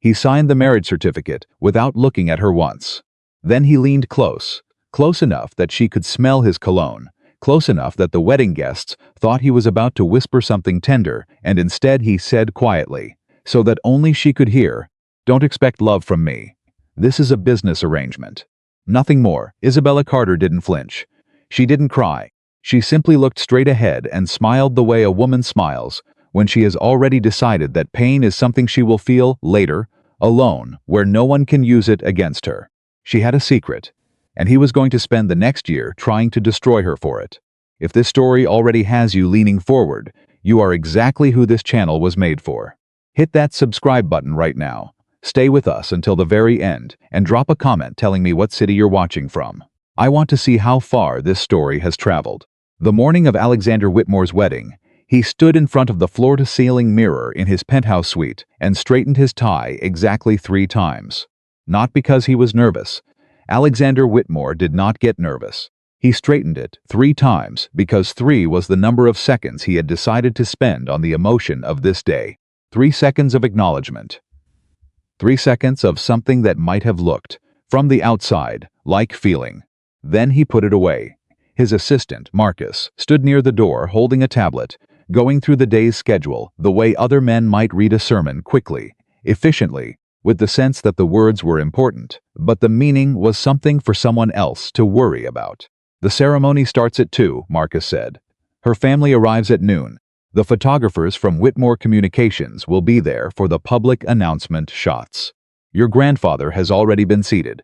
He signed the marriage certificate without looking at her once. Then he leaned close, close enough that she could smell his cologne, close enough that the wedding guests thought he was about to whisper something tender, and instead he said quietly, so that only she could hear, "Don't expect love from me. This is a business arrangement." Nothing more. Isabella Carter didn't flinch. She didn't cry. She simply looked straight ahead and smiled the way a woman smiles when she has already decided that pain is something she will feel later, alone, where no one can use it against her. She had a secret, and he was going to spend the next year trying to destroy her for it. If this story already has you leaning forward, you are exactly who this channel was made for. Hit that subscribe button right now. Stay with us until the very end and drop a comment telling me what city you're watching from. I want to see how far this story has traveled. The morning of Alexander Whitmore's wedding, he stood in front of the floor-to-ceiling mirror in his penthouse suite and straightened his tie exactly 3 times. Not because he was nervous. Alexander Whitmore did not get nervous. He straightened it 3 times because 3 was the number of seconds he had decided to spend on the emotion of this day. 3 seconds of acknowledgement. 3 seconds of something that might have looked, from the outside, like feeling. Then he put it away. His assistant, Marcus, stood near the door holding a tablet, going through the day's schedule the way other men might read a sermon quickly, efficiently, with the sense that the words were important, but the meaning was something for someone else to worry about. "The ceremony starts at 2, Marcus said. "Her family arrives at noon. The photographers from Whitmore Communications will be there for the public announcement shots. Your grandfather has already been seated.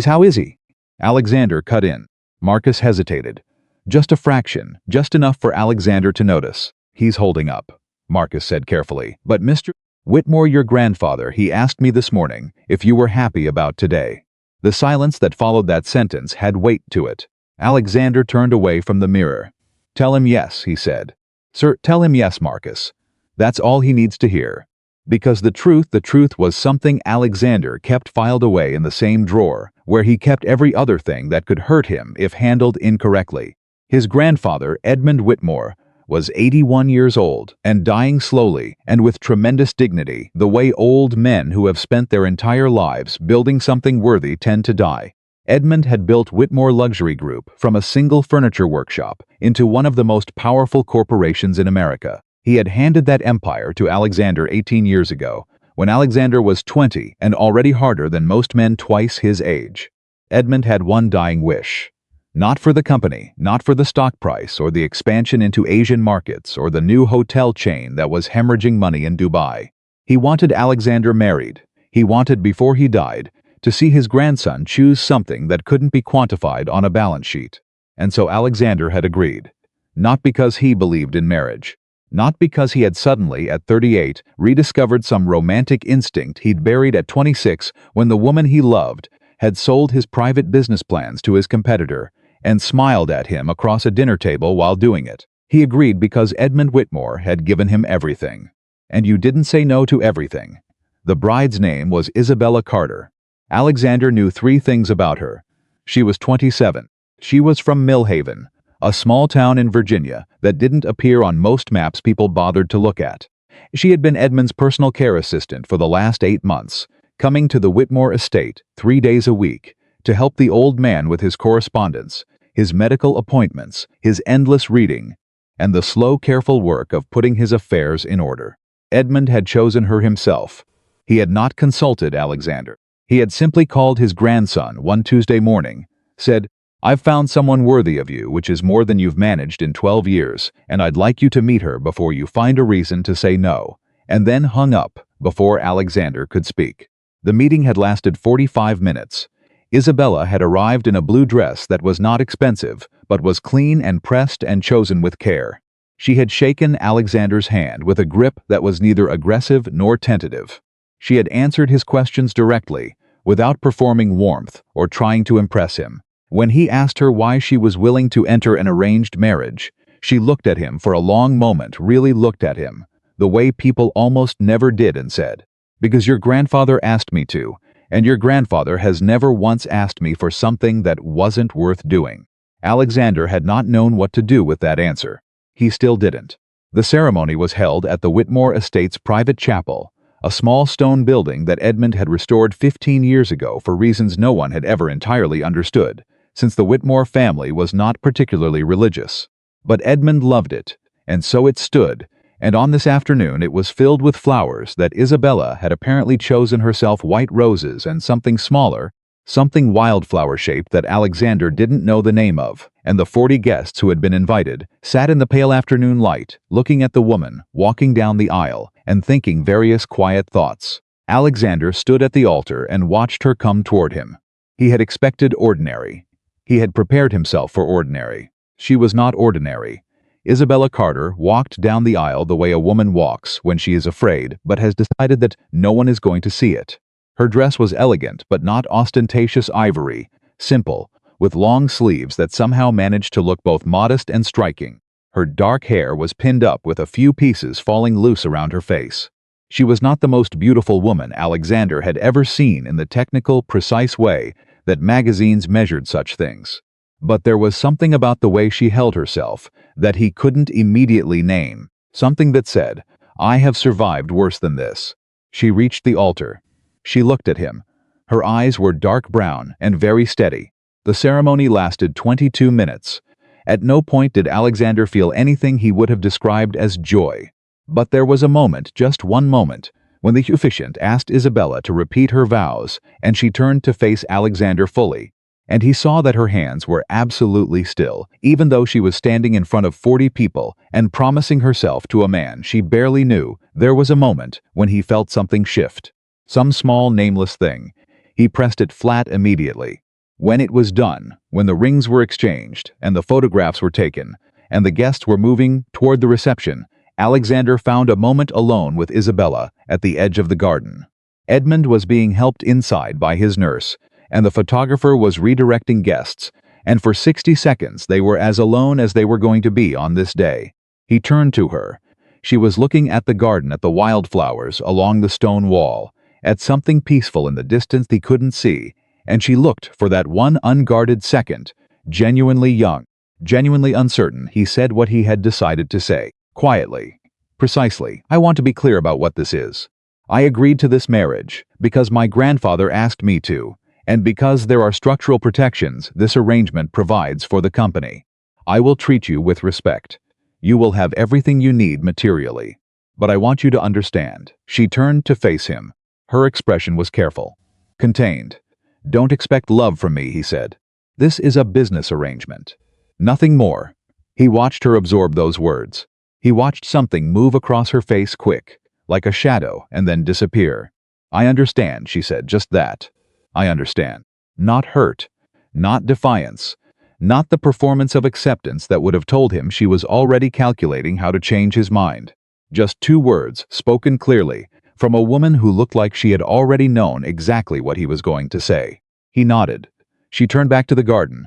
How is he?" Alexander cut in. Marcus hesitated. Just a fraction, just enough for Alexander to notice. "He's holding up," Marcus said carefully. "But Mr. Whitmore, your grandfather, he asked me this morning if you were happy about today." The silence that followed that sentence had weight to it. Alexander turned away from the mirror. "Tell him yes," he said. "Sir, tell him yes, Marcus. That's all he needs to hear." Because the truth was something Alexander kept filed away in the same drawer, where he kept every other thing that could hurt him if handled incorrectly. His grandfather, Edmund Whitmore, was 81 years old and dying slowly and with tremendous dignity, the way old men who have spent their entire lives building something worthy tend to die. Edmund had built Whitmore Luxury Group from a single furniture workshop into one of the most powerful corporations in America. He had handed that empire to Alexander 18 years ago, when Alexander was 20 and already harder than most men twice his age. Edmund had one dying wish. Not for the company, not for the stock price or the expansion into Asian markets or the new hotel chain that was hemorrhaging money in Dubai. He wanted Alexander married. He wanted, before he died, to see his grandson choose something that couldn't be quantified on a balance sheet. And so Alexander had agreed. Not because he believed in marriage. Not because he had suddenly, at 38, rediscovered some romantic instinct he'd buried at 26 when the woman he loved had sold his private business plans to his competitor and smiled at him across a dinner table while doing it. He agreed because Edmund Whitmore had given him everything. And you didn't say no to everything. The bride's name was Isabella Carter. Alexander knew 3 things about her. She was 27. She was from Millhaven, a small town in Virginia that didn't appear on most maps people bothered to look at. She had been Edmund's personal care assistant for the last 8 months, coming to the Whitmore estate 3 days a week to help the old man with his correspondence, his medical appointments, his endless reading, and the slow, careful work of putting his affairs in order. Edmund had chosen her himself. He had not consulted Alexander. He had simply called his grandson one Tuesday morning, said, "I've found someone worthy of you, which is more than you've managed in 12 years, and I'd like you to meet her before you find a reason to say no," and then hung up before Alexander could speak. The meeting had lasted 45 minutes. Isabella had arrived in a blue dress that was not expensive, but was clean and pressed and chosen with care. She had shaken Alexander's hand with a grip that was neither aggressive nor tentative. She had answered his questions directly, without performing warmth or trying to impress him. When he asked her why she was willing to enter an arranged marriage, she looked at him for a long moment, really looked at him, the way people almost never did, and said, "Because your grandfather asked me to, and your grandfather has never once asked me for something that wasn't worth doing." Alexander had not known what to do with that answer. He still didn't. The ceremony was held at the Whitmore estate's private chapel, a small stone building that Edmund had restored 15 years ago for reasons no one had ever entirely understood, since the Whitmore family was not particularly religious. But Edmund loved it, and so it stood, and on this afternoon it was filled with flowers that Isabella had apparently chosen herself, white roses and something smaller, something wildflower-shaped that Alexander didn't know the name of, and the 40 guests who had been invited sat in the pale afternoon light, looking at the woman walking down the aisle and thinking various quiet thoughts. Alexander stood at the altar and watched her come toward him. He had expected ordinary. He had prepared himself for ordinary. She was not ordinary. Isabella Carter walked down the aisle the way a woman walks when she is afraid but has decided that no one is going to see it. Her dress was elegant but not ostentatious ivory, simple, with long sleeves that somehow managed to look both modest and striking. Her dark hair was pinned up with a few pieces falling loose around her face. She was not the most beautiful woman Alexander had ever seen in the technical, precise way that magazines measured such things. But there was something about the way she held herself that he couldn't immediately name, something that said, "I have survived worse than this." She reached the altar. She looked at him. Her eyes were dark brown and very steady. The ceremony lasted 22 minutes. At no point did Alexander feel anything he would have described as joy. But there was a moment, just one moment, when the officiant asked Isabella to repeat her vows, and she turned to face Alexander fully. And he saw that her hands were absolutely still, even though she was standing in front of 40 people and promising herself to a man she barely knew. There was a moment when he felt something shift. Some small, nameless thing. He pressed it flat immediately. When it was done, when the rings were exchanged, and the photographs were taken, and the guests were moving toward the reception, Alexander found a moment alone with Isabella at the edge of the garden. Edmund was being helped inside by his nurse, and the photographer was redirecting guests, and for 60 seconds they were as alone as they were going to be on this day. He turned to her. She was looking at the garden, at the wildflowers along the stone wall, at something peaceful in the distance he couldn't see, and she looked for that one unguarded second, genuinely young, genuinely uncertain. He said what he had decided to say, quietly, precisely. "I want to be clear about what this is. I agreed to this marriage because my grandfather asked me to, and because there are structural protections this arrangement provides for the company. I will treat you with respect. You will have everything you need materially. But I want you to understand." She turned to face him. Her expression was careful, contained. "Don't expect love from me," he said. "This is a business arrangement. Nothing more." He watched her absorb those words. He watched something move across her face quick, like a shadow, and then disappear. "I understand," she said, "just that. I understand." Not hurt, not defiance, not the performance of acceptance that would have told him she was already calculating how to change his mind. Just 2 words, spoken clearly, from a woman who looked like she had already known exactly what he was going to say. He nodded. She turned back to the garden,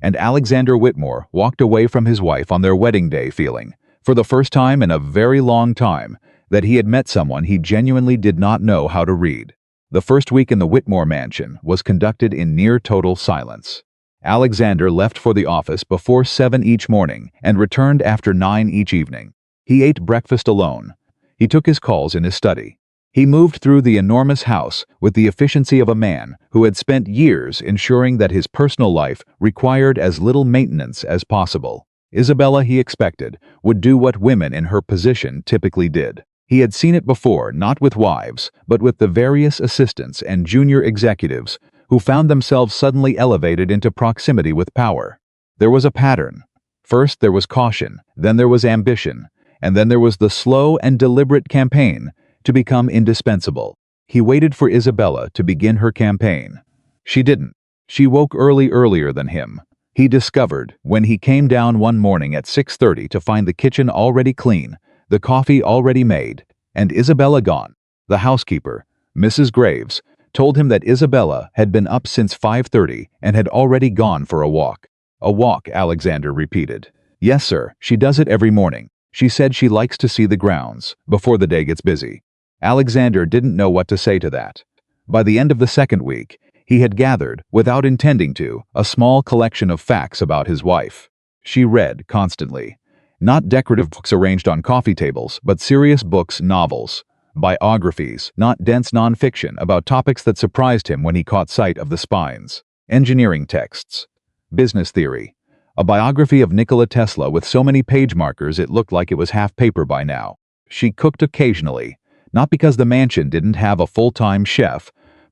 and Alexander Whitmore walked away from his wife on their wedding day feeling, for the first time in a very long time, that he had met someone he genuinely did not know how to read. The first week in the Whitmore mansion was conducted in near total silence. Alexander left for the office before 7 each morning and returned after 9 each evening. He ate breakfast alone. He took his calls in his study. He moved through the enormous house with the efficiency of a man who had spent years ensuring that his personal life required as little maintenance as possible. Isabella, he expected, would do what women in her position typically did. He had seen it before, not with wives, but with the various assistants and junior executives who found themselves suddenly elevated into proximity with power. There was a pattern. First there was caution, then there was ambition, and then there was the slow and deliberate campaign to become indispensable. He waited for Isabella to begin her campaign. She didn't. She woke earlier than him. He discovered, when he came down one morning at 6:30 to find the kitchen already clean, the coffee already made, and Isabella gone. The housekeeper, Mrs. Graves, told him that Isabella had been up since 5:30 and had already gone for a walk. "A walk," Alexander repeated. "Yes, sir, she does it every morning. She said she likes to see the grounds before the day gets busy." Alexander didn't know what to say to that. By the end of the second week, he had gathered, without intending to, a small collection of facts about his wife. She read constantly. Not decorative books arranged on coffee tables, but serious books, novels. Biographies, not dense nonfiction about topics that surprised him when he caught sight of the spines. Engineering texts. Business theory. A biography of Nikola Tesla with so many page markers it looked like it was half paper by now. She cooked occasionally, not because the mansion didn't have a full-time chef,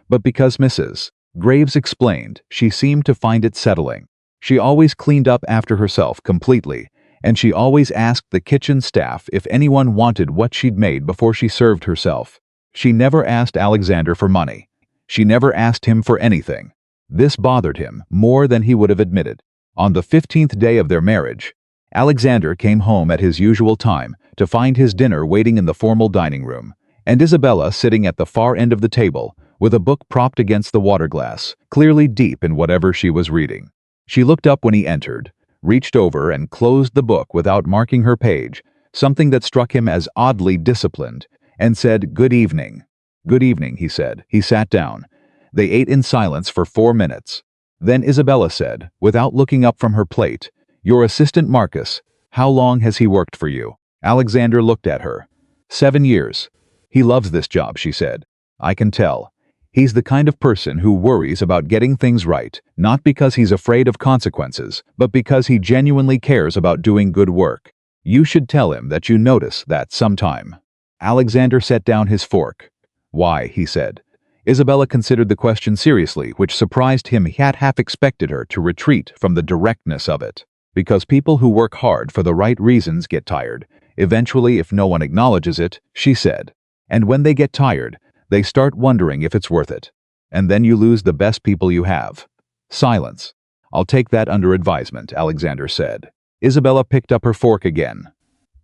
but because Mrs. Graves explained she seemed to find it settling. She always cleaned up after herself completely, and she always asked the kitchen staff if anyone wanted what she'd made before she served herself. She never asked Alexander for money. She never asked him for anything. This bothered him more than he would have admitted. On the 15th day of their marriage, Alexander came home at his usual time to find his dinner waiting in the formal dining room, and Isabella sitting at the far end of the table with a book propped against the water glass, clearly deep in whatever she was reading. She looked up when he entered, reached over and closed the book without marking her page, something that struck him as oddly disciplined, and said, "Good evening." "Good evening," he said. He sat down. They ate in silence for 4 minutes. Then Isabella said, without looking up from her plate, "Your assistant Marcus, how long has he worked for you?" Alexander looked at her. 7 years. "He loves this job," she said. "I can tell. He's the kind of person who worries about getting things right, not because he's afraid of consequences, but because he genuinely cares about doing good work. You should tell him that you notice that sometime." Alexander set down his fork. "Why?" he said. Isabella considered the question seriously, which surprised him. He had half expected her to retreat from the directness of it. "Because people who work hard for the right reasons get tired. Eventually, if no one acknowledges it," she said. "And when they get tired, they start wondering if it's worth it. And then you lose the best people you have." Silence. "I'll take that under advisement," Alexander said. Isabella picked up her fork again.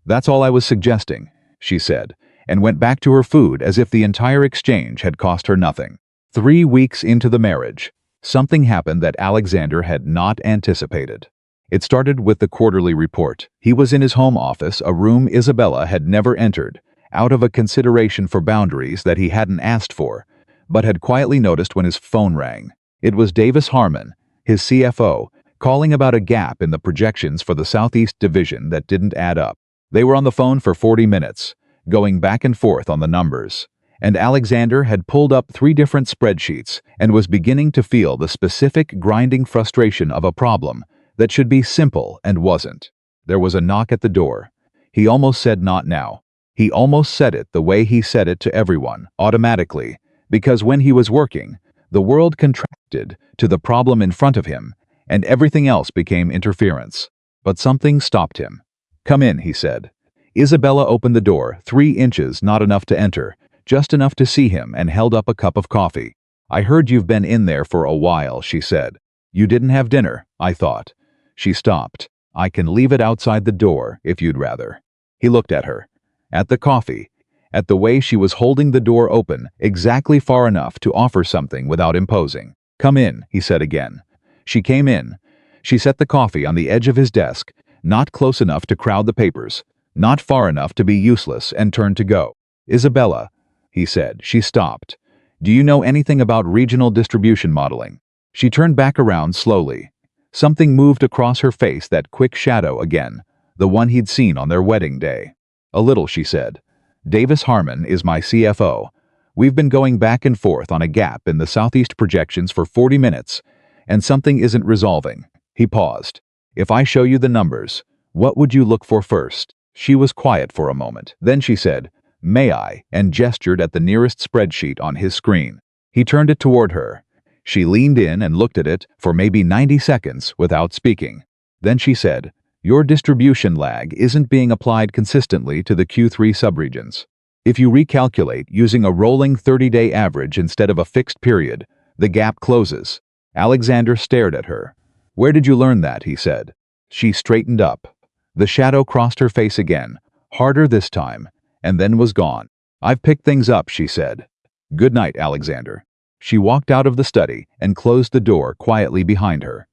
"That's all I was suggesting," she said, and went back to her food as if the entire exchange had cost her nothing. 3 weeks into the marriage, something happened that Alexander had not anticipated. It started with the quarterly report. He was in his home office, a room Isabella had never entered, out of a consideration for boundaries that he hadn't asked for, but had quietly noticed when his phone rang. It was Davis Harmon, his CFO, calling about a gap in the projections for the Southeast Division that didn't add up. They were on the phone for 40 minutes, going back and forth on the numbers, and Alexander had pulled up 3 different spreadsheets and was beginning to feel the specific grinding frustration of a problem that should be simple and wasn't. There was a knock at the door. He almost said not now. He almost said it the way he said it to everyone, automatically, because when he was working, the world contracted to the problem in front of him, and everything else became interference. But something stopped him. "Come in," he said. Isabella opened the door, 3 inches not enough to enter, just enough to see him, and held up a cup of coffee. "I heard you've been in there for a while," she said. "You didn't have dinner, I thought." She stopped. "I can leave it outside the door, if you'd rather." He looked at her. At the coffee. At the way she was holding the door open, exactly far enough to offer something without imposing. "Come in," he said again. She came in. She set the coffee on the edge of his desk, not close enough to crowd the papers, not far enough to be useless, and turned to go. "Isabella," he said. She stopped. "Do you know anything about regional distribution modeling?" She turned back around slowly. Something moved across her face, that quick shadow again, the one he'd seen on their wedding day. "A little," she said. "Davis Harmon is my CFO. We've been going back and forth on a gap in the Southeast projections for 40 minutes, and something isn't resolving." He paused. "If I show you the numbers, what would you look for first?" She was quiet for a moment. Then she said, "May I?" and gestured at the nearest spreadsheet on his screen. He turned it toward her. She leaned in and looked at it for maybe 90 seconds without speaking. Then she said, "Your distribution lag isn't being applied consistently to the Q3 subregions. If you recalculate using a rolling 30-day average instead of a fixed period, the gap closes." Alexander stared at her. "Where did you learn that?" he said. She straightened up. The shadow crossed her face again, harder this time, and then was gone. "I've picked things up," she said. "Good night, Alexander." She walked out of the study and closed the door quietly behind her.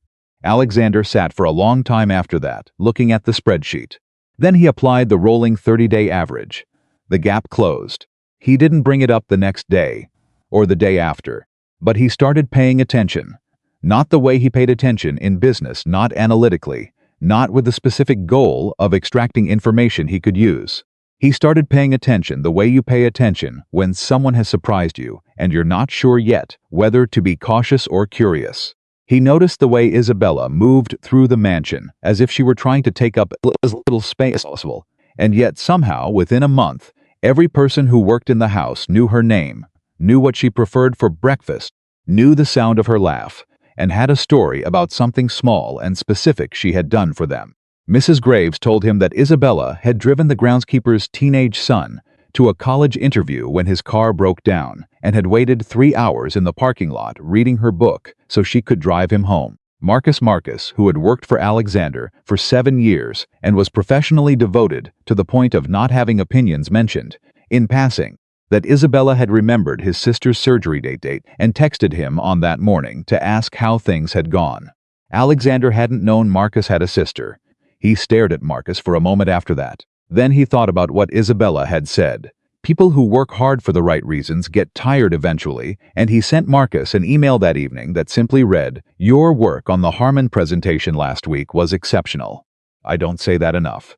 Alexander sat for a long time after that, looking at the spreadsheet. Then he applied the rolling 30-day average. The gap closed. He didn't bring it up the next day, or the day after, but he started paying attention. Not the way he paid attention in business, not analytically, not with the specific goal of extracting information he could use. He started paying attention the way you pay attention when someone has surprised you and you're not sure yet whether to be cautious or curious. He noticed the way Isabella moved through the mansion as if she were trying to take up as little space as possible, and yet somehow, within a month, every person who worked in the house knew her name, knew what she preferred for breakfast, knew the sound of her laugh, and had a story about something small and specific she had done for them. Mrs. Graves told him that Isabella had driven the groundskeeper's teenage son to a college interview when his car broke down and had waited 3 hours in the parking lot reading her book so she could drive him home. Marcus, who had worked for Alexander for 7 years and was professionally devoted to the point of not having opinions mentioned, in passing, that Isabella had remembered his sister's surgery date and texted him on that morning to ask how things had gone. Alexander hadn't known Marcus had a sister. He stared at Marcus for a moment after that. Then he thought about what Isabella had said. People who work hard for the right reasons get tired eventually, and he sent Marcus an email that evening that simply read, "Your work on the Harmon presentation last week was exceptional." "I don't say that enough,"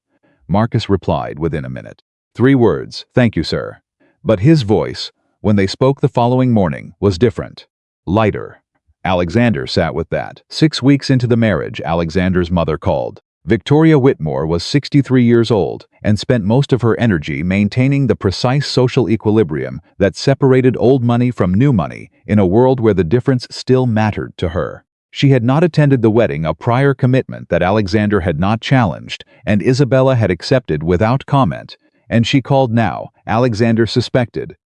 Marcus replied within a minute. 3 words, "Thank you, sir." But his voice, when they spoke the following morning, was different. Lighter. Alexander sat with that. 6 weeks into the marriage, Alexander's mother called. Victoria Whitmore was 63 years old and spent most of her energy maintaining the precise social equilibrium that separated old money from new money in a world where the difference still mattered to her. She had not attended the wedding, a prior commitment that Alexander had not challenged and Isabella had accepted without comment, and she called now, Alexander suspected,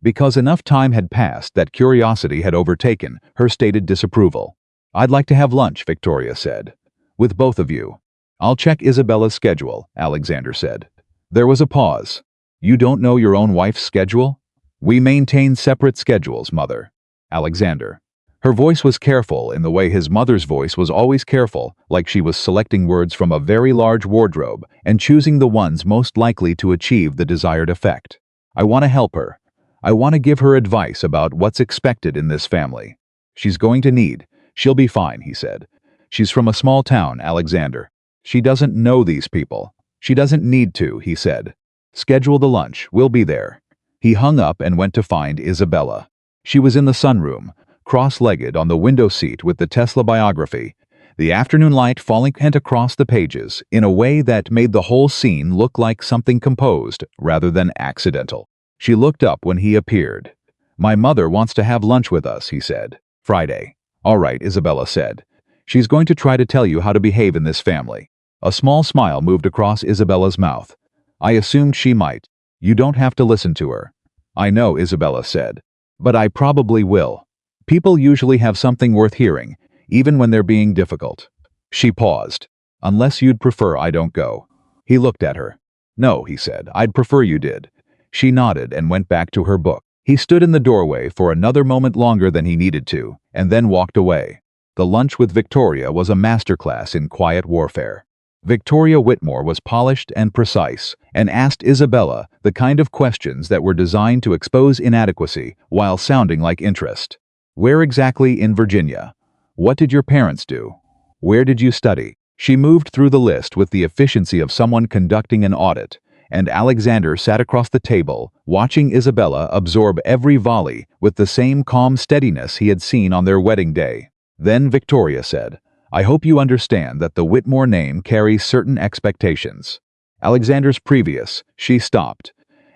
because enough time had passed that curiosity had overtaken her stated disapproval. "I'd like to have lunch," Victoria said. "With both of you." "I'll check Isabella's schedule," Alexander said. There was a pause. "You don't know your own wife's schedule?" "We maintain separate schedules, Mother." Alexander. Her voice was careful in the way his mother's voice was always careful, like she was selecting words from a very large wardrobe and choosing the ones most likely to achieve the desired effect. "I want to help her. I want to give her advice about what's expected in this family. She's going to need. She'll be fine," he said. "She's from a small town, Alexander. She doesn't know these people. She doesn't need to," he said. "Schedule the lunch. We'll be there." He hung up and went to find Isabella. She was in the sunroom, cross-legged on the window seat with the Tesla biography, the afternoon light falling across the pages in a way that made the whole scene look like something composed rather than accidental. She looked up when he appeared. "My mother wants to have lunch with us," he said. "Friday." "All right," Isabella said. "She's going to try to tell you how to behave in this family." A small smile moved across Isabella's mouth. "I assumed she might. You don't have to listen to her." "I know," Isabella said. "But I probably will. People usually have something worth hearing, even when they're being difficult." She paused. "Unless you'd prefer I don't go." He looked at her. "No," he said. "I'd prefer you did." She nodded and went back to her book. He stood in the doorway for another moment longer than he needed to, and then walked away. The lunch with Victoria was a masterclass in quiet warfare. Victoria Whitmore was polished and precise, and asked Isabella the kind of questions that were designed to expose inadequacy while sounding like interest. "Where exactly in Virginia? What did your parents do? Where did you study?" She moved through the list with the efficiency of someone conducting an audit, and Alexander sat across the table, watching Isabella absorb every volley with the same calm steadiness he had seen on their wedding day. Then Victoria said, "I hope you understand that the Whitmore name carries certain expectations." Alexander's previous, she stopped.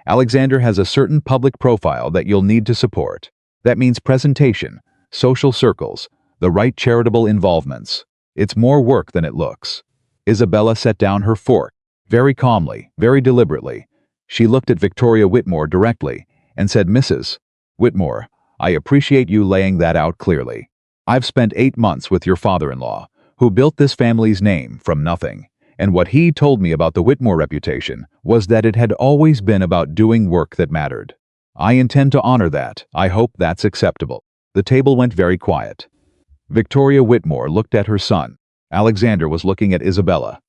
"Alexander has a certain public profile that you'll need to support. That means presentation, social circles, the right charitable involvements. It's more work than it looks." Isabella set down her fork, very calmly, very deliberately. She looked at Victoria Whitmore directly and said, "Mrs. Whitmore, I appreciate you laying that out clearly. I've spent 8 months with your father-in-law, who built this family's name from nothing, and what he told me about the Whitmore reputation was that it had always been about doing work that mattered. I intend to honor that. I hope that's acceptable." The table went very quiet. Victoria Whitmore looked at her son. Alexander was looking at Isabella.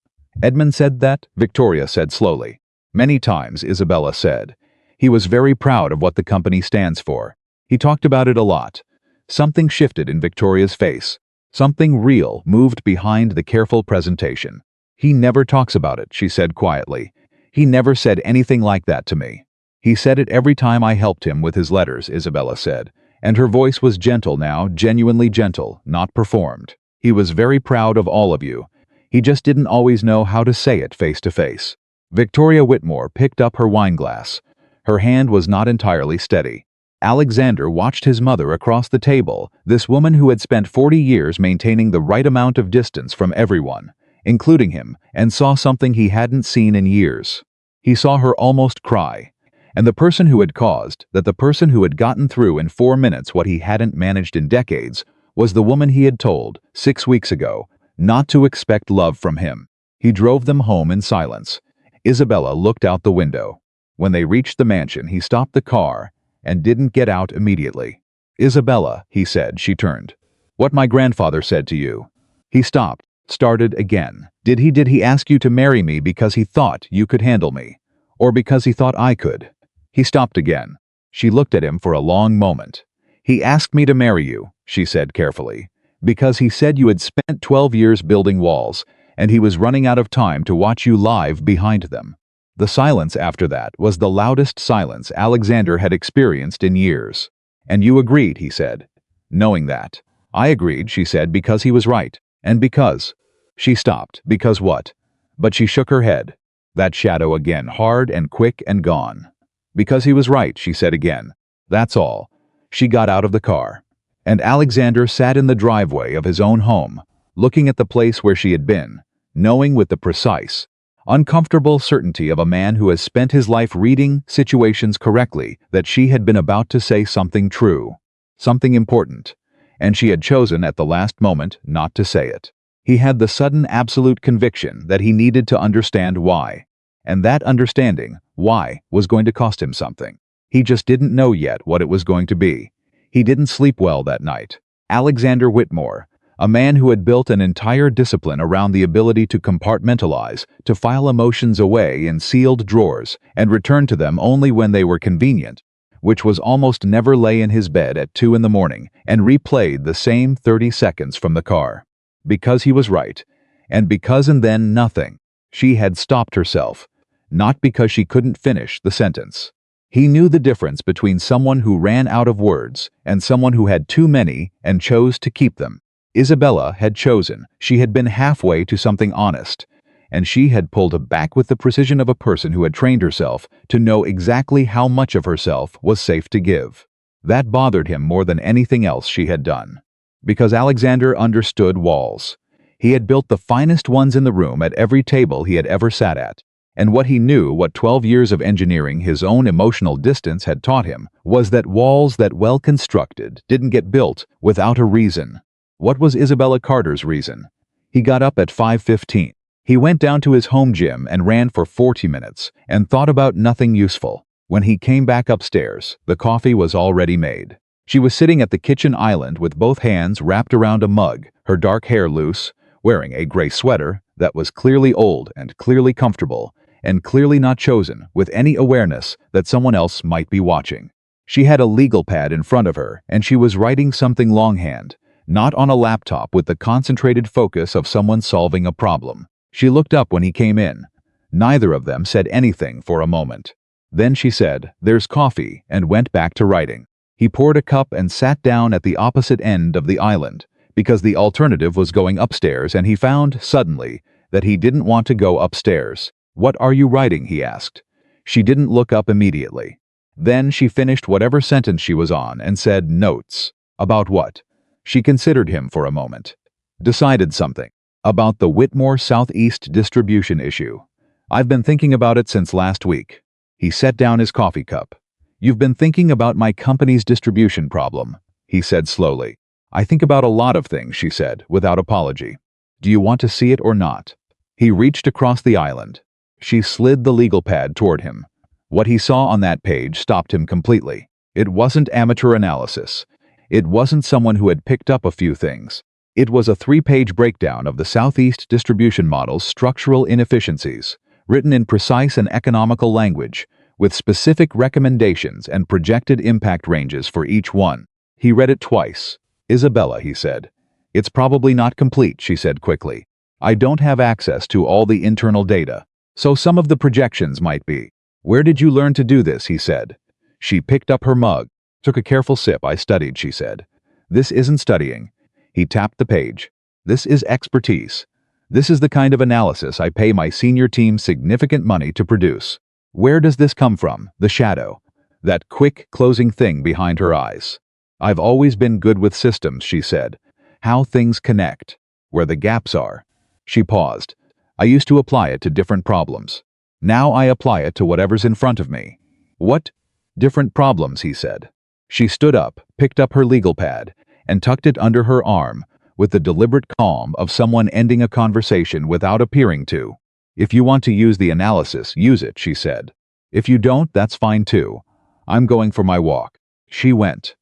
"Edmund said that," Victoria said slowly. "Many times," Isabella said. "He was very proud of what the company stands for. He talked about it a lot." Something shifted in Victoria's face. Something real moved behind the careful presentation. "He never talks about it," she said quietly. He never said anything like that to me. He said it every time I helped him with his letters, Isabella said, and her voice was gentle now, genuinely gentle, not performed. He was very proud of all of you. He just didn't always know how to say it face to face. Victoria Whitmore picked up her wine glass. Her hand was not entirely steady. Alexander watched his mother across the table, this woman who had spent 40 years maintaining the right amount of distance from everyone, including him, and saw something he hadn't seen in years. He saw her almost cry. And the person who had caused, that the person who had gotten through in 4 minutes what he hadn't managed in decades, was the woman he had told, 6 weeks ago, not to expect love from him. He drove them home in silence. Isabella looked out the window. When they reached the mansion, he stopped the car and didn't get out immediately. Isabella, he said, she turned. What my grandfather said to you. He stopped, started again. Did he ask you to marry me because he thought you could handle me? Or because he thought I could? He stopped again. She looked at him for a long moment. He asked me to marry you, she said carefully, because he said you had spent 12 years building walls, and he was running out of time to watch you live behind them. The silence after that was the loudest silence Alexander had experienced in years. And you agreed, he said. Knowing that. I agreed, she said, because he was right. And because. She stopped. Because what? But she shook her head. That shadow again, hard and quick and gone. Because he was right, she said again. That's all. She got out of the car. And Alexander sat in the driveway of his own home, looking at the place where she had been, knowing with the precise, uncomfortable certainty of a man who has spent his life reading situations correctly that she had been about to say something true, something important, and she had chosen at the last moment not to say it. He had the sudden absolute conviction that he needed to understand why, and that understanding, why, was going to cost him something. He just didn't know yet what it was going to be. He didn't sleep well that night. Alexander Whitmore, a man who had built an entire discipline around the ability to compartmentalize, to file emotions away in sealed drawers and return to them only when they were convenient, which was almost never lay in his bed at 2 in the morning and replayed the same 30 seconds from the car. Because he was right, and because and then nothing, she had stopped herself, not because she couldn't finish the sentence. He knew the difference between someone who ran out of words and someone who had too many and chose to keep them. Isabella had chosen. She had been halfway to something honest, and she had pulled back with the precision of a person who had trained herself to know exactly how much of herself was safe to give. That bothered him more than anything else she had done. Because Alexander understood walls. He had built the finest ones in the room at every table he had ever sat at. And what he knew, what 12 years of engineering his own emotional distance had taught him, was that walls that well constructed didn't get built without a reason. What was Isabella Carter's reason? He got up at 5:15. He went down to his home gym and ran for 40 minutes and thought about nothing useful. When he came back upstairs, the coffee was already made. She was sitting at the kitchen island with both hands wrapped around a mug, her dark hair loose, wearing a gray sweater that was clearly old and clearly comfortable, and clearly not chosen with any awareness that someone else might be watching. She had a legal pad in front of her, and she was writing something longhand, not on a laptop with the concentrated focus of someone solving a problem. She looked up when he came in. Neither of them said anything for a moment. Then she said, "There's coffee," and went back to writing. He poured a cup and sat down at the opposite end of the island, because the alternative was going upstairs, and he found, suddenly, that he didn't want to go upstairs. "What are you writing?" he asked. She didn't look up immediately. Then she finished whatever sentence she was on and said, "Notes." About what? She considered him for a moment. Decided something. About the Whitmore Southeast distribution issue. "I've been thinking about it since last week." He set down his coffee cup. "You've been thinking about my company's distribution problem," he said slowly. "I think about a lot of things," she said, without apology. "Do you want to see it or not?" He reached across the island. She slid the legal pad toward him. What he saw on that page stopped him completely. It wasn't amateur analysis. It wasn't someone who had picked up a few things. It was a 3-page breakdown of the Southeast distribution model's structural inefficiencies, written in precise and economical language, with specific recommendations and projected impact ranges for each one. He read it twice. "Isabella," he said. "It's probably not complete," she said quickly. "I don't have access to all the internal data. So some of the projections might be. Where did you learn to do this, he said. She picked up her mug, took a careful sip. I studied, she said. This isn't studying. He tapped the page. This is expertise. This is the kind of analysis I pay my senior team significant money to produce. Where does this come from? The shadow. That quick, closing thing behind her eyes. I've always been good with systems, she said. How things connect. Where the gaps are. She paused. I used to apply it to different problems. Now I apply it to whatever's in front of me. What? Different problems, he said. She stood up, picked up her legal pad, and tucked it under her arm, with the deliberate calm of someone ending a conversation without appearing to. If you want to use the analysis, use it, she said. If you don't, that's fine too. I'm going for my walk. She went.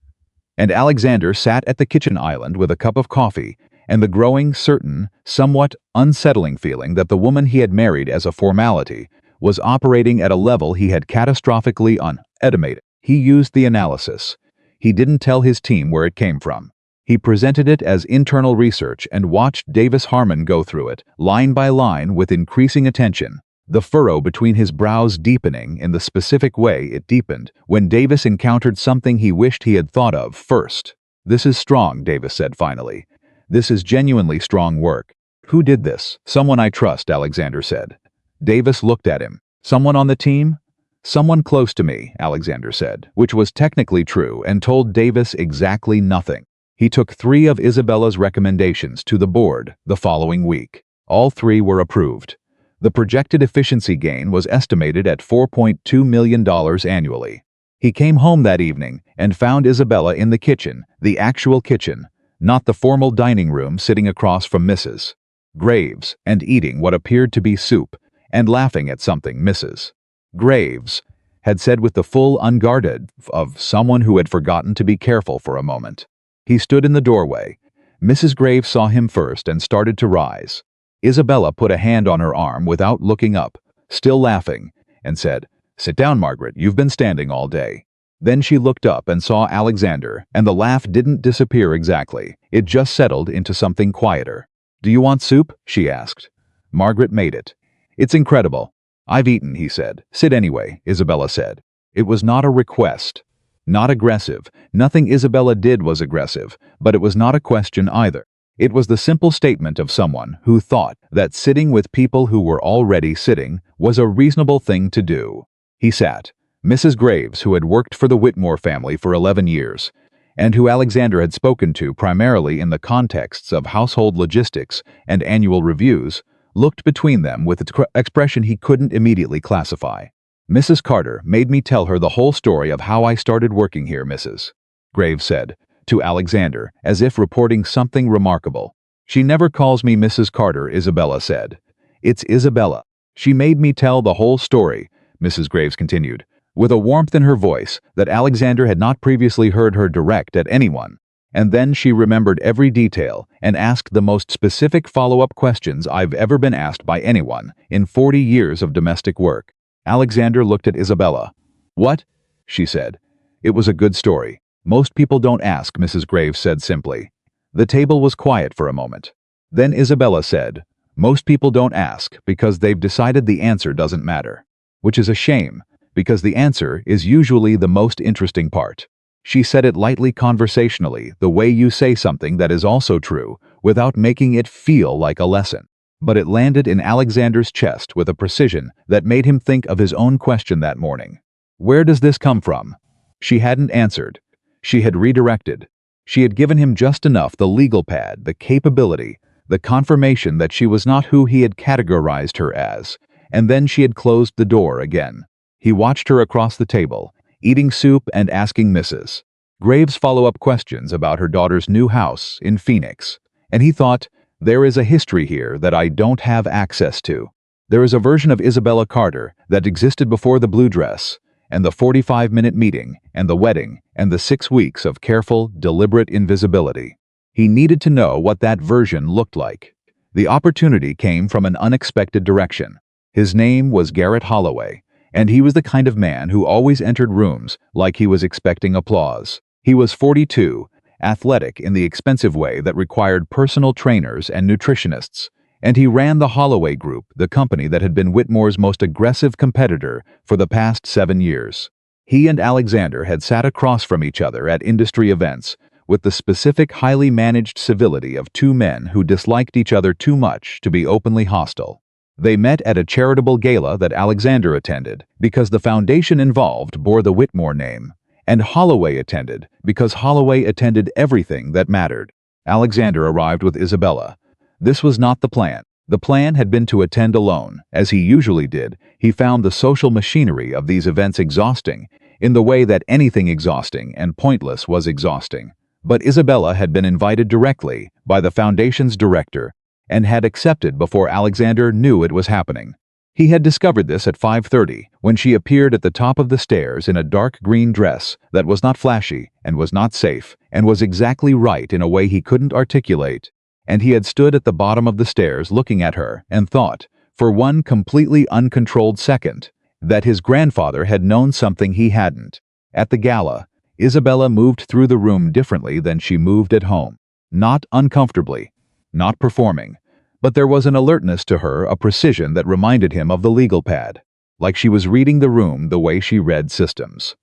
And Alexander sat at the kitchen island with a cup of coffee and the growing, certain, somewhat unsettling feeling that the woman he had married as a formality was operating at a level he had catastrophically underestimated. He used the analysis. He didn't tell his team where it came from. He presented it as internal research and watched Davis Harmon go through it, line by line, with increasing attention, the furrow between his brows deepening in the specific way it deepened when Davis encountered something he wished he had thought of first. This is strong, Davis said finally. This is genuinely strong work. Who did this? Someone I trust, Alexander said. Davis looked at him. Someone on the team? Someone close to me, Alexander said, which was technically true and told Davis exactly nothing. He took 3 of Isabella's recommendations to the board the following week. All 3 were approved. The projected efficiency gain was estimated at $4.2 million annually. He came home that evening and found Isabella in the kitchen, the actual kitchen, not the formal dining room, sitting across from Mrs. Graves and eating what appeared to be soup and laughing at something Mrs. Graves had said with the full unguarded of someone who had forgotten to be careful for a moment. He stood in the doorway. Mrs. Graves saw him first and started to rise. Isabella put a hand on her arm without looking up, still laughing, and said, "Sit down, Margaret, you've been standing all day." Then she looked up and saw Alexander, and the laugh didn't disappear exactly. It just settled into something quieter. "Do you want soup?" she asked. Margaret made it. "It's incredible." "I've eaten," he said. "Sit anyway," Isabella said. It was not a request. Not aggressive. Nothing Isabella did was aggressive, but it was not a question either. It was the simple statement of someone who thought that sitting with people who were already sitting was a reasonable thing to do. He sat. Mrs. Graves, who had worked for the Whitmore family for 11 years, and who Alexander had spoken to primarily in the contexts of household logistics and annual reviews, looked between them with an expression he couldn't immediately classify. "Mrs. Carter made me tell her the whole story of how I started working here," Mrs. Graves said to Alexander, as if reporting something remarkable. "She never calls me Mrs. Carter," Isabella said. "It's Isabella. She made me tell the whole story," Mrs. Graves continued, with a warmth in her voice that Alexander had not previously heard her direct at anyone. And then she remembered every detail and asked the most specific follow-up questions I've ever been asked by anyone in 40 years of domestic work. Alexander looked at Isabella. "What?" she said. "It was a good story. Most people don't ask," Mrs. Graves said simply. The table was quiet for a moment. Then Isabella said, "Most people don't ask because they've decided the answer doesn't matter. Which is a shame, because the answer is usually the most interesting part." She said it lightly, conversationally, the way you say something that is also true, without making it feel like a lesson. But it landed in Alexander's chest with a precision that made him think of his own question that morning. Where does this come from? She hadn't answered. She had redirected. She had given him just enough, the legal pad, the capability, the confirmation that she was not who he had categorized her as, and then she had closed the door again. He watched her across the table, eating soup and asking Mrs. Graves follow-up questions about her daughter's new house in Phoenix, and he thought, there is a history here that I don't have access to. There is a version of Isabella Carter that existed before the blue dress, and the 45-minute meeting, and the wedding, and the 6 weeks of careful, deliberate invisibility. He needed to know what that version looked like. The opportunity came from an unexpected direction. His name was Garrett Holloway, and he was the kind of man who always entered rooms like he was expecting applause. He was 42, athletic in the expensive way that required personal trainers and nutritionists, And he ran the Holloway Group, the company that had been Whitmore's most aggressive competitor for the past 7 years. He and Alexander had sat across from each other at industry events, with the specific highly managed civility of two men who disliked each other too much to be openly hostile. They met at a charitable gala that Alexander attended because the foundation involved bore the Whitmore name, and Holloway attended because Holloway attended everything that mattered. Alexander arrived with Isabella. This was not the plan. The plan had been to attend alone. As he usually did, he found the social machinery of these events exhausting, in the way that anything exhausting and pointless was exhausting. But Isabella had been invited directly by the foundation's director and had accepted before Alexander knew it was happening. He had discovered this at 5:30 when she appeared at the top of the stairs in a dark green dress that was not flashy and was not safe and was exactly right in a way he couldn't articulate. And he had stood at the bottom of the stairs looking at her and thought, for one completely uncontrolled second, that his grandfather had known something he hadn't. At the gala, Isabella moved through the room differently than she moved at home. Not uncomfortably, not performing, but there was an alertness to her, a precision that reminded him of the legal pad, like she was reading the room the way she read systems.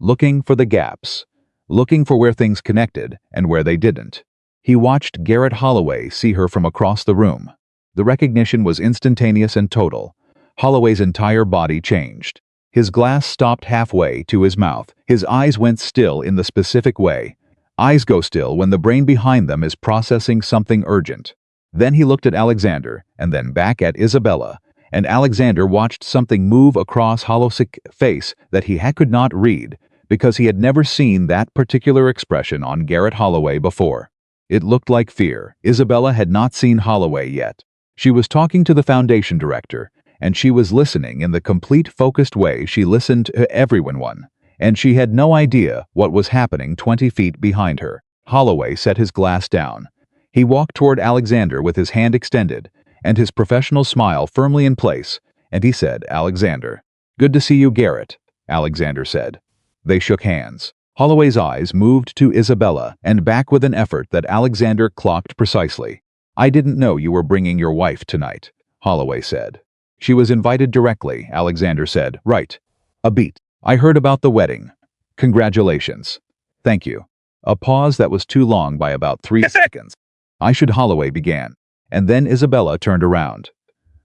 Looking for the gaps, looking for where things connected and where they didn't. He watched Garrett Holloway see her from across the room. The recognition was instantaneous and total. Holloway's entire body changed. His glass stopped halfway to his mouth. His eyes went still in the specific way. Eyes go still when the brain behind them is processing something urgent. Then he looked at Alexander, and then back at Isabella, and Alexander watched something move across Holloway's face that he could not read, because he had never seen that particular expression on Garrett Holloway before. It looked like fear. Isabella had not seen Holloway yet. She was talking to the foundation director, and she was listening in the complete focused way she listened to everyone, and she had no idea what was happening 20 feet behind her. Holloway set his glass down. He walked toward Alexander with his hand extended, and his professional smile firmly in place, and he said, "Alexander." "Good to see you, Garrett," Alexander said. They shook hands. Holloway's eyes moved to Isabella and back with an effort that Alexander clocked precisely. "I didn't know you were bringing your wife tonight," Holloway said. "She was invited directly," Alexander said. "Right. A beat. I heard about the wedding. Congratulations." "Thank you." A pause that was too long by about 3 seconds. "I should," Holloway began, and then Isabella turned around.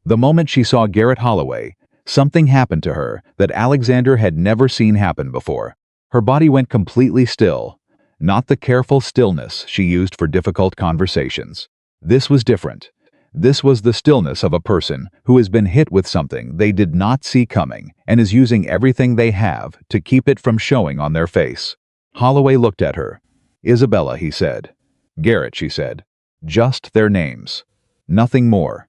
The moment she saw Garrett Holloway, something happened to her that Alexander had never seen happen before. Her body went completely still, not the careful stillness she used for difficult conversations. This was different. This was the stillness of a person who has been hit with something they did not see coming and is using everything they have to keep it from showing on their face. Holloway looked at her. "Isabella," he said. "Garrett," she said. Just their names. Nothing more.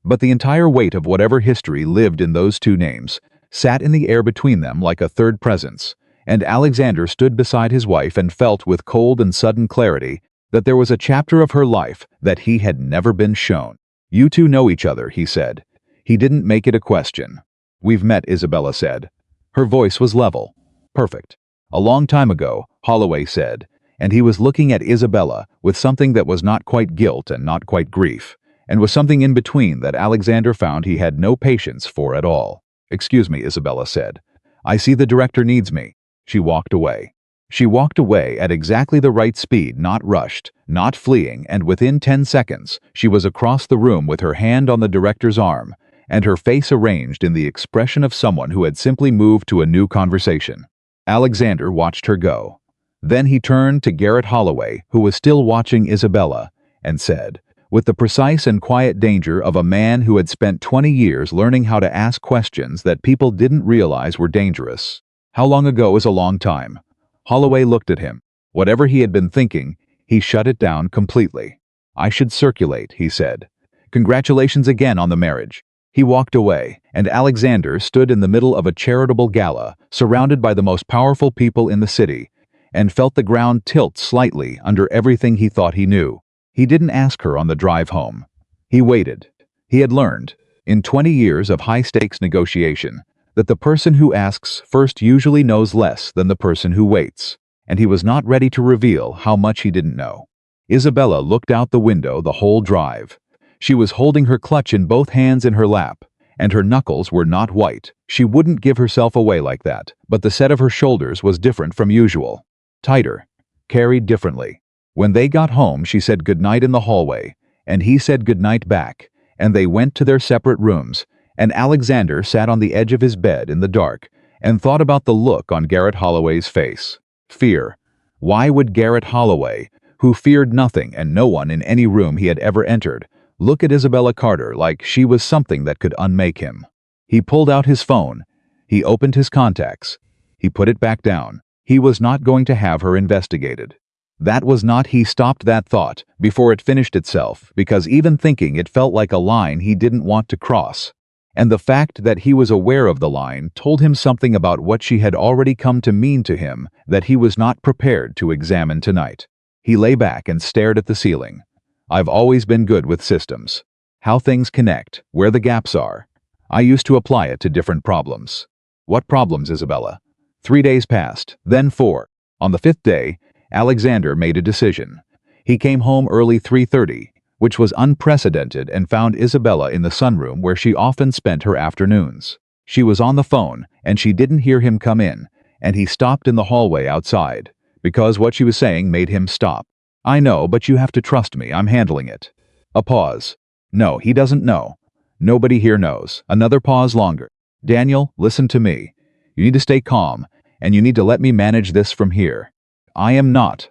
But the entire weight of whatever history lived in those two names sat in the air between them like a third presence, and Alexander stood beside his wife and felt with cold and sudden clarity that there was a chapter of her life that he had never been shown. "You two know each other," he said. He didn't make it a question. "We've met," Isabella said. Her voice was level. "Perfect." "A long time ago," Holloway said, and he was looking at Isabella with something that was not quite guilt and not quite grief, and was something in between that Alexander found he had no patience for at all. "Excuse me," Isabella said. "I see the director needs me." She walked away. She walked away at exactly the right speed, not rushed, not fleeing, and within 10 seconds, she was across the room with her hand on the director's arm, and her face arranged in the expression of someone who had simply moved to a new conversation. Alexander watched her go. Then he turned to Garrett Holloway, who was still watching Isabella, and said, with the precise and quiet danger of a man who had spent 20 years learning how to ask questions that people didn't realize were dangerous, "How long ago is a long time?" Holloway looked at him. Whatever he had been thinking, he shut it down completely. "I should circulate," he said. "Congratulations again on the marriage." He walked away, and Alexander stood in the middle of a charitable gala, surrounded by the most powerful people in the city, and felt the ground tilt slightly under everything he thought he knew. He didn't ask her on the drive home. He waited. He had learned, in 20 years of high-stakes negotiation, that the person who asks first usually knows less than the person who waits, and he was not ready to reveal how much he didn't know. Isabella looked out the window the whole drive. She was holding her clutch in both hands in her lap, and her knuckles were not white. She wouldn't give herself away like that, but the set of her shoulders was different from usual. Tighter. Carried differently. When they got home, she said goodnight in the hallway, and he said goodnight back, and they went to their separate rooms, and Alexander sat on the edge of his bed in the dark and thought about the look on Garrett Holloway's face. Fear. Why would Garrett Holloway, who feared nothing and no one in any room he had ever entered, look at Isabella Carter like she was something that could unmake him? He pulled out his phone. He opened his contacts. He put it back down. He was not going to have her investigated. That was not. He stopped that thought before it finished itself, because even thinking it felt like a line he didn't want to cross. And the fact that he was aware of the line told him something about what she had already come to mean to him that he was not prepared to examine tonight. He lay back and stared at the ceiling. I've always been good with systems. How things connect, where the gaps are. I used to apply it to different problems. What problems, Isabella? 3 days passed, then 4. On the 5th day, Alexander made a decision. He came home early 3:30, which was unprecedented, and found Isabella in the sunroom where she often spent her afternoons. She was on the phone, and she didn't hear him come in, and he stopped in the hallway outside, because what she was saying made him stop. I know, but you have to trust me, I'm handling it. A pause. No, he doesn't know. Nobody here knows. Another pause longer. Daniel, listen to me. You need to stay calm, and you need to let me manage this from here. I am not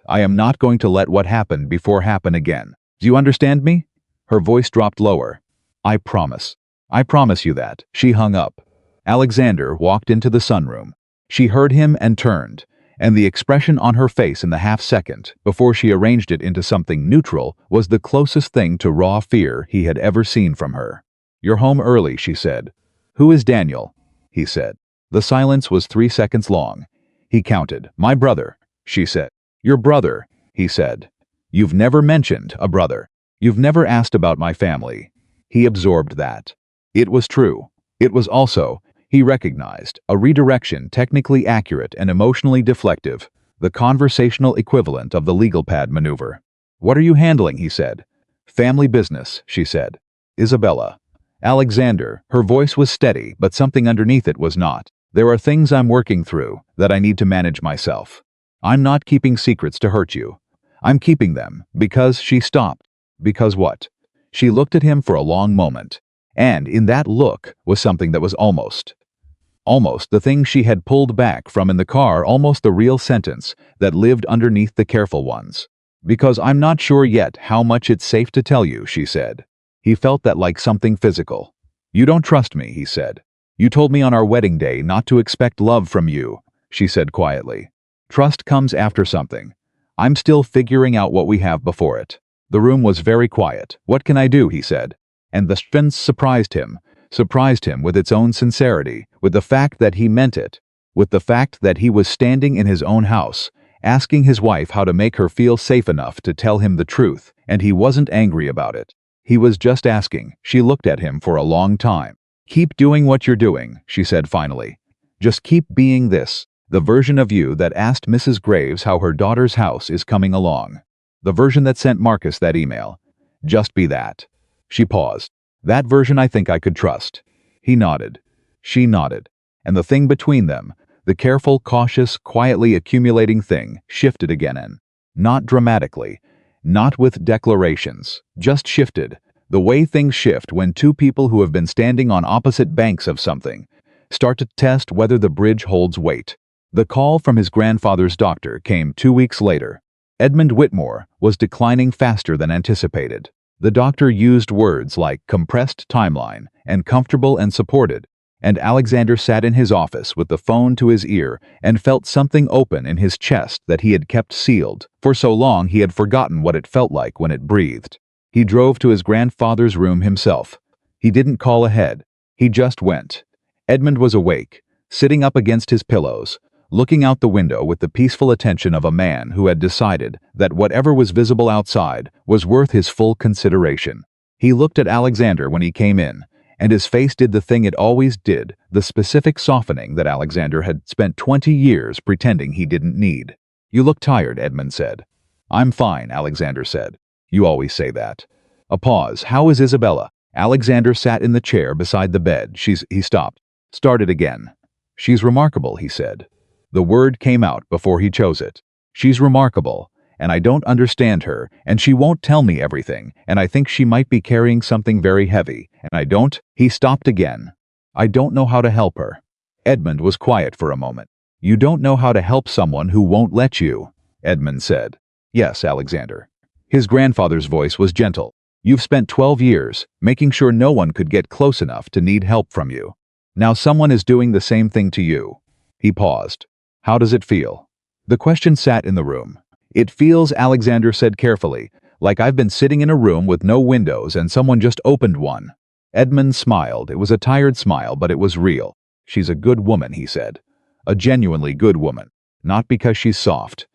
going to let what happened before happen again. Do you understand me? Her voice dropped lower. I promise. I promise you that. She hung up. Alexander walked into the sunroom. She heard him and turned, and the expression on her face in the half-second, before she arranged it into something neutral, was the closest thing to raw fear he had ever seen from her. You're home early, she said. Who is Daniel? He said. The silence was 3 seconds long. He counted. My brother, she said. Your brother, he said. You've never mentioned a brother. You've never asked about my family. He absorbed that. It was true. It was also, he recognized, a redirection technically accurate and emotionally deflective, the conversational equivalent of the legal pad maneuver. What are you handling, he said. Family business, she said. Isabella. Alexander, her voice was steady, but something underneath it was not. There are things I'm working through that I need to manage myself. I'm not keeping secrets to hurt you. I'm keeping them because she stopped. Because what? She looked at him for a long moment, and in that look was something that was almost the thing she had pulled back from in the car, almost the real sentence that lived underneath the careful ones. Because I'm not sure yet how much it's safe to tell you, she said. He felt that like something physical. You don't trust me, he said. You told me on our wedding day not to expect love from you, she said quietly. Trust comes after something. I'm still figuring out what we have before it. The room was very quiet. What can I do, he said. And the strength surprised him with its own sincerity, with the fact that he meant it, with the fact that he was standing in his own house, asking his wife how to make her feel safe enough to tell him the truth, and he wasn't angry about it. He was just asking. She looked at him for a long time. Keep doing what you're doing, she said finally. Just keep being this, the version of you that asked Mrs. Graves how her daughter's house is coming along. The version that sent Marcus that email. Just be that. She paused. That version I think I could trust. He nodded. She nodded. And the thing between them, the careful, cautious, quietly accumulating thing, shifted again and, not dramatically, not with declarations, just shifted, the way things shift when two people who have been standing on opposite banks of something start to test whether the bridge holds weight. The call from his grandfather's doctor came 2 weeks later. Edmund Whitmore was declining faster than anticipated. The doctor used words like compressed timeline and comfortable and supported, and Alexander sat in his office with the phone to his ear and felt something open in his chest that he had kept sealed. For so long he had forgotten what it felt like when it breathed. He drove to his grandfather's room himself. He didn't call ahead. He just went. Edmund was awake, sitting up against his pillows, looking out the window with the peaceful attention of a man who had decided that whatever was visible outside was worth his full consideration. He looked at Alexander when he came in, and his face did the thing it always did, the specific softening that Alexander had spent 20 years pretending he didn't need. You look tired, Edmund said. I'm fine, Alexander said. You always say that. A pause. How is Isabella? Alexander sat in the chair beside the bed. He stopped. Started again. She's remarkable, he said. The word came out before he chose it. She's remarkable, and I don't understand her, and she won't tell me everything, and I think she might be carrying something very heavy, and I don't. He stopped again. I don't know how to help her. Edmund was quiet for a moment. You don't know how to help someone who won't let you, Edmund said. Yes, Alexander. His grandfather's voice was gentle. You've spent 12 years making sure no one could get close enough to need help from you. Now someone is doing the same thing to you. He paused. How does it feel? The question sat in the room. It feels, Alexander said carefully, like I've been sitting in a room with no windows and someone just opened one. Edmund smiled. It was a tired smile, but it was real. She's a good woman, he said. A genuinely good woman. Not because she's soft.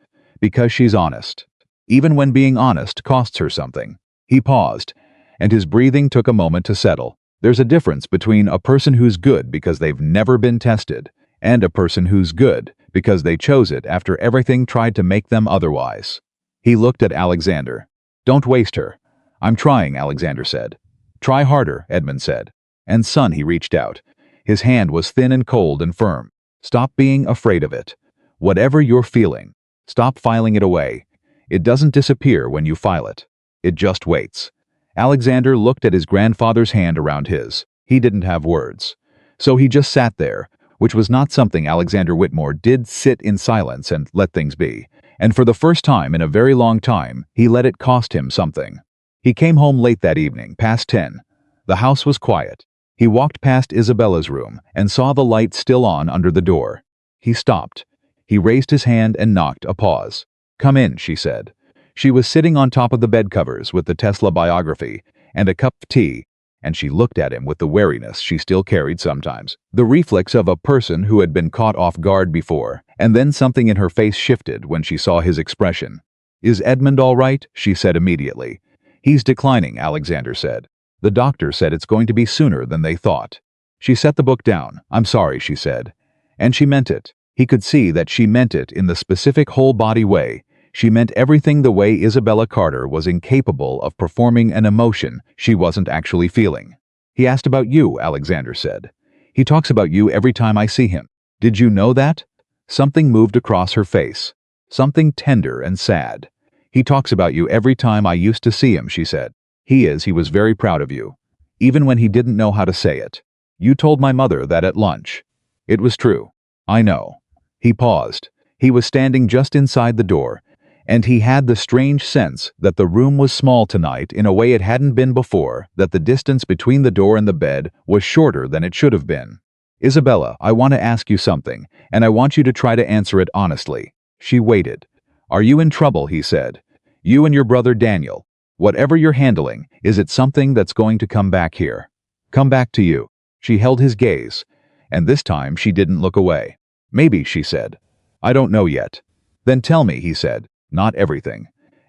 Because she's honest. Even when being honest costs her something. He paused, and his breathing took a moment to settle. There's a difference between a person who's good because they've never been tested, and a person who's good because they chose it after everything tried to make them otherwise. He looked at Alexander. Don't waste her. I'm trying, Alexander said. Try harder, Edmund said. And son, he reached out. His hand was thin and cold and firm. Stop being afraid of it. Whatever you're feeling, stop filing it away. It doesn't disappear when you file it. It just waits. Alexander looked at his grandfather's hand around his. He didn't have words. So he just sat there, which was not something Alexander Whitmore did, sit in silence and let things be. And for the first time in a very long time, he let it cost him something. He came home late that evening, past 10. The house was quiet. He walked past Isabella's room and saw the light still on under the door. He stopped. He raised his hand and knocked. A pause. Come in, she said. She was sitting on top of the bed covers with the Tesla biography and a cup of tea, and she looked at him with the wariness she still carried sometimes, the reflex of a person who had been caught off guard before, and then something in her face shifted when she saw his expression. Is Edmund all right? She said immediately. He's declining, Alexander said. The doctor said it's going to be sooner than they thought. She set the book down. I'm sorry, she said. And she meant it. He could see that she meant it in the specific whole-body way. She meant everything the way Isabella Carter was incapable of performing an emotion she wasn't actually feeling. He asked about you, Alexander said. He talks about you every time I see him. Did you know that? Something moved across her face. Something tender and sad. He talks about you every time I used to see him, she said. He was very proud of you. Even when he didn't know how to say it. You told my mother that at lunch. It was true. I know. He paused. He was standing just inside the door, and he had the strange sense that the room was small tonight in a way it hadn't been before, that the distance between the door and the bed was shorter than it should have been. Isabella, I want to ask you something, and I want you to try to answer it honestly. She waited. Are you in trouble, he said. You and your brother Daniel. Whatever you're handling, is it something that's going to come back here? Come back to you. She held his gaze, and this time she didn't look away. Maybe, she said. I don't know yet. Then tell me, he said. Not everything.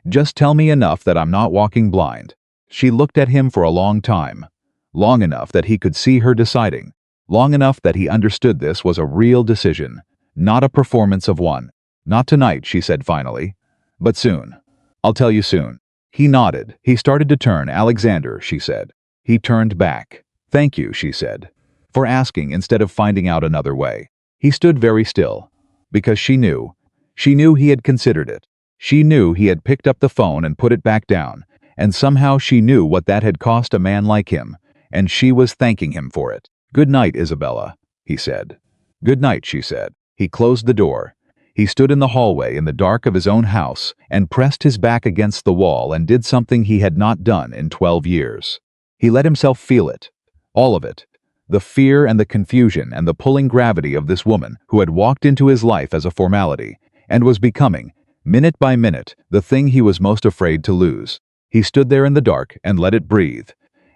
Just tell me enough that I'm not walking blind. She looked at him for a long time. Long enough that he could see her deciding. Long enough that he understood this was a real decision, not a performance of one. Not tonight, she said finally. But soon. I'll tell you soon. He nodded. He started to turn. Alexander, she said. He turned back. Thank you, she said. For asking instead of finding out another way. He stood very still. Because she knew. She knew he had considered it. She knew he had picked up the phone and put it back down, and somehow she knew what that had cost a man like him, and she was thanking him for it. Good night, Isabella, he said. Good night, she said. He closed the door. He stood in the hallway in the dark of his own house and pressed his back against the wall and did something he had not done in 12 years. He let himself feel it. All of it. The fear and the confusion and the pulling gravity of this woman who had walked into his life as a formality and was becoming, minute by minute, the thing he was most afraid to lose. He stood there in the dark and let it breathe.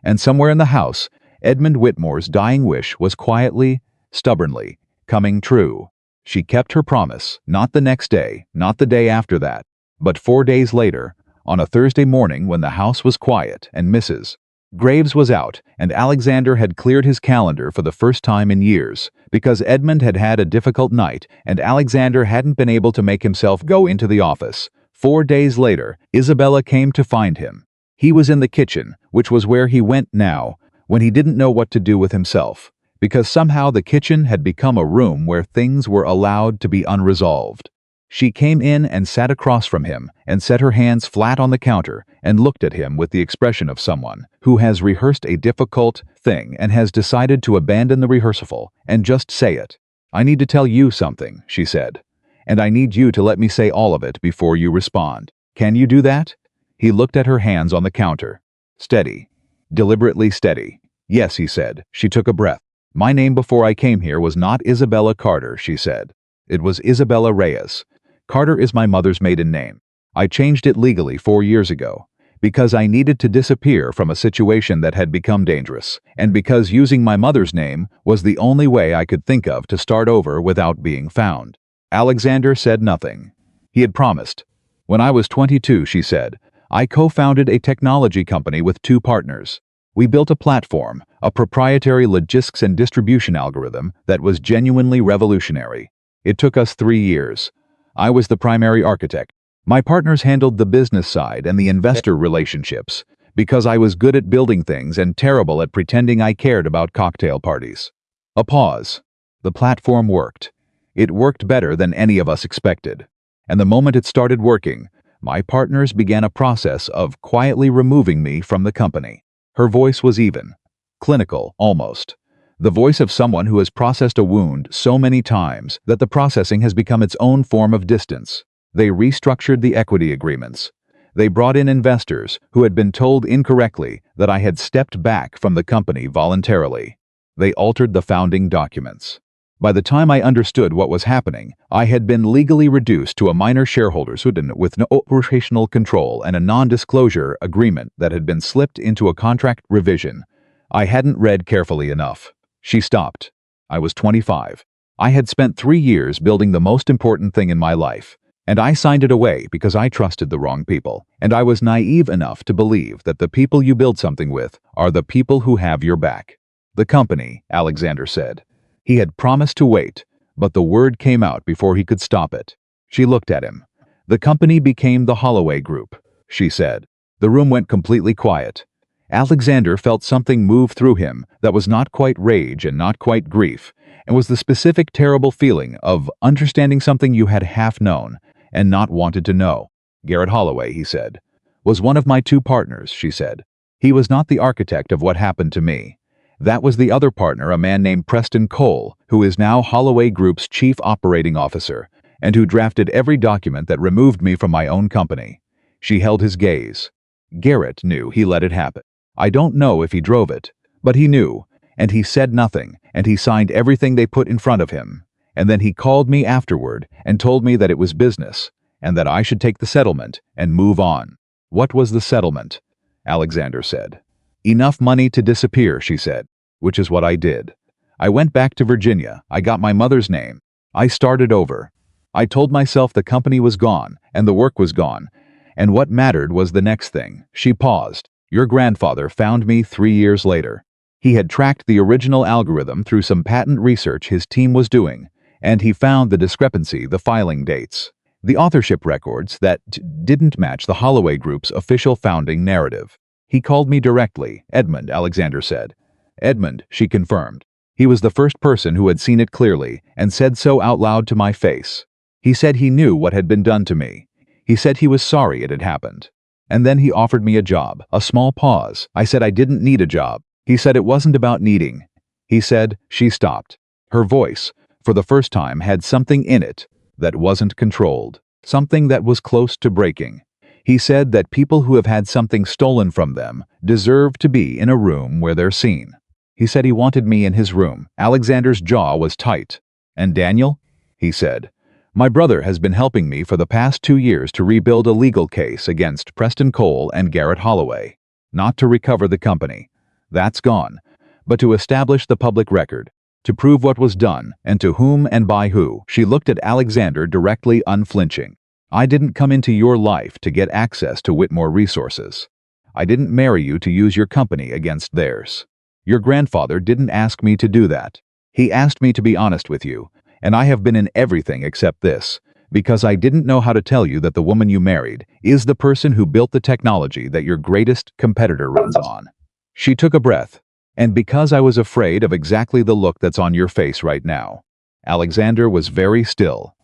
And somewhere in the house, Edmund Whitmore's dying wish was quietly, stubbornly, coming true. She kept her promise, not the next day, not the day after that, but 4 days later, on a Thursday morning when the house was quiet and Mrs. Graves was out, and Alexander had cleared his calendar for the first time in years, because Edmund had had a difficult night and Alexander hadn't been able to make himself go into the office. 4 days later, Isabella came to find him. He was in the kitchen, which was where he went now, when he didn't know what to do with himself, because somehow the kitchen had become a room where things were allowed to be unresolved. She came in and sat across from him and set her hands flat on the counter and looked at him with the expression of someone who has rehearsed a difficult thing and has decided to abandon the rehearsal and just say it. "I need to tell you something," she said. "And I need you to let me say all of it before you respond. Can you do that?" He looked at her hands on the counter. Steady. Deliberately steady. "Yes," he said. She took a breath. "My name before I came here was not Isabella Carter," she said. "It was Isabella Reyes. Carter is my mother's maiden name. I changed it legally 4 years ago, because I needed to disappear from a situation that had become dangerous, and because using my mother's name was the only way I could think of to start over without being found." Alexander said nothing. He had promised. "When I was 22, she said, I co-founded a technology company with 2 partners. We built a platform, a proprietary logistics and distribution algorithm that was genuinely revolutionary. It took us 3 years. I was the primary architect. My partners handled the business side and the investor relationships, because I was good at building things and terrible at pretending I cared about cocktail parties." A pause. The platform worked. It worked better than any of us expected. And the moment it started working, my partners began a process of quietly removing me from the company. Her voice was even. Clinical, almost. The voice of someone who has processed a wound so many times that the processing has become its own form of distance. They restructured the equity agreements. They brought in investors who had been told incorrectly that I had stepped back from the company voluntarily. They altered the founding documents. By the time I understood what was happening, I had been legally reduced to a minor shareholder with no operational control and a non-disclosure agreement that had been slipped into a contract revision I hadn't read carefully enough. She stopped. I was 25. I had spent 3 years building the most important thing in my life, and I signed it away because I trusted the wrong people, and I was naive enough to believe that the people you build something with are the people who have your back. "The company," Alexander said. He had promised to wait, but the word came out before he could stop it. She looked at him. "The company became the Holloway Group," she said. The room went completely quiet. Alexander felt something move through him that was not quite rage and not quite grief, and was the specific terrible feeling of understanding something you had half known and not wanted to know. "Garrett Holloway," he said, "was one of my 2 partners," she said. "He was not the architect of what happened to me. That was the other partner, a man named Preston Cole, who is now Holloway Group's chief operating officer, and who drafted every document that removed me from my own company." She held his gaze. "Garrett knew he let it happen. I don't know if he drove it, but he knew, and he said nothing, and he signed everything they put in front of him. And then he called me afterward and told me that it was business, and that I should take the settlement and move on." "What was the settlement?" Alexander said. "Enough money to disappear," she said, "which is what I did. I went back to Virginia. I got my mother's name. I started over. I told myself the company was gone, and the work was gone, and what mattered was the next thing." She paused. "Your grandfather found me 3 years later. He had tracked the original algorithm through some patent research his team was doing, and he found the discrepancy, the filing dates, the authorship records that didn't match the Holloway Group's official founding narrative. He called me directly." "Edmund," Alexander said. "Edmund," she confirmed. "He was the first person who had seen it clearly and said so out loud to my face. He said he knew what had been done to me. He said he was sorry it had happened. And then he offered me a job." A small pause. "I said I didn't need a job. He said it wasn't about needing. He said," she stopped. Her voice, for the first time, had something in it that wasn't controlled, something that was close to breaking. "He said that people who have had something stolen from them deserve to be in a room where they're seen. He said he wanted me in his room." Alexander's jaw was tight. "And Daniel?" he said. "My brother has been helping me for the past 2 years to rebuild a legal case against Preston Cole and Garrett Holloway. Not to recover the company. That's gone. But to establish the public record. To prove what was done, and to whom and by who." She looked at Alexander directly, unflinching. "I didn't come into your life to get access to Whitmore resources. I didn't marry you to use your company against theirs. Your grandfather didn't ask me to do that. He asked me to be honest with you, and I have been in everything except this, Because I didn't know how to tell you that the woman you married is the person who built the technology that your greatest competitor runs on. She took a breath. And because I was afraid of exactly the look that's on your face right now. Alexander was very still.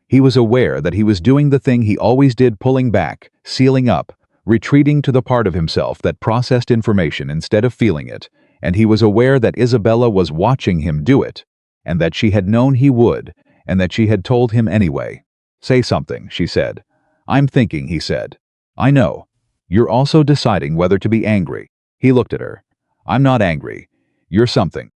He was aware that he was doing the thing he always did, pulling back, sealing up, retreating to the part of himself that processed information instead of feeling it, and he was aware that Isabella was watching him do it, and that she had known he would, and that she had told him anyway. Say something, she said. I'm thinking, he said. I know. You're also deciding whether to be angry. He looked at her. I'm not angry. You're something.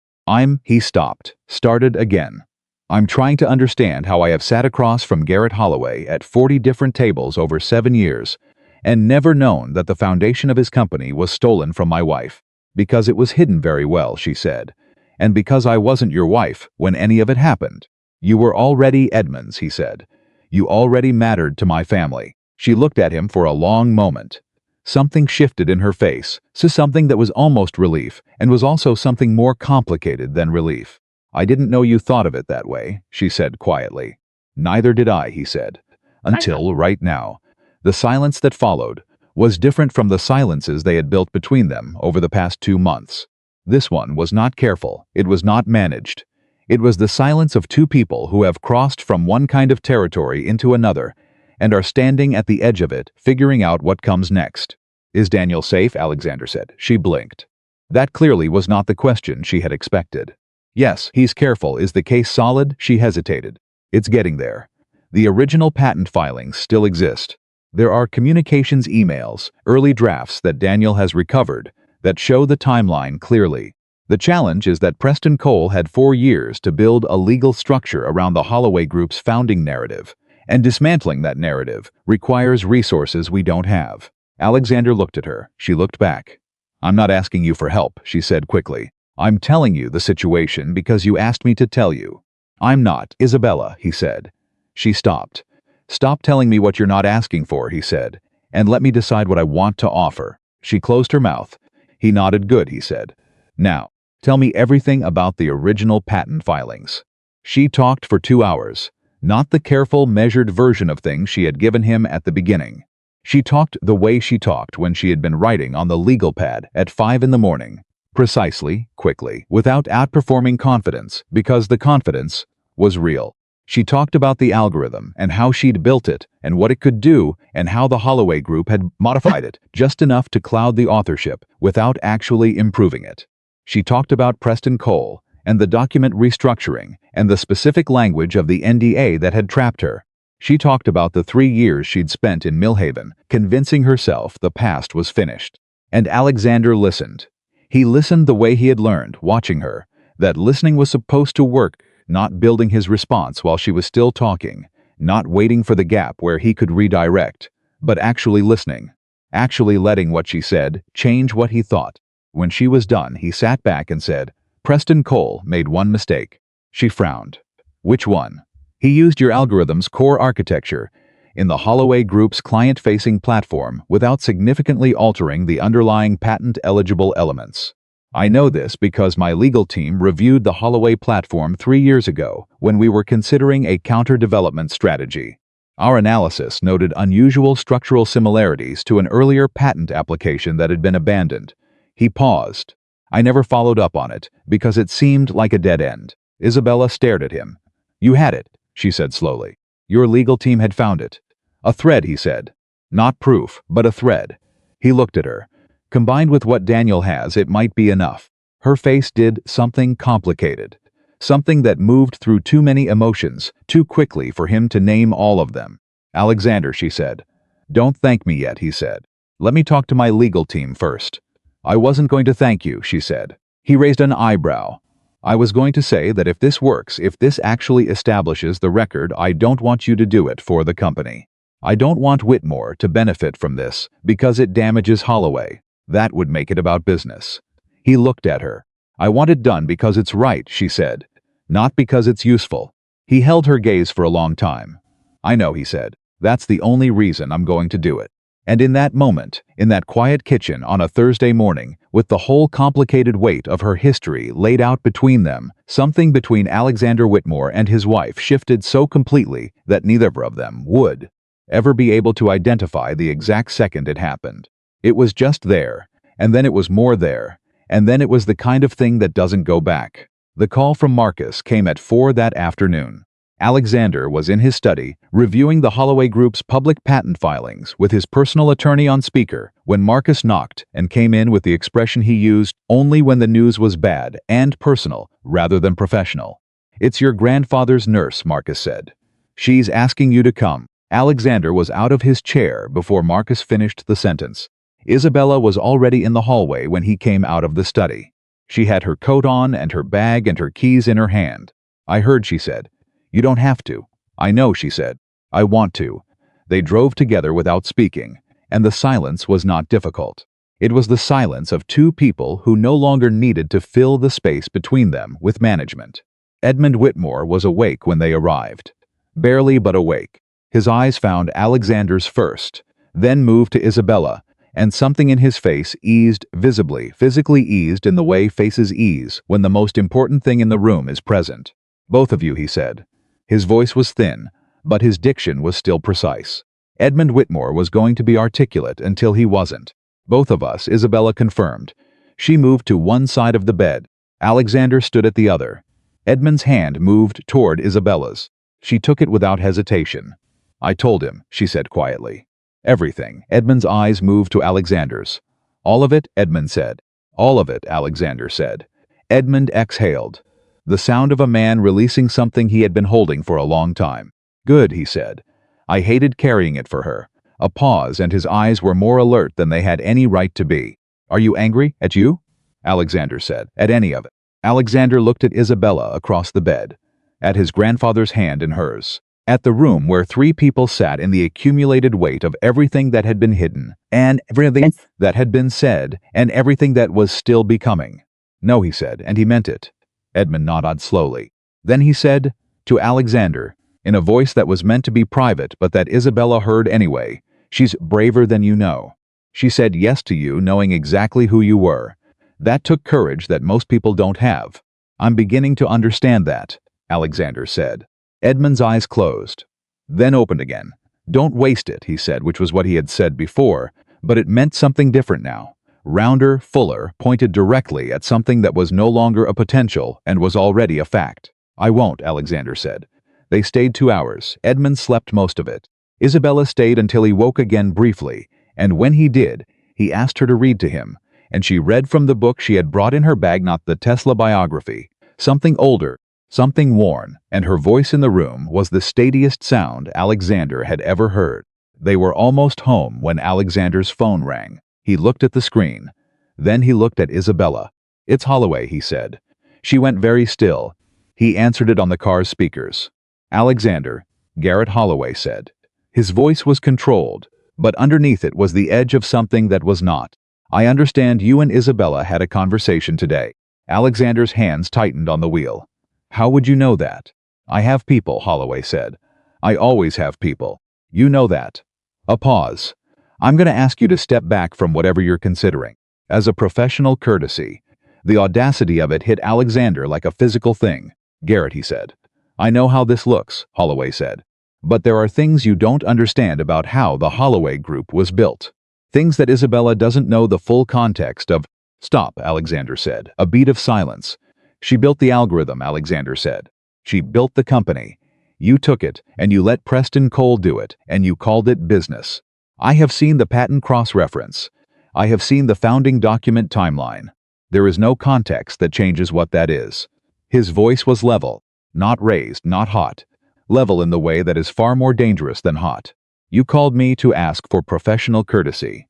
He stopped, started again. I'm trying to understand how I have sat across from Garrett Holloway at 40 different tables over 7 years and never known that the foundation of his company was stolen from my wife. Because it was hidden very well, she said. And because I wasn't your wife when any of it happened. You were already Edmund's, he said. You already mattered to my family. She looked at him for a long moment. Something shifted in her face, to something that was almost relief, and was also something more complicated than relief. I didn't know you thought of it that way, she said quietly. Neither did I, he said. Until right now. The silence that followed was different from the silences they had built between them over the past 2 months. This one was not careful, it was not managed. It was the silence of two people who have crossed from one kind of territory into another, and are standing at the edge of it, figuring out what comes next. Is Daniel safe? Alexander said. She blinked. That clearly was not the question she had expected. Yes, he's careful. Is the case solid? She hesitated. It's getting there. The original patent filings still exist. There are communications emails, early drafts that Daniel has recovered, that show the timeline clearly. The challenge is that Preston Cole had 4 years to build a legal structure around the Holloway Group's founding narrative. And dismantling that narrative requires resources we don't have. Alexander looked at her. She looked back. I'm not asking you for help, she said quickly. I'm telling you the situation because you asked me to tell you. I'm not, Isabella, he said. She stopped. Stop telling me what you're not asking for, he said, and let me decide what I want to offer. She closed her mouth. He nodded. Good, he said. Now, tell me everything about the original patent filings. She talked for 2 hours. Not the careful, measured version of things she had given him at the beginning. She talked the way she talked when she had been writing on the legal pad at 5 in the morning. Precisely, quickly, without outperforming confidence, because the confidence was real. She talked about the algorithm and how she'd built it and what it could do and how the Holloway Group had modified it just enough to cloud the authorship without actually improving it. She talked about Preston Cole and the document restructuring and the specific language of the NDA that had trapped her. She talked about the 3 years she'd spent in Millhaven, convincing herself the past was finished. And Alexander listened. He listened the way he had learned, watching her, that listening was supposed to work, not building his response while she was still talking, not waiting for the gap where he could redirect, but actually listening, actually letting what she said change what he thought. When she was done, he sat back and said, Preston Cole made one mistake. She frowned. Which one? He used your algorithm's core architecture in the Holloway Group's client-facing platform without significantly altering the underlying patent-eligible elements. I know this because my legal team reviewed the Holloway platform 3 years ago when we were considering a counter-development strategy. Our analysis noted unusual structural similarities to an earlier patent application that had been abandoned. He paused. I never followed up on it because it seemed like a dead end. Isabella stared at him. You had it, she said slowly. Your legal team had found it. A thread, he said. Not proof, but a thread. He looked at her. Combined with what Daniel has, it might be enough. Her face did something complicated. Something that moved through too many emotions, too quickly for him to name all of them. Alexander, she said. Don't thank me yet, he said. Let me talk to my legal team first. I wasn't going to thank you, she said. He raised an eyebrow. I was going to say that if this works, if this actually establishes the record, I don't want you to do it for the company. I don't want Whitmore to benefit from this because it damages Holloway. That would make it about business. He looked at her. I want it done because it's right, she said. Not because it's useful. He held her gaze for a long time. I know, he said. That's the only reason I'm going to do it. And in that moment, in that quiet kitchen on a Thursday morning, with the whole complicated weight of her history laid out between them, something between Alexander Whitmore and his wife shifted so completely that neither of them would ever be able to identify the exact second it happened. It was just there, and then it was more there, and then it was the kind of thing that doesn't go back. The call from Marcus came at 4 that afternoon. Alexander was in his study, reviewing the Holloway Group's public patent filings with his personal attorney on speaker, when Marcus knocked and came in with the expression he used only when the news was bad and personal, rather than professional. "It's your grandfather's nurse," Marcus said. "She's asking you to come." Alexander was out of his chair before Marcus finished the sentence. Isabella was already in the hallway when he came out of the study. She had her coat on and her bag and her keys in her hand. "I heard," she said. "You don't have to." "I know," she said. "I want to." They drove together without speaking, and the silence was not difficult. It was the silence of two people who no longer needed to fill the space between them with management. Edmund Whitmore was awake when they arrived. Barely but awake. His eyes found Alexander's first, then moved to Isabella, and something in his face eased visibly, physically eased in the way faces ease when the most important thing in the room is present. "Both of you," he said. His voice was thin, but his diction was still precise. Edmund Whitmore was going to be articulate until he wasn't. "Both of us," Isabella confirmed. She moved to one side of the bed. Alexander stood at the other. Edmund's hand moved toward Isabella's. She took it without hesitation. "I told him," she said quietly. "Everything." Edmund's eyes moved to Alexander's. "All of it?" Edmund said. "All of it," Alexander said. Edmund exhaled. The sound of a man releasing something he had been holding for a long time. "Good," he said. "I hated carrying it for her." A pause, and his eyes were more alert than they had any right to be. "Are you angry? At you?" Alexander said. "At any of it." Alexander looked at Isabella across the bed, at his grandfather's hand in hers, at the room where three people sat in the accumulated weight of everything that had been hidden, and everything that had been said, and everything that was still becoming. "No," he said, and he meant it. Edmund nodded slowly. Then he said, to Alexander, in a voice that was meant to be private but that Isabella heard anyway, "She's braver than you know. She said yes to you knowing exactly who you were. That took courage that most people don't have." "I'm beginning to understand that," Alexander said. Edmund's eyes closed, then opened again. "Don't waste it," he said, which was what he had said before, but it meant something different now. Rounder, fuller, pointed directly at something that was no longer a potential and was already a fact. "I won't," Alexander said. They stayed 2 hours. Edmund slept most of it. Isabella stayed until he woke again briefly, and when he did, he asked her to read to him, and she read from the book she had brought in her bag, not the Tesla biography, something older, something worn, and her voice in the room was the steadiest sound Alexander had ever heard. They were almost home when Alexander's phone rang. He looked at the screen. Then he looked at Isabella. "It's Holloway," he said. She went very still. He answered it on the car's speakers. "Alexander," Garrett Holloway said. His voice was controlled, but underneath it was the edge of something that was not. "I understand you and Isabella had a conversation today." Alexander's hands tightened on the wheel. "How would you know that?" "I have people," Holloway said. "I always have people. You know that." A pause. "I'm going to ask you to step back from whatever you're considering. As a professional courtesy." The audacity of it hit Alexander like a physical thing. "Garrett," he said. "I know how this looks," Holloway said. "But there are things you don't understand about how the Holloway Group was built. Things that Isabella doesn't know the full context of." "Stop," Alexander said. A beat of silence. "She built the algorithm," Alexander said. "She built the company. You took it, and you let Preston Cole do it, and you called it business. I have seen the patent cross-reference. I have seen the founding document timeline. There is no context that changes what that is." His voice was level, not raised, not hot. Level in the way that is far more dangerous than hot. "You called me to ask for professional courtesy.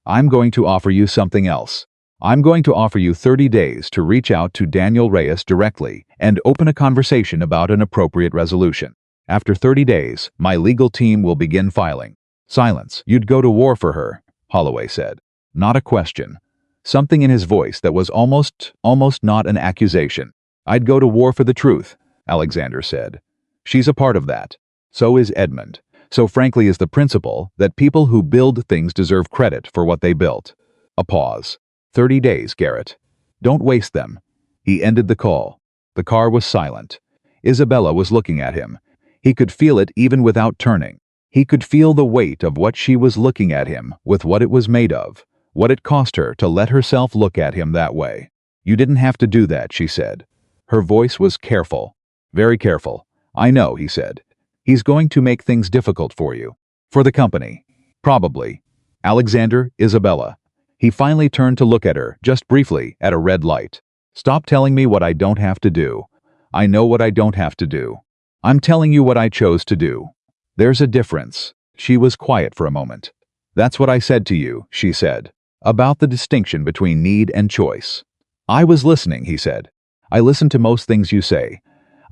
I'm going to offer you something else. I'm going to offer you 30 days to reach out to Daniel Reyes directly and open a conversation about an appropriate resolution. After 30 days, my legal team will begin filing." Silence. "You'd go to war for her," Holloway said. Not a question. Something in his voice that was almost not an accusation. "I'd go to war for the truth," Alexander said. "She's a part of that. So is Edmund. So frankly is the principle that people who build things deserve credit for what they built. A pause. 30 days, Garrett. Don't waste them. He ended the call. The car was silent. Isabella was looking at him. He could feel it even without turning. He could feel the weight of what she was looking at him with what it was made of, what it cost her to let herself look at him that way. You didn't have to do that, she said. Her voice was careful. Very careful. I know, he said. He's going to make things difficult for you. For the company. Probably. Alexander, Isabella. He finally turned to look at her, just briefly, at a red light. Stop telling me what I don't have to do. I know what I don't have to do. I'm telling you what I chose to do. There's a difference. She was quiet for a moment. That's what I said to you, she said, about the distinction between need and choice. I was listening, he said. I listen to most things you say.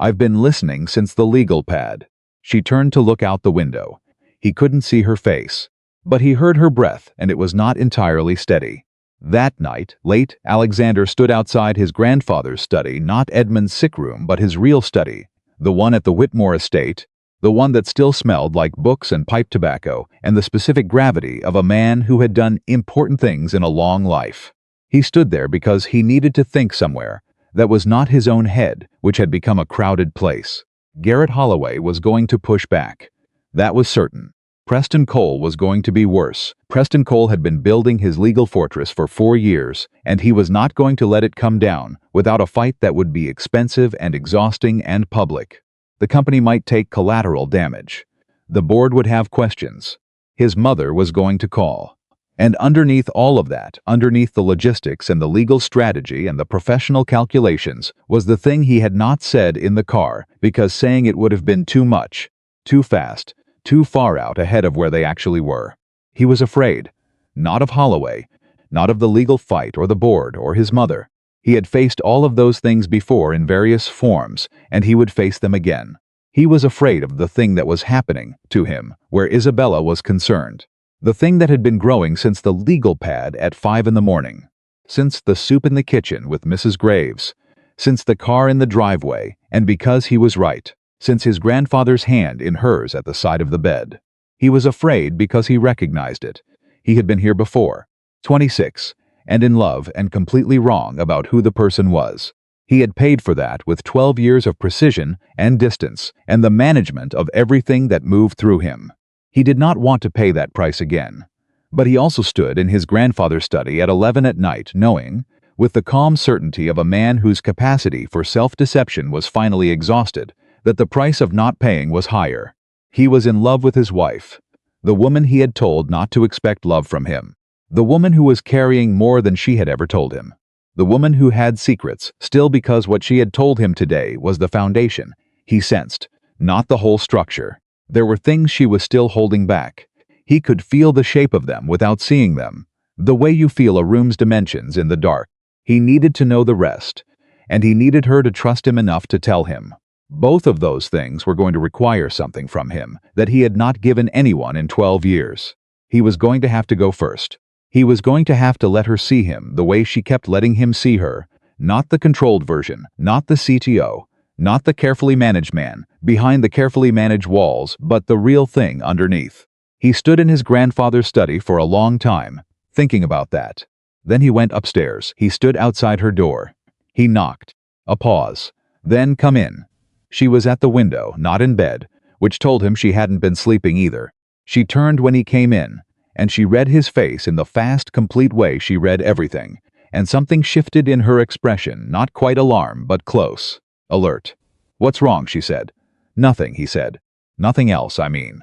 I've been listening since the legal pad. She turned to look out the window. He couldn't see her face, but he heard her breath, and it was not entirely steady. That night, late, Alexander stood outside his grandfather's study, not Edmund's sick room, but his real study, the one at the Whitmore estate, the one that still smelled like books and pipe tobacco and the specific gravity of a man who had done important things in a long life. He stood there because he needed to think somewhere that was not his own head, which had become a crowded place. Garrett Holloway was going to push back. That was certain. Preston Cole was going to be worse. Preston Cole had been building his legal fortress for 4 years, and he was not going to let it come down without a fight that would be expensive and exhausting and public. The company might take collateral damage. The board would have questions. His mother was going to call. And underneath all of that, underneath the logistics and the legal strategy and the professional calculations, was the thing he had not said in the car because saying it would have been too much, too fast, too far out ahead of where they actually were. He was afraid. Not of Holloway, not of the legal fight or the board or his mother. He had faced all of those things before in various forms, and he would face them again. He was afraid of the thing that was happening to him where Isabella was concerned. The thing that had been growing since the legal pad at 5 in the morning, since the soup in the kitchen with Mrs. Graves, since the car in the driveway, and because he was right, since his grandfather's hand in hers at the side of the bed. He was afraid because he recognized it. He had been here before, 26, and in love and completely wrong about who the person was. He had paid for that with 12 years of precision and distance and the management of everything that moved through him. He did not want to pay that price again. But he also stood in his grandfather's study at 11 at night, knowing, with the calm certainty of a man whose capacity for self-deception was finally exhausted, that the price of not paying was higher. He was in love with his wife, the woman he had told not to expect love from him, the woman who was carrying more than she had ever told him, the woman who had secrets, still because what she had told him today was the foundation, he sensed, not the whole structure. There were things she was still holding back. He could feel the shape of them without seeing them, the way you feel a room's dimensions in the dark. He needed to know the rest, and he needed her to trust him enough to tell him. Both of those things were going to require something from him that he had not given anyone in 12 years. He was going to have to go first. He was going to have to let her see him the way she kept letting him see her, not the controlled version, not the CTO, not the carefully managed man behind the carefully managed walls, but the real thing underneath. He stood in his grandfather's study for a long time, thinking about that. Then he went upstairs. He stood outside her door. He knocked. A pause. Then, "Come in." She was at the window, not in bed, which told him she hadn't been sleeping either. She turned when he came in, and she read his face in the fast, complete way she read everything, and something shifted in her expression, not quite alarm, but close. Alert. "What's wrong?" she said. "Nothing," he said. "Nothing else, I mean.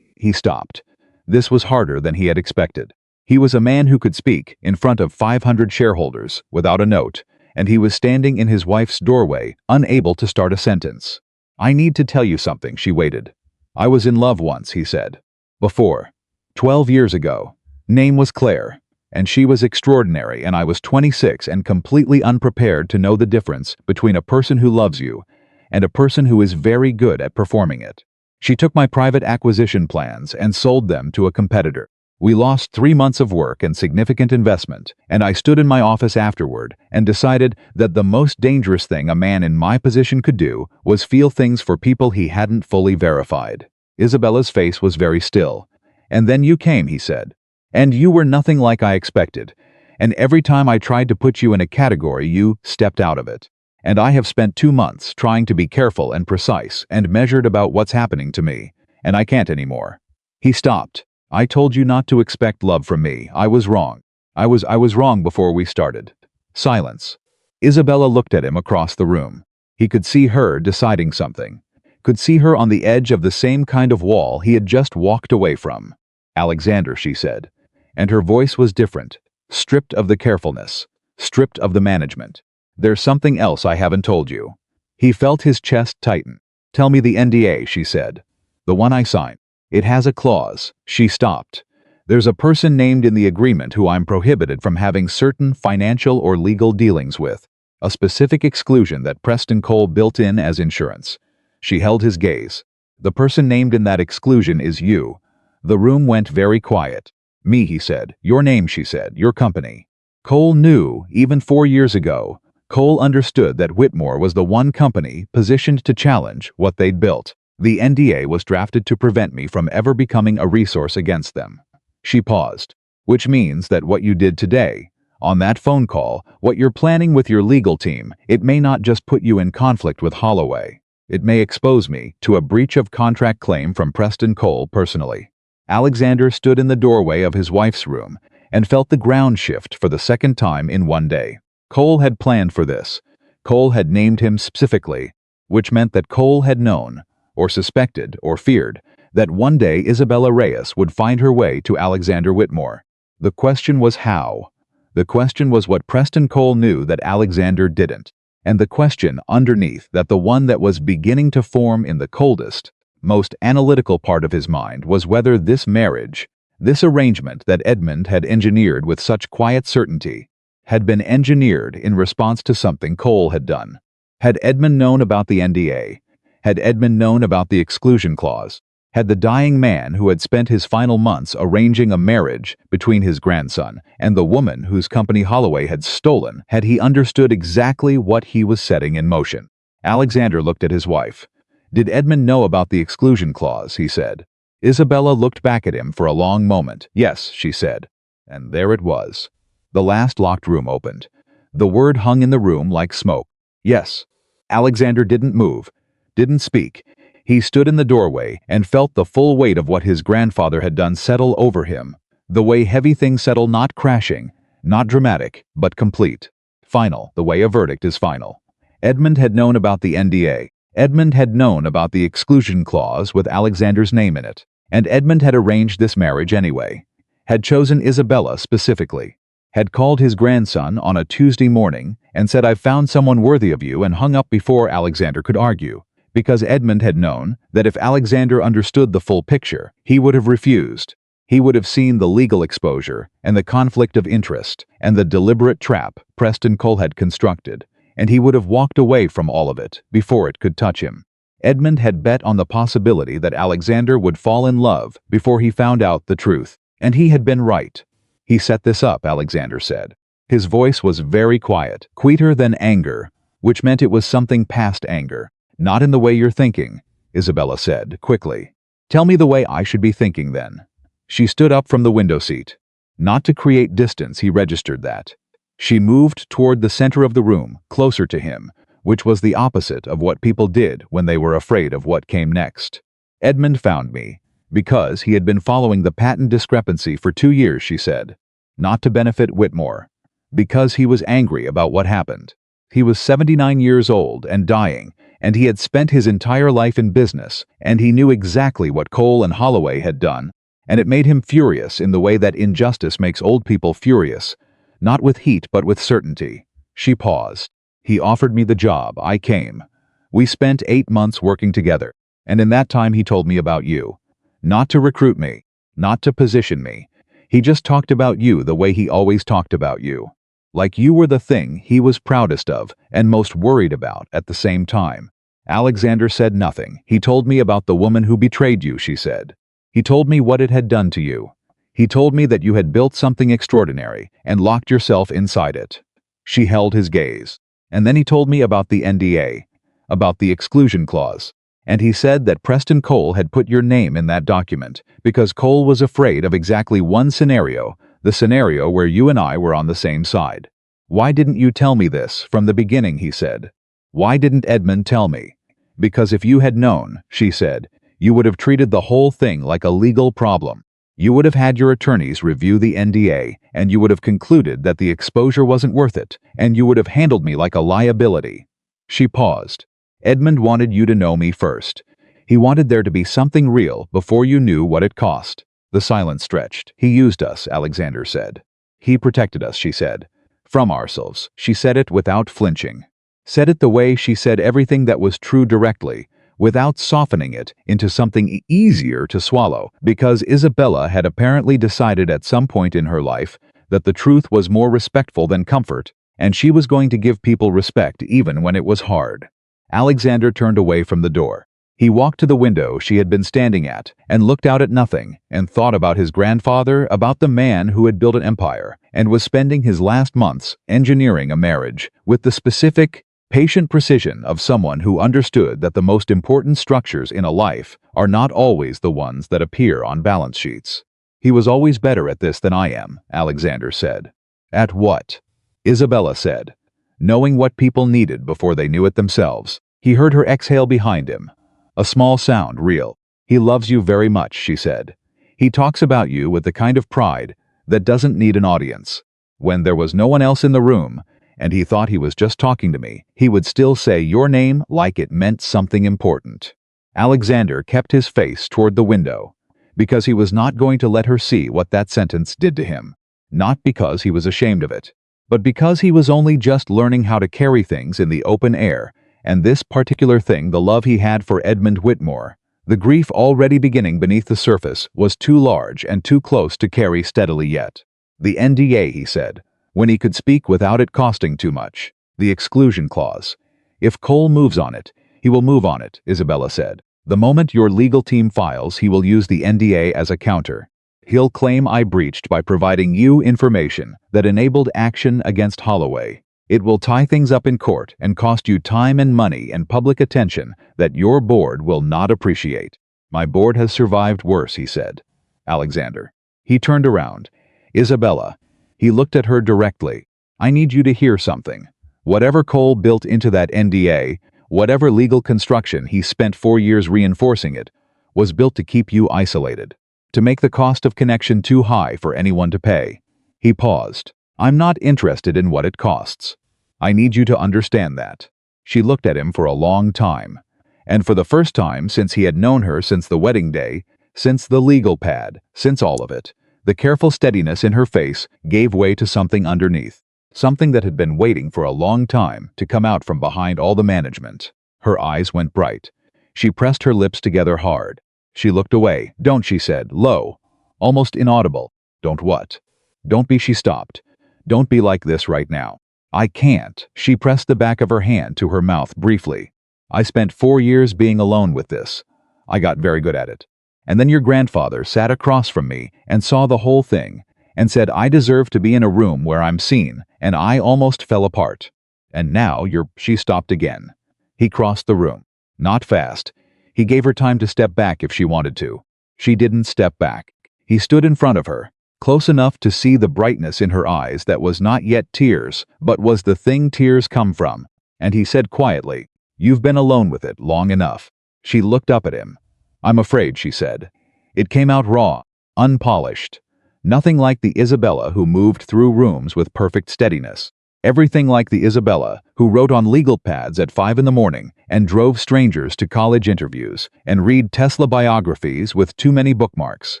He stopped. This was harder than he had expected. He was a man who could speak in front of 500 shareholders without a note, and he was standing in his wife's doorway, unable to start a sentence. "I need to tell you something," she waited. "I was in love once," he said. "Before. 12 years ago. Name was Claire. And she was extraordinary, and I was 26 and completely unprepared to know the difference between a person who loves you and a person who is very good at performing it. She took my private acquisition plans and sold them to a competitor. We lost 3 months of work and significant investment, and I stood in my office afterward and decided that the most dangerous thing a man in my position could do was feel things for people he hadn't fully verified. Isabella's face was very still. "And then you came," he said. "And you were nothing like I expected. And every time I tried to put you in a category, you stepped out of it. And I have spent 2 months trying to be careful and precise and measured about what's happening to me, and I can't anymore." He stopped. "I told you not to expect love from me. I was wrong. I was wrong before we started." Silence. Isabella looked at him across the room. He could see her deciding something. Could see her on the edge of the same kind of wall he had just walked away from. "Alexander," she said. And her voice was different, stripped of the carefulness, stripped of the management. "There's something else I haven't told you." He felt his chest tighten. "Tell me the NDA," she said. "The one I signed. It has a clause." She stopped. "There's a person named in the agreement who I'm prohibited from having certain financial or legal dealings with. A specific exclusion that Preston Cole built in as insurance." She held his gaze. "The person named in that exclusion is you." The room went very quiet. "Me," he said. "Your name," she said. "Your company." Cole knew, even 4 years ago. Cole understood that Whitmore was the one company positioned to challenge what they'd built. "The NDA was drafted to prevent me from ever becoming a resource against them." She paused. "Which means that what you did today, on that phone call, what you're planning with your legal team, it may not just put you in conflict with Holloway. It may expose me to a breach of contract claim from Preston Cole personally." Alexander stood in the doorway of his wife's room and felt the ground shift for the second time in one day. Cole had planned for this. Cole had named him specifically, which meant that Cole had known, or suspected, or feared, that one day Isabella Reyes would find her way to Alexander Whitmore. The question was how. The question was what Preston Cole knew that Alexander didn't. And the question underneath, that the one that was beginning to form in the coldest, most analytical part of his mind, was whether this marriage, this arrangement that Edmund had engineered with such quiet certainty, had been engineered in response to something Cole had done. Had Edmund known about the NDA? Had Edmund known about the exclusion clause? Had the dying man who had spent his final months arranging a marriage between his grandson and the woman whose company Holloway had stolen, had he understood exactly what he was setting in motion? Alexander looked at his wife. "Did Edmund know about the exclusion clause?" he said. Isabella looked back at him for a long moment. "Yes," she said. And there it was. The last locked room opened. The word hung in the room like smoke. "Yes." Alexander didn't move, didn't speak. He stood in the doorway and felt the full weight of what his grandfather had done settle over him. The way heavy things settle, not crashing, not dramatic, but complete. Final, the way a verdict is final. Edmund had known about the NDA. Edmund had known about the exclusion clause with Alexander's name in it. And Edmund had arranged this marriage anyway. Had chosen Isabella specifically. Had called his grandson on a Tuesday morning and said, "I've found someone worthy of you," and hung up before Alexander could argue. Because Edmund had known that if Alexander understood the full picture, he would have refused. He would have seen the legal exposure and the conflict of interest and the deliberate trap Preston Cole had constructed, and he would have walked away from all of it before it could touch him. Edmund had bet on the possibility that Alexander would fall in love before he found out the truth, and he had been right. "He set this up," Alexander said. His voice was very quiet, quieter than anger, which meant it was something past anger. "Not in the way you're thinking," Isabella said, quickly. "Tell me the way I should be thinking, then." She stood up from the window seat. Not to create distance, he registered that. She moved toward the center of the room, closer to him, which was the opposite of what people did when they were afraid of what came next. "Edmund found me, because he had been following the patent discrepancy for 2 years," she said. "Not to benefit Whitmore. Because he was angry about what happened. He was 79 years old and dying, and he had spent his entire life in business, and he knew exactly what Cole and Holloway had done, and it made him furious in the way that injustice makes old people furious, not with heat but with certainty." She paused. "He offered me the job. I came. We spent 8 months working together, and in that time he told me about you. Not to recruit me, not to position me. He just talked about you the way he always talked about you. Like you were the thing he was proudest of and most worried about at the same time." Alexander said nothing. "He told me about the woman who betrayed you," she said. "He told me what it had done to you. He told me that you had built something extraordinary and locked yourself inside it." She held his gaze. "And then he told me about the NDA, about the exclusion clause. And he said that Preston Cole had put your name in that document because Cole was afraid of exactly one scenario, the scenario where you and I were on the same side. Why didn't you tell me this from the beginning, he said. Why didn't Edmund tell me? Because if you had known, she said, you would have treated the whole thing like a legal problem. You would have had your attorneys review the NDA, and you would have concluded that the exposure wasn't worth it, and you would have handled me like a liability. She paused. Edmund wanted you to know me first. He wanted there to be something real before you knew what it cost. The silence stretched. He used us, Alexander said. He protected us, she said. From ourselves. She said it without flinching. Said it the way she said everything that was true directly, without softening it into something easier to swallow, because Isabella had apparently decided at some point in her life that the truth was more respectful than comfort, and she was going to give people respect even when it was hard. Alexander turned away from the door. He walked to the window she had been standing at and looked out at nothing and thought about his grandfather, about the man who had built an empire and was spending his last months engineering a marriage with the specific, patient precision of someone who understood that the most important structures in a life are not always the ones that appear on balance sheets. He was always better at this than I am, Alexander said. At what? Isabella said. Knowing what people needed before they knew it themselves. He heard her exhale behind him. A small sound, real. He loves you very much, she said. He talks about you with the kind of pride that doesn't need an audience. When there was no one else in the room, and he thought he was just talking to me, he would still say your name like it meant something important. Alexander kept his face toward the window, because he was not going to let her see what that sentence did to him. Not because he was ashamed of it, but because he was only just learning how to carry things in the open air, and this particular thing, the love he had for Edmund Whitmore, the grief already beginning beneath the surface, was too large and too close to carry steadily yet. The NDA, he said, when he could speak without it costing too much. The exclusion clause. If Cole moves on it, he will move on it, Isabella said. The moment your legal team files, he will use the NDA as a counter. He'll claim I breached by providing you information that enabled action against Holloway. It will tie things up in court and cost you time and money and public attention that your board will not appreciate. My board has survived worse, he said. Alexander. He turned around. Isabella. He looked at her directly. I need you to hear something. Whatever Cole built into that NDA, whatever legal construction he spent 4 years reinforcing it, was built to keep you isolated, to make the cost of connection too high for anyone to pay. He paused. I'm not interested in what it costs. I need you to understand that. She looked at him for a long time, and for the first time since he had known her, since the wedding day, since the legal pad, since all of it, the careful steadiness in her face gave way to something underneath, something that had been waiting for a long time to come out from behind all the management. Her eyes went bright. She pressed her lips together hard. She looked away. Don't, she said, low, almost inaudible. Don't what? Don't be, she stopped. Don't be like this right now. I can't. She pressed the back of her hand to her mouth briefly. I spent 4 years being alone with this. I got very good at it. And then your grandfather sat across from me and saw the whole thing and said I deserve to be in a room where I'm seen, and I almost fell apart. And now she stopped again. He crossed the room. Not fast. He gave her time to step back if she wanted to. She didn't step back. He stood in front of her, close enough to see the brightness in her eyes that was not yet tears, but was the thing tears come from. And he said quietly, You've been alone with it long enough. She looked up at him. I'm afraid, she said. It came out raw, unpolished. Nothing like the Isabella who moved through rooms with perfect steadiness. Everything like the Isabella who wrote on legal pads at 5 in the morning and drove strangers to college interviews and read Tesla biographies with too many bookmarks.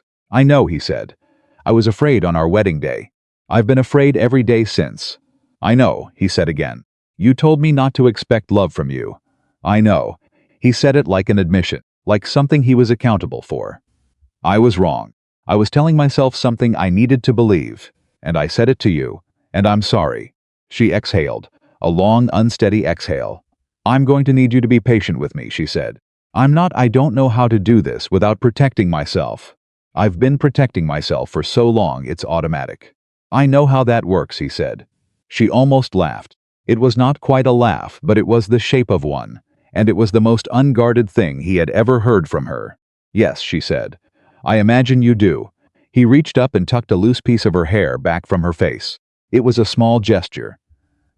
I know, he said. I was afraid on our wedding day. I've been afraid every day since. I know, he said again. You told me not to expect love from you. I know. He said it like an admission, like something he was accountable for. I was wrong. I was telling myself something I needed to believe, and I said it to you, and I'm sorry. She exhaled, a long, unsteady exhale. I'm going to need you to be patient with me, she said. I don't know how to do this without protecting myself. I've been protecting myself for so long it's automatic. I know how that works, he said. She almost laughed. It was not quite a laugh, but it was the shape of one, and it was the most unguarded thing he had ever heard from her. "Yes," she said. "I imagine you do." He reached up and tucked a loose piece of her hair back from her face. It was a small gesture.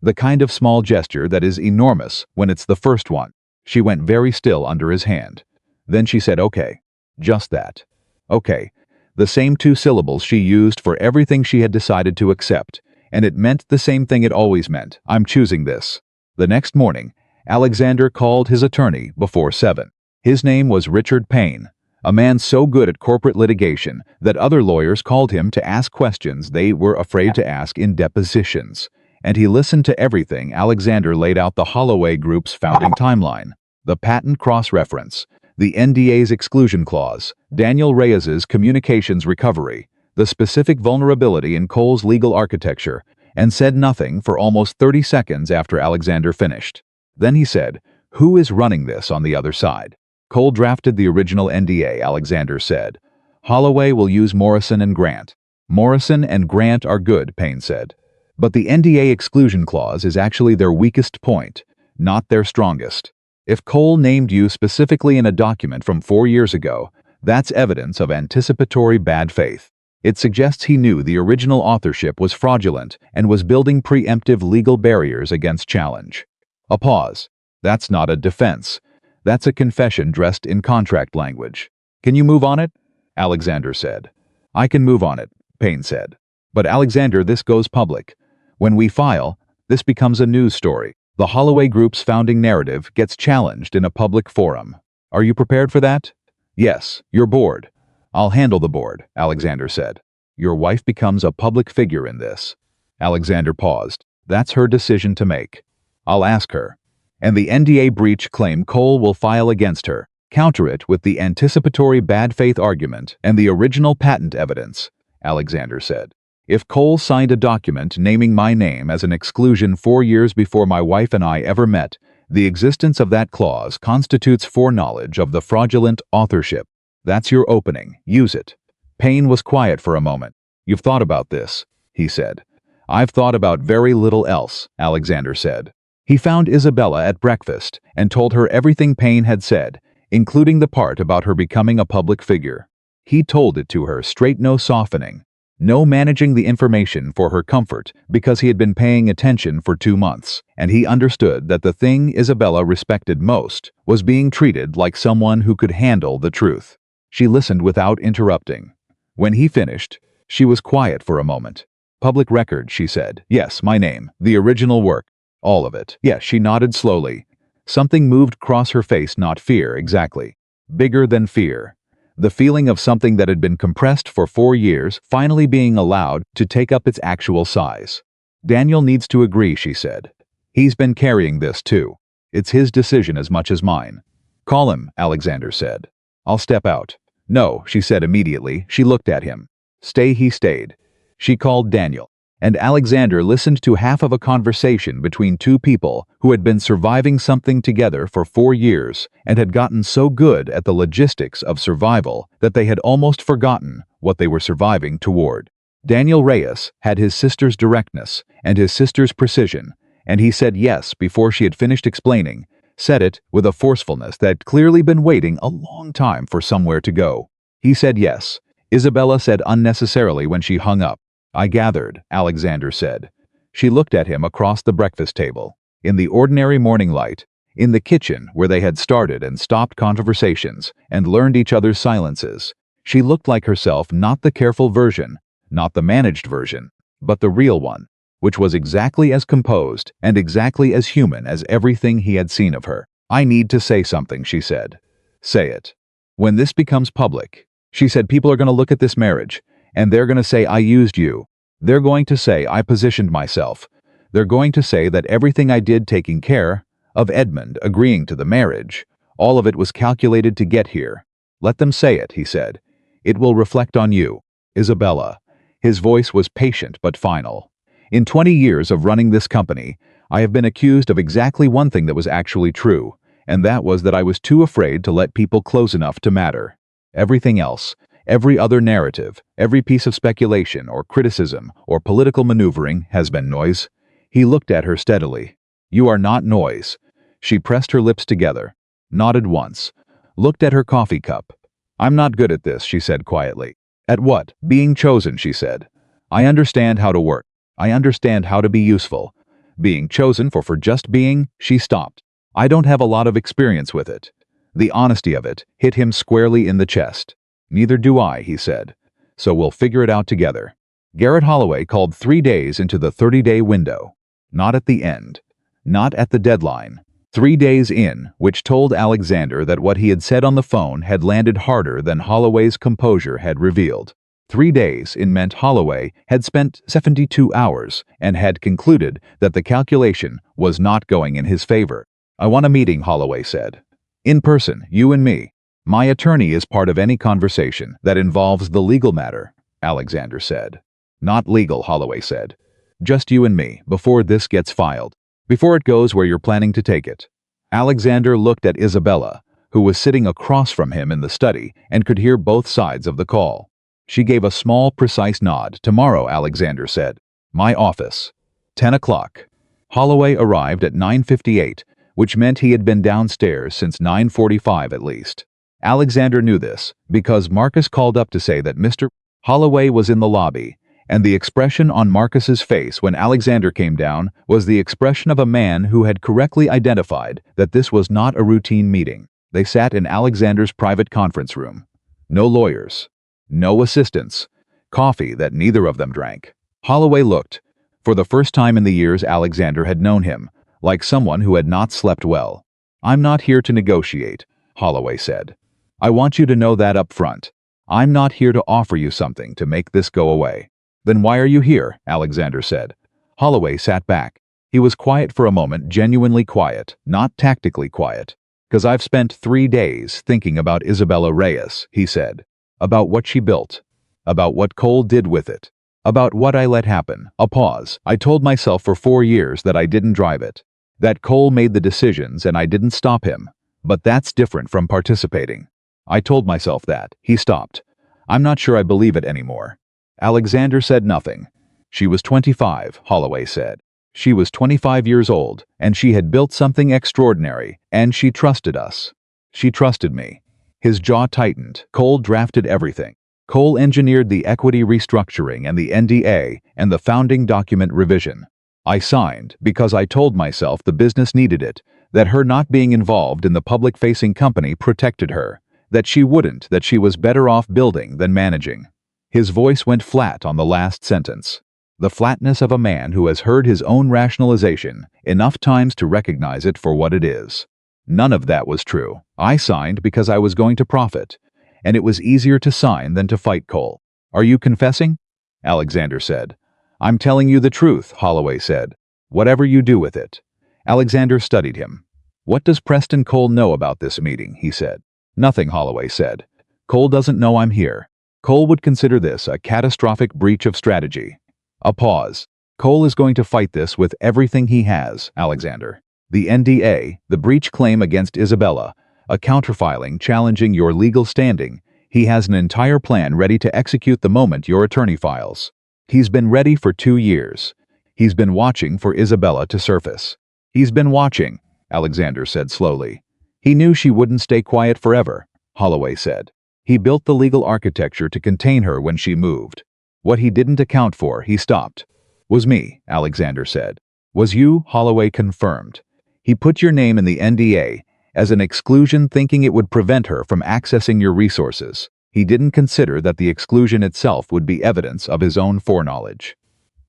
The kind of small gesture that is enormous when it's the first one. She went very still under his hand. Then she said, "Okay." Just that. "Okay." The same 2 syllables she used for everything she had decided to accept, and it meant the same thing it always meant. "I'm choosing this." The next morning, Alexander called his attorney before 7. His name was Richard Payne, a man so good at corporate litigation that other lawyers called him to ask questions they were afraid to ask in depositions. And he listened to everything. Alexander laid out the Holloway Group's founding timeline, the patent cross-reference, the NDA's exclusion clause, Daniel Reyes's communications recovery, the specific vulnerability in Cole's legal architecture, and said nothing for almost 30 seconds after Alexander finished. Then he said, "Who is running this on the other side?" "Cole drafted the original NDA," Alexander said. "Holloway will use Morrison and Grant." "Morrison and Grant are good," Payne said. "But the NDA exclusion clause is actually their weakest point, not their strongest. If Cole named you specifically in a document from 4 years ago, that's evidence of anticipatory bad faith. It suggests he knew the original authorship was fraudulent and was building preemptive legal barriers against challenge." A pause. "That's not a defense. That's a confession dressed in contract language. Can you move on it?" Alexander said. "I can move on it," Payne said. "But Alexander, this goes public. When we file, this becomes a news story. The Holloway Group's founding narrative gets challenged in a public forum. Are you prepared for that?" "Yes, your board." "I'll handle the board," Alexander said. "Your wife becomes a public figure in this." Alexander paused. "That's her decision to make. I'll ask her." "And the NDA breach claim Cole will file against her. Counter it with the anticipatory bad faith argument and the original patent evidence," Alexander said. "If Cole signed a document naming my name as an exclusion 4 years before my wife and I ever met, the existence of that clause constitutes foreknowledge of the fraudulent authorship. That's your opening. Use it." Payne was quiet for a moment. "You've thought about this," he said. "I've thought about very little else," Alexander said. He found Isabella at breakfast and told her everything Payne had said, including the part about her becoming a public figure. He told it to her straight, no softening. No managing the information for her comfort because he had been paying attention for 2 months, and he understood that the thing Isabella respected most was being treated like someone who could handle the truth. She listened without interrupting. When he finished, she was quiet for a moment. "Public record," she said. "Yes, my name, the original work, all of it." "Yes," she nodded slowly. Something moved across her face, not fear exactly. Bigger than fear. The feeling of something that had been compressed for 4 years finally being allowed to take up its actual size. "Daniel needs to agree," she said. "He's been carrying this too. It's his decision as much as mine." "Call him," Alexander said. "I'll step out." "No," she said immediately. She looked at him. "Stay." He stayed. She called Daniel, and Alexander listened to half of a conversation between 2 people who had been surviving something together for 4 years and had gotten so good at the logistics of survival that they had almost forgotten what they were surviving toward. Daniel Reyes had his sister's directness and his sister's precision, and he said yes before she had finished explaining, said it with a forcefulness that had clearly been waiting a long time for somewhere to go. He said yes. Isabella said unnecessarily when she hung up. "I gathered," Alexander said. She looked at him across the breakfast table. In the ordinary morning light, in the kitchen where they had started and stopped conversations and learned each other's silences, she looked like herself, not the careful version, not the managed version, but the real one, which was exactly as composed and exactly as human as everything he had seen of her. "I need to say something," she said. "Say it." "When this becomes public," she said, "people are going to look at this marriage, and they're going to say I used you. They're going to say I positioned myself. They're going to say that everything I did taking care of Edmund, agreeing to the marriage, all of it was calculated to get here. Let them say it," he said. "It will reflect on you, Isabella." His voice was patient but final. "In 20 years of running this company, I have been accused of exactly one thing that was actually true, and that was that I was too afraid to let people close enough to matter. Everything else, every other narrative, every piece of speculation or criticism or political maneuvering has been noise." He looked at her steadily. "You are not noise." She pressed her lips together, nodded once, looked at her coffee cup. "I'm not good at this," she said quietly. "At what?" "Being chosen," she said. "I understand how to work. I understand how to be useful. Being chosen for just being," she stopped. "I don't have a lot of experience with it." The honesty of it hit him squarely in the chest. "Neither do I," he said. "So we'll figure it out together." Garrett Holloway called 3 days into the 30-day window. Not at the end. Not at the deadline. 3 days in, which told Alexander that what he had said on the phone had landed harder than Holloway's composure had revealed. 3 days in meant Holloway had spent 72 hours and had concluded that the calculation was not going in his favor. "I want a meeting," Holloway said. "In person, you and me. My attorney is part of any conversation that involves the legal matter," Alexander said. "Not legal," Holloway said. "Just you and me, before this gets filed. Before it goes where you're planning to take it." Alexander looked at Isabella, who was sitting across from him in the study and could hear both sides of the call. She gave a small, precise nod. "Tomorrow," Alexander said. "My office. 10 o'clock." Holloway arrived at 9:58, which meant he had been downstairs since 9:45 at least. Alexander knew this because Marcus called up to say that Mr. Holloway was in the lobby, and the expression on Marcus's face when Alexander came down was the expression of a man who had correctly identified that this was not a routine meeting. They sat in Alexander's private conference room. No lawyers. No assistants. Coffee that neither of them drank. Holloway looked, for the first time in the years Alexander had known him, like someone who had not slept well. "I'm not here to negotiate," Holloway said. "I want you to know that up front. I'm not here to offer you something to make this go away." "Then why are you here?" Alexander said. Holloway sat back. He was quiet for a moment, genuinely quiet, not tactically quiet. "'Cause I've spent 3 days thinking about Isabella Reyes," he said. "About what she built. About what Cole did with it. About what I let happen." A pause. "I told myself for 4 years that I didn't drive it. That Cole made the decisions and I didn't stop him. But that's different from participating. I told myself that." He stopped. "I'm not sure I believe it anymore." Alexander said nothing. "She was 25, Holloway said. She was 25 years old, and she had built something extraordinary, and she trusted us. She trusted me." His jaw tightened. "Cole drafted everything. Cole engineered the equity restructuring and the NDA and the founding document revision. I signed because I told myself the business needed it, that her not being involved in the public-facing company protected her, that she was better off building than managing." His voice went flat on the last sentence. The flatness of a man who has heard his own rationalization enough times to recognize it for what it is. "None of that was true. I signed because I was going to profit, and it was easier to sign than to fight Cole." "Are you confessing?" Alexander said. "I'm telling you the truth," Holloway said. "Whatever you do with it." Alexander studied him. "What does Preston Cole know about this meeting?" he said. "Nothing," Holloway said. "Cole doesn't know I'm here. Cole would consider this a catastrophic breach of strategy." A pause. "Cole is going to fight this with everything he has, Alexander. The NDA, the breach claim against Isabella, a counterfiling challenging your legal standing. He has an entire plan ready to execute the moment your attorney files. He's been ready for 2 years. He's been watching for Isabella to surface. He's been watching," Alexander said slowly. "He knew she wouldn't stay quiet forever," Holloway said. "He built the legal architecture to contain her when she moved. What he didn't account for," he stopped. "Was me," Alexander said. "Was you," Holloway confirmed. "He put your name in the NDA as an exclusion thinking it would prevent her from accessing your resources. He didn't consider that the exclusion itself would be evidence of his own foreknowledge."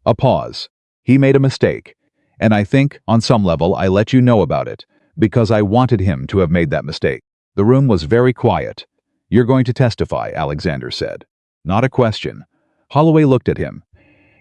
A pause. "He made a mistake, and I think, on some level, I let you know about it, because I wanted him to have made that mistake." The room was very quiet. "You're going to testify," Alexander said. "Not a question." Holloway looked at him.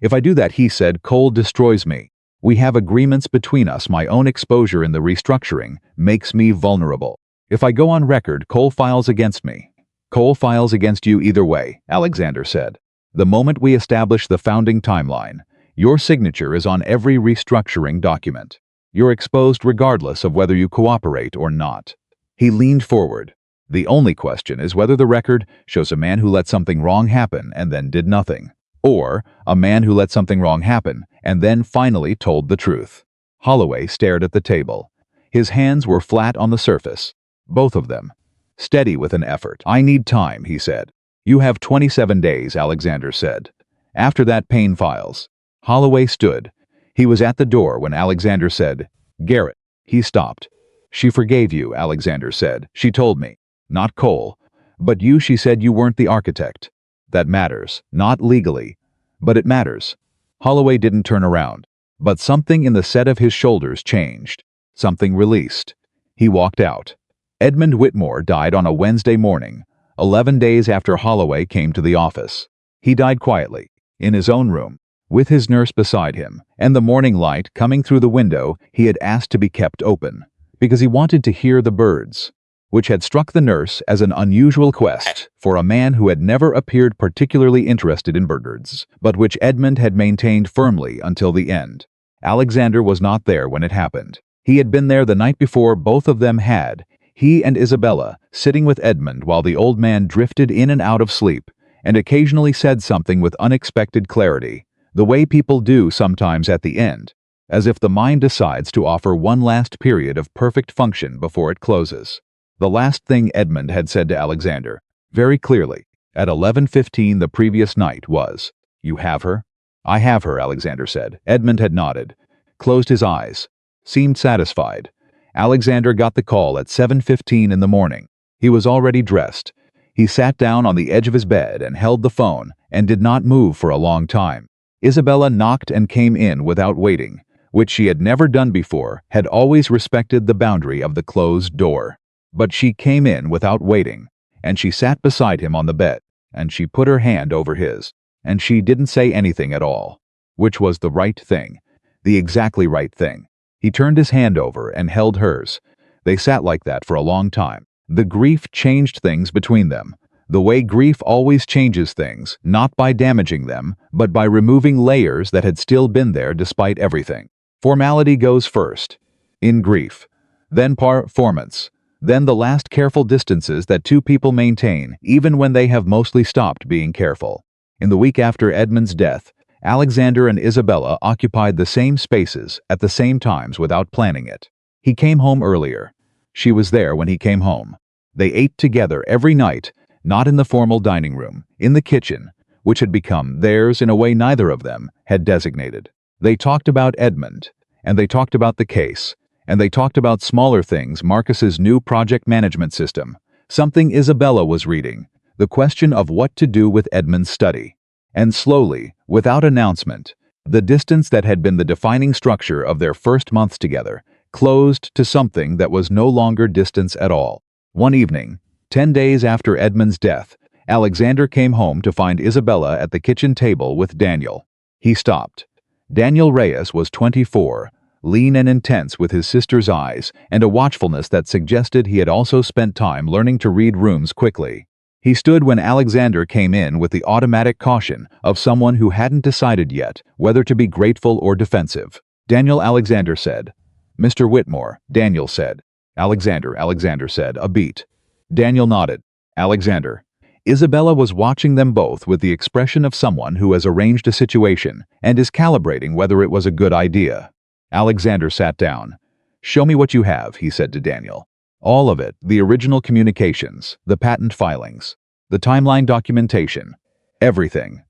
"If I do that," he said, "Cole destroys me. We have agreements between us. My own exposure in the restructuring makes me vulnerable. If I go on record, Cole files against me." "Cole files against you either way," Alexander said. "The moment we establish the founding timeline, your signature is on every restructuring document. You're exposed regardless of whether you cooperate or not." He leaned forward. "The only question is whether the record shows a man who let something wrong happen and then did nothing, or a man who let something wrong happen and then finally told the truth." Holloway stared at the table. His hands were flat on the surface. Both of them. Steady with an effort. "I need time," he said. "You have 27 days, Alexander said. After that, pain files." Holloway stood. He was at the door when Alexander said, "Garrett." He stopped. "She forgave you," Alexander said. "She told me." "Not Cole. But you, she said you weren't the architect." "That matters. Not legally. But it matters." Holloway didn't turn around. But something in the set of his shoulders changed. Something released. He walked out. Edmund Whitmore died on a Wednesday morning, 11 days after Holloway came to the office. He died quietly, in his own room, with his nurse beside him, and the morning light coming through the window he had asked to be kept open, because he wanted to hear the birds, which had struck the nurse as an unusual quest for a man who had never appeared particularly interested in birds, but which Edmund had maintained firmly until the end. Alexander was not there when it happened. He had been there the night before. Both of them had, he and Isabella, sitting with Edmund while the old man drifted in and out of sleep, and occasionally said something with unexpected clarity, the way people do sometimes at the end, as if the mind decides to offer one last period of perfect function before it closes. The last thing Edmund had said to Alexander, very clearly, at 11:15 the previous night was, "You have her?" "I have her," Alexander said. Edmund had nodded, closed his eyes, seemed satisfied. Alexander got the call at 7:15 in the morning. He was already dressed. He sat down on the edge of his bed and held the phone and did not move for a long time. Isabella knocked and came in without waiting, which she had never done before, had always respected the boundary of the closed door. But she came in without waiting, and she sat beside him on the bed, and she put her hand over his, and she didn't say anything at all, which was the right thing, the exactly right thing. He turned his hand over and held hers. They sat like that for a long time. The grief changed things between them, the way grief always changes things, not by damaging them, but by removing layers that had still been there despite everything. Formality goes first, in grief, then performance, then the last careful distances that two people maintain, even when they have mostly stopped being careful. In the week after Edmund's death, Alexander and Isabella occupied the same spaces at the same times without planning it. He came home earlier. She was there when he came home. They ate together every night, not in the formal dining room, in the kitchen, which had become theirs in a way neither of them had designated. They talked about Edmund, and they talked about the case, and they talked about smaller things, Marcus's new project management system, something Isabella was reading, the question of what to do with Edmund's study. And slowly, without announcement, the distance that had been the defining structure of their first months together closed to something that was no longer distance at all. One evening, 10 days after Edmund's death, Alexander came home to find Isabella at the kitchen table with Daniel. He stopped. Daniel Reyes was 24, lean and intense with his sister's eyes and a watchfulness that suggested he had also spent time learning to read rooms quickly. He stood when Alexander came in with the automatic caution of someone who hadn't decided yet whether to be grateful or defensive. "Daniel," Alexander said. "Mr. Whitmore," Daniel said. Alexander said, a beat. Daniel nodded. "Alexander." Isabella was watching them both with the expression of someone who has arranged a situation and is calibrating whether it was a good idea. Alexander sat down. "Show me what you have," he said to Daniel. All of it, the original communications, the patent filings, the timeline documentation, everything.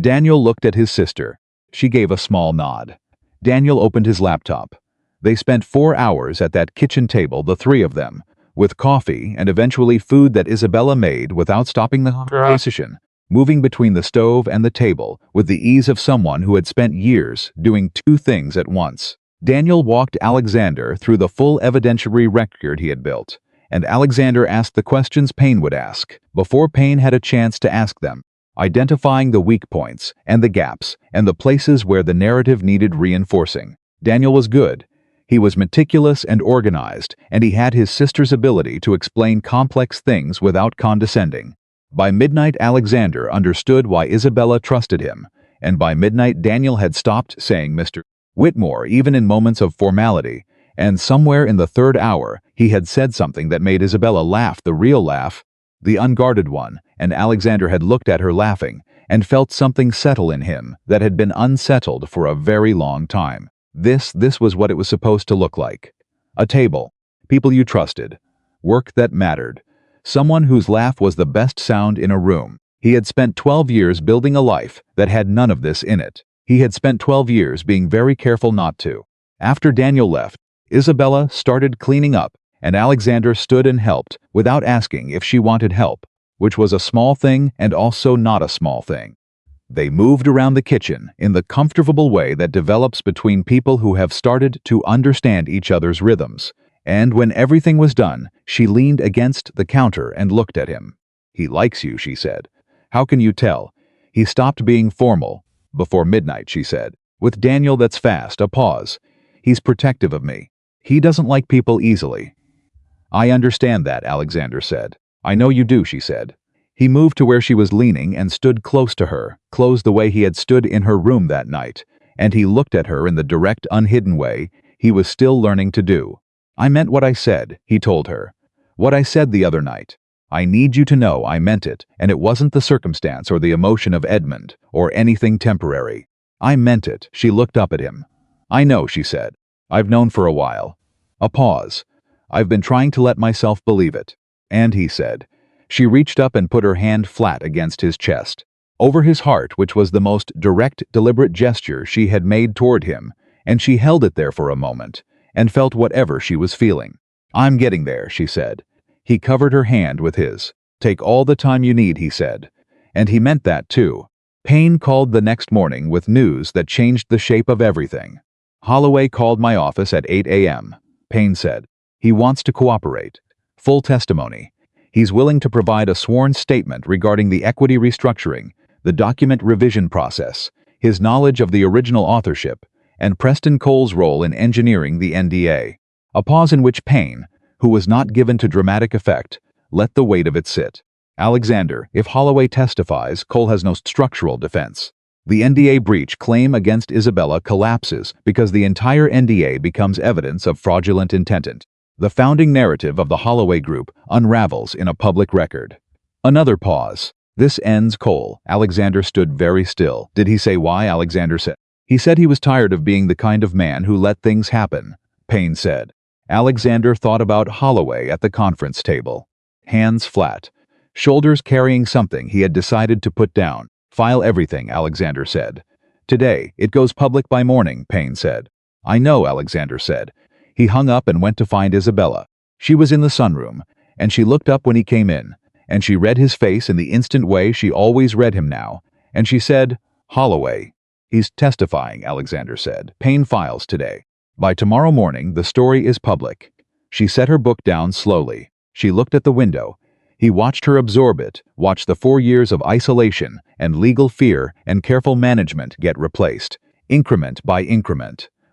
Daniel looked at his sister. She gave a small nod. Daniel opened his laptop. They spent 4 hours at that kitchen table, the three of them, with coffee and eventually food that Isabella made without stopping the conversation, moving between the stove and the table with the ease of someone who had spent years doing two things at once. Daniel walked Alexander through the full evidentiary record he had built, and Alexander asked the questions Payne would ask, before Payne had a chance to ask them, identifying the weak points and the gaps and the places where the narrative needed reinforcing. Daniel was good. He was meticulous and organized, and he had his sister's ability to explain complex things without condescending. By midnight, Alexander understood why Isabella trusted him, and by midnight Daniel had stopped saying Mr. Whitmore even in moments of formality, and somewhere in the third hour he had said something that made Isabella laugh, the real laugh, the unguarded one, and Alexander had looked at her laughing and felt something settle in him that had been unsettled for a very long time. This was what it was supposed to look like. A table. People you trusted. Work that mattered. Someone whose laugh was the best sound in a room. He had spent 12 years building a life that had none of this in it. He had spent 12 years being very careful not to. After Daniel left, Isabella started cleaning up, and Alexander stood and helped, without asking if she wanted help, which was a small thing and also not a small thing. They moved around the kitchen in the comfortable way that develops between people who have started to understand each other's rhythms. And when everything was done, she leaned against the counter and looked at him. "He likes you," she said. "How can you tell?" He stopped being formal. "Before midnight," she said. "With Daniel, that's fast." A pause. "He's protective of me. He doesn't like people easily." "I understand that," Alexander said. "I know you do," she said. He moved to where she was leaning and stood close to her, close the way he had stood in her room that night, and he looked at her in the direct, unhidden way he was still learning to do. "I meant what I said," he told her. "What I said the other night. I need you to know I meant it, and it wasn't the circumstance or the emotion of Edmund, or anything temporary. I meant it." She looked up at him. "I know," she said. "I've known for a while." A pause. "I've been trying to let myself believe it." "And," he said. She reached up and put her hand flat against his chest, over his heart, which was the most direct, deliberate gesture she had made toward him, and she held it there for a moment, and felt whatever she was feeling. "I'm getting there," she said. He covered her hand with his. "Take all the time you need," he said. And he meant that too. Payne called the next morning with news that changed the shape of everything. "Holloway called my office at 8 a.m., Payne said. "He wants to cooperate. Full testimony. He's willing to provide a sworn statement regarding the equity restructuring, the document revision process, his knowledge of the original authorship, and Preston Cole's role in engineering the NDA." A pause in which Payne, who was not given to dramatic effect, let the weight of it sit. "Alexander, if Holloway testifies, Cole has no structural defense. The NDA breach claim against Isabella collapses because the entire NDA becomes evidence of fraudulent intent. The founding narrative of the Holloway Group unravels in a public record." Another pause. "This ends Cole." Alexander stood very still. "Did he say why?" Alexander said. "He said he was tired of being the kind of man who let things happen," Payne said. Alexander thought about Holloway at the conference table. Hands flat. Shoulders carrying something he had decided to put down. "File everything," Alexander said. "Today, it goes public by morning," Payne said. "I know," Alexander said. He hung up and went to find Isabella. She was in the sunroom, and she looked up when he came in, and she read his face in the instant way she always read him now, and she said, "Holloway." "He's testifying," Alexander said. "Payne files today. By tomorrow morning, the story is public." She set her book down slowly. She looked at the window. He watched her absorb it, watched the 4 years of isolation and legal fear and careful management get replaced, increment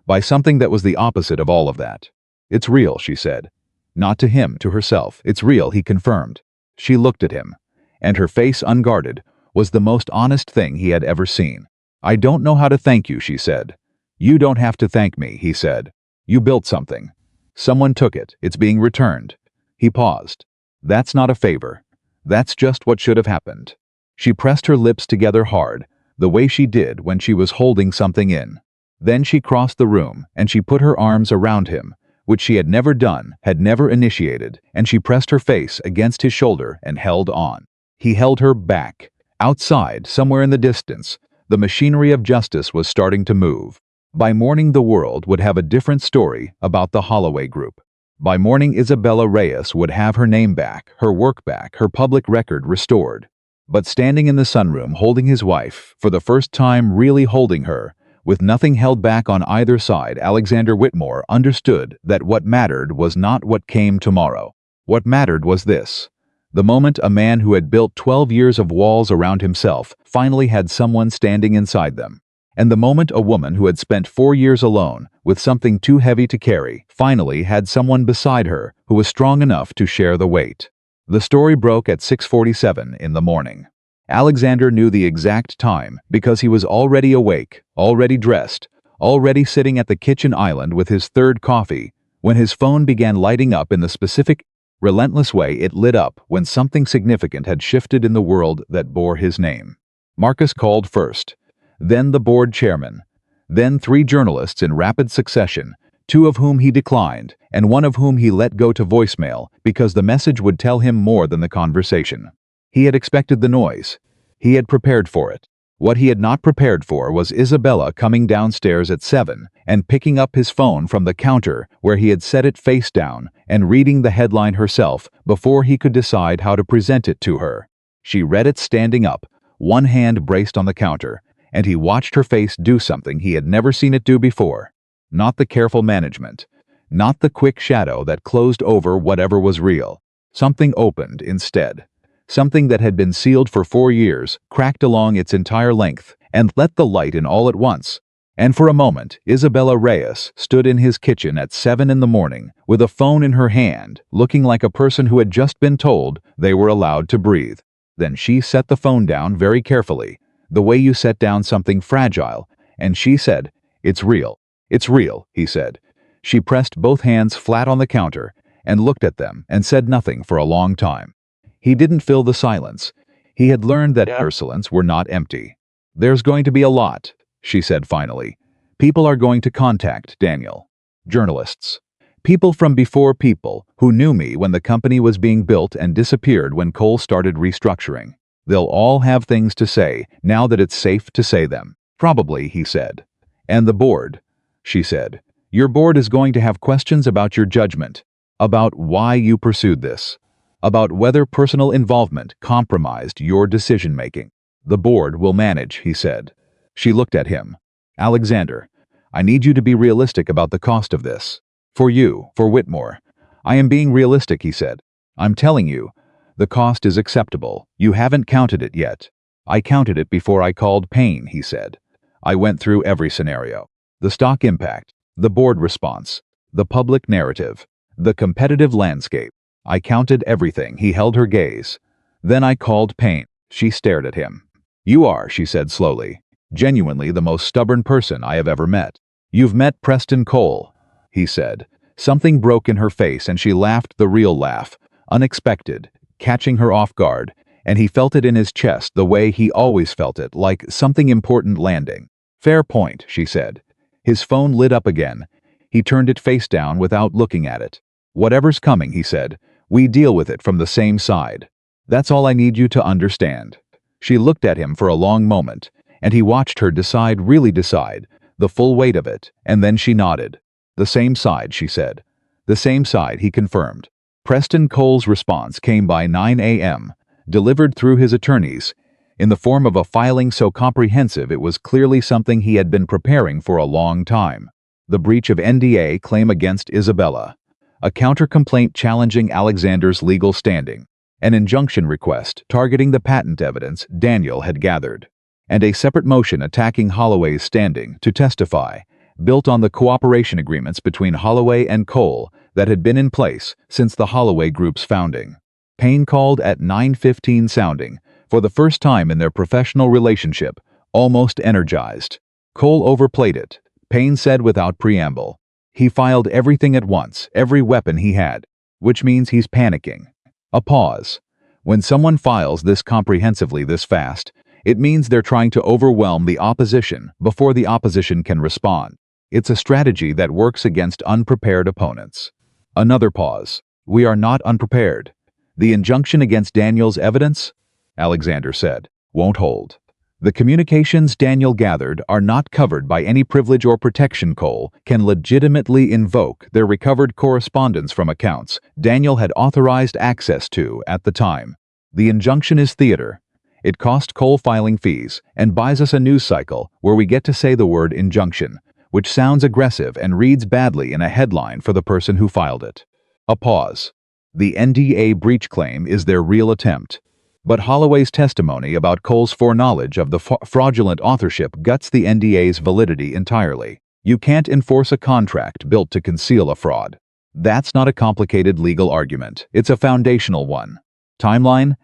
by something that was the opposite of all of that. "It's real," she said. Not to him, to herself. "It's real," he confirmed. She looked at him, and her face, unguarded, was the most honest thing he had ever seen. "I don't know how to thank you," she said. "You don't have to thank me," he said. "You built something. Someone took it. It's being returned." He paused. "That's not a favor. That's just what should have happened." She pressed her lips together hard, the way she did when she was holding something in. Then she crossed the room, and she put her arms around him, which she had never done, had never initiated, and she pressed her face against his shoulder and held on. He held her back. Outside, somewhere in the distance, the machinery of justice was starting to move. By morning, the world would have a different story about the Holloway Group. By morning, Isabella Reyes would have her name back, her work back, her public record restored. But standing in the sunroom holding his wife, for the first time really holding her, with nothing held back on either side, Alexander Whitmore understood that what mattered was not what came tomorrow. What mattered was this. The moment a man who had built 12 years of walls around himself finally had someone standing inside them. And the moment a woman who had spent 4 years alone, with something too heavy to carry, finally had someone beside her who was strong enough to share the weight. The story broke at 6:47 in the morning. Alexander knew the exact time because he was already awake, already dressed, already sitting at the kitchen island with his third coffee, when his phone began lighting up in the specific, relentless way it lit up when something significant had shifted in the world that bore his name. Marcus called first, then the board chairman, then 3 journalists in rapid succession, two of whom he declined, and one of whom he let go to voicemail because the message would tell him more than the conversation. He had expected the noise. He had prepared for it. What he had not prepared for was Isabella coming downstairs at 7 and picking up his phone from the counter where he had set it face down and reading the headline herself before he could decide how to present it to her. She read it standing up, one hand braced on the counter, and he watched her face do something he had never seen it do before. Not the careful management, not the quick shadow that closed over whatever was real. Something opened instead. Something that had been sealed for 4 years cracked along its entire length and let the light in all at once. And for a moment, Isabella Reyes stood in his kitchen at 7 in the morning with a phone in her hand, looking like a person who had just been told they were allowed to breathe. Then she set the phone down very carefully, the way you set down something fragile, and she said, "It's real. It's real," he said. She pressed both hands flat on the counter and looked at them and said nothing for a long time. He didn't fill the silence. He had learned that Ursulines were not empty. "There's going to be a lot," she said finally. "People are going to contact Daniel. Journalists. People from before people who knew me when the company was being built and disappeared when Cole started restructuring. They'll all have things to say now that it's safe to say them." "Probably," he said. "And the board," she said. "Your board is going to have questions about your judgment, about why you pursued this, about whether personal involvement compromised your decision-making. The board will manage," he said. She looked at him. "Alexander, I need you to be realistic about the cost of this. For you, for Whitmore." "I am being realistic," he said. "I'm telling you, the cost is acceptable. You haven't counted it yet." "I counted it before I called Payne," he said. "I went through every scenario. The stock impact, the board response, the public narrative, the competitive landscape. I counted everything." He held her gaze. "Then I called Payne." She stared at him. "You are," she said slowly, "genuinely the most stubborn person I have ever met." "You've met Preston Cole," he said. Something broke in her face and she laughed the real laugh, unexpected, catching her off guard, and he felt it in his chest the way he always felt it, like something important landing. "Fair point," she said. His phone lit up again. He turned it face down without looking at it. "Whatever's coming," he said, "we deal with it from the same side. That's all I need you to understand." She looked at him for a long moment, and he watched her really decide, the full weight of it, and then she nodded. "The same side," she said. "The same side," he confirmed. Preston Cole's response came by 9 a.m., delivered through his attorneys, in the form of a filing so comprehensive it was clearly something he had been preparing for a long time. The breach of NDA claim against Isabella, a counter-complaint challenging Alexander's legal standing, an injunction request targeting the patent evidence Daniel had gathered, and a separate motion attacking Holloway's standing to testify, built on the cooperation agreements between Holloway and Cole that had been in place since the Holloway Group's founding. Payne called at 9:15 sounding, for the first time in their professional relationship, almost energized. Cole overplayed it, Payne said without preamble. He filed everything at once, every weapon he had, which means he's panicking. A pause. When someone files this comprehensively this fast, it means they're trying to overwhelm the opposition before the opposition can respond. It's a strategy that works against unprepared opponents. Another pause. "We are not unprepared. The injunction against Daniel's evidence," Alexander said, "won't hold. The communications Daniel gathered are not covered by any privilege or protection. Cole can legitimately invoke their recovered correspondence from accounts Daniel had authorized access to at the time. The injunction is theater. It cost Cole filing fees and buys us a news cycle where we get to say the word injunction, which sounds aggressive and reads badly in a headline for the person who filed it." A pause. "The NDA breach claim is their real attempt. But Holloway's testimony about Cole's foreknowledge of the fraudulent authorship guts the NDA's validity entirely. You can't enforce a contract built to conceal a fraud. That's not a complicated legal argument. It's a foundational one." "Timeline?"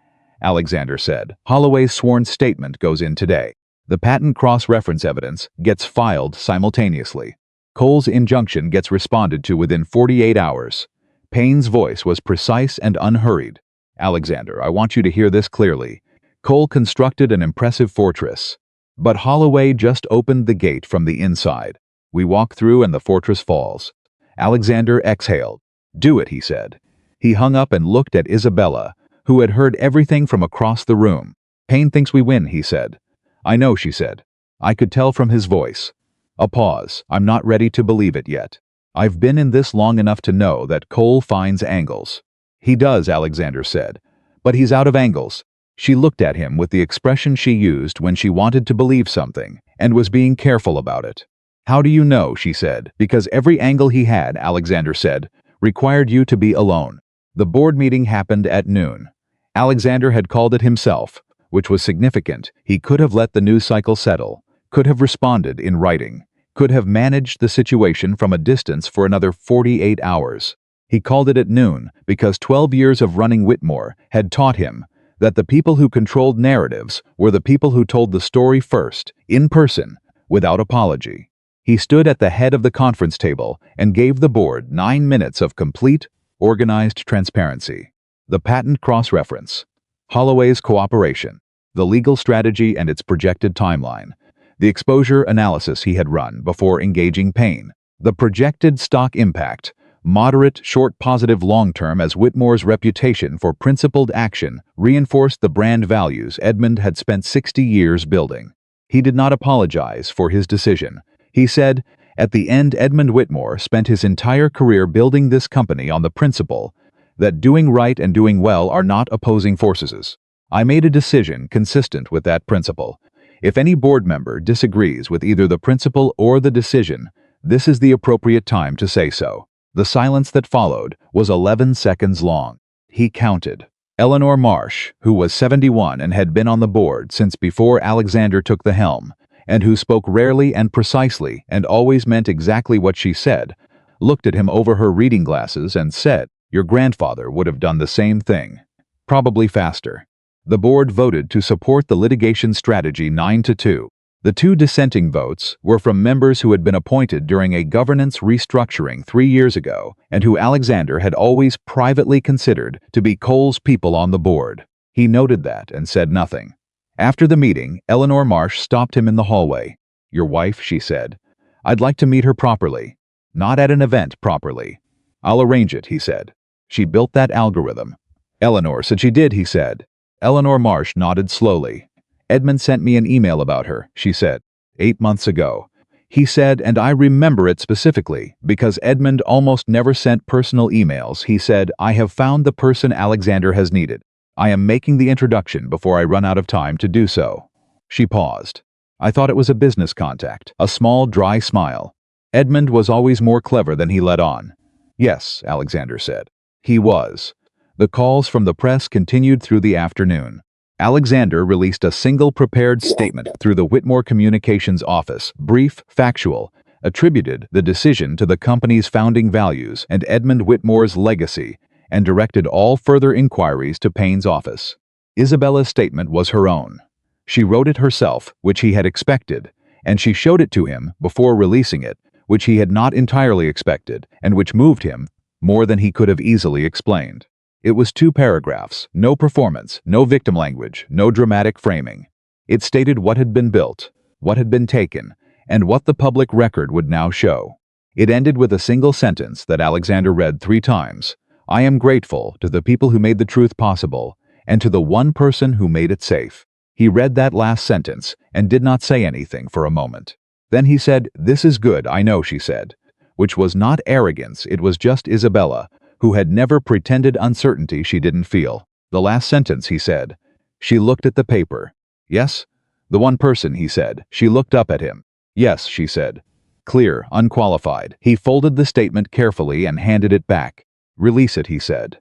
Alexander said. "Holloway's sworn statement goes in today. The patent cross-reference evidence gets filed simultaneously. Cole's injunction gets responded to within 48 hours. Payne's voice was precise and unhurried. "Alexander, I want you to hear this clearly. Cole constructed an impressive fortress. But Holloway just opened the gate from the inside. We walk through and the fortress falls. Alexander exhaled. "Do it," he said. He hung up and looked at Isabella, who had heard everything from across the room. "Payne thinks we win," he said. "I know," she said. I could tell from his voice. A pause. "I'm not ready to believe it yet. I've been in this long enough to know that Cole finds angles." "He does," Alexander said. "But he's out of angles." She looked at him with the expression she used when she wanted to believe something, and was being careful about it. "How do you know?" she said. "Because every angle he had," Alexander said, "required you to be alone." The board meeting happened at noon. Alexander had called it himself, which was significant. He could have let the news cycle settle, could have responded in writing, could have managed the situation from a distance for another 48 hours. He called it at noon because 12 years of running Whitmore had taught him that the people who controlled narratives were the people who told the story first, in person, without apology. He stood at the head of the conference table and gave the board 9 minutes of complete, organized transparency. The patent cross-reference, Holloway's cooperation, the legal strategy and its projected timeline, the exposure analysis he had run before engaging Payne, the projected stock impact, moderate, short, positive, long-term, as Whitmore's reputation for principled action reinforced the brand values Edmund had spent 60 years building. He did not apologize for his decision. He said, "At the end, Edmund Whitmore spent his entire career building this company on the principle that doing right and doing well are not opposing forces. I made a decision consistent with that principle. If any board member disagrees with either the principle or the decision, this is the appropriate time to say so." The silence that followed was 11 seconds long. He counted. Eleanor Marsh, who was 71 and had been on the board since before Alexander took the helm, and who spoke rarely and precisely and always meant exactly what she said, looked at him over her reading glasses and said, "Your grandfather would have done the same thing. Probably faster." The board voted to support the litigation strategy 9-2. The 2 dissenting votes were from members who had been appointed during a governance restructuring 3 years ago and who Alexander had always privately considered to be Cole's people on the board. He noted that and said nothing. After the meeting, Eleanor Marsh stopped him in the hallway. "Your wife," she said. "I'd like to meet her properly. Not at an event properly." "I'll arrange it," he said. "She built that algorithm." "Eleanor said she did," he said. Eleanor Marsh nodded slowly. "Edmund sent me an email about her," she said, 8 months ago. He said, and I remember it specifically, because Edmund almost never sent personal emails. He said, "I have found the person Alexander has needed. I am making the introduction before I run out of time to do so." She paused. "I thought it was a business contact." A small, dry smile. Edmund was always more clever than he let on. "Yes," Alexander said. He was. The calls from the press continued through the afternoon. Alexander released a single prepared statement through the Whitmore Communications office, brief, factual, attributed the decision to the company's founding values and Edmund Whitmore's legacy, and directed all further inquiries to Payne's office. Isabella's statement was her own. She wrote it herself, which he had expected, and she showed it to him before releasing it, which he had not entirely expected, and which moved him more than he could have easily explained. It was 2 paragraphs, no performance, no victim language, no dramatic framing. It stated what had been built, what had been taken, and what the public record would now show. It ended with a single sentence that Alexander read 3 times. "I am grateful to the people who made the truth possible, and to the one person who made it safe." He read that last sentence and did not say anything for a moment. Then he said, "This is good, I know," she said, which was not arrogance, it was just Isabella, who had never pretended uncertainty she didn't feel. The last sentence, he said. She looked at the paper. "Yes?" "The one person," he said. She looked up at him. "Yes," she said. Clear, unqualified. He folded the statement carefully and handed it back. "Release it," he said.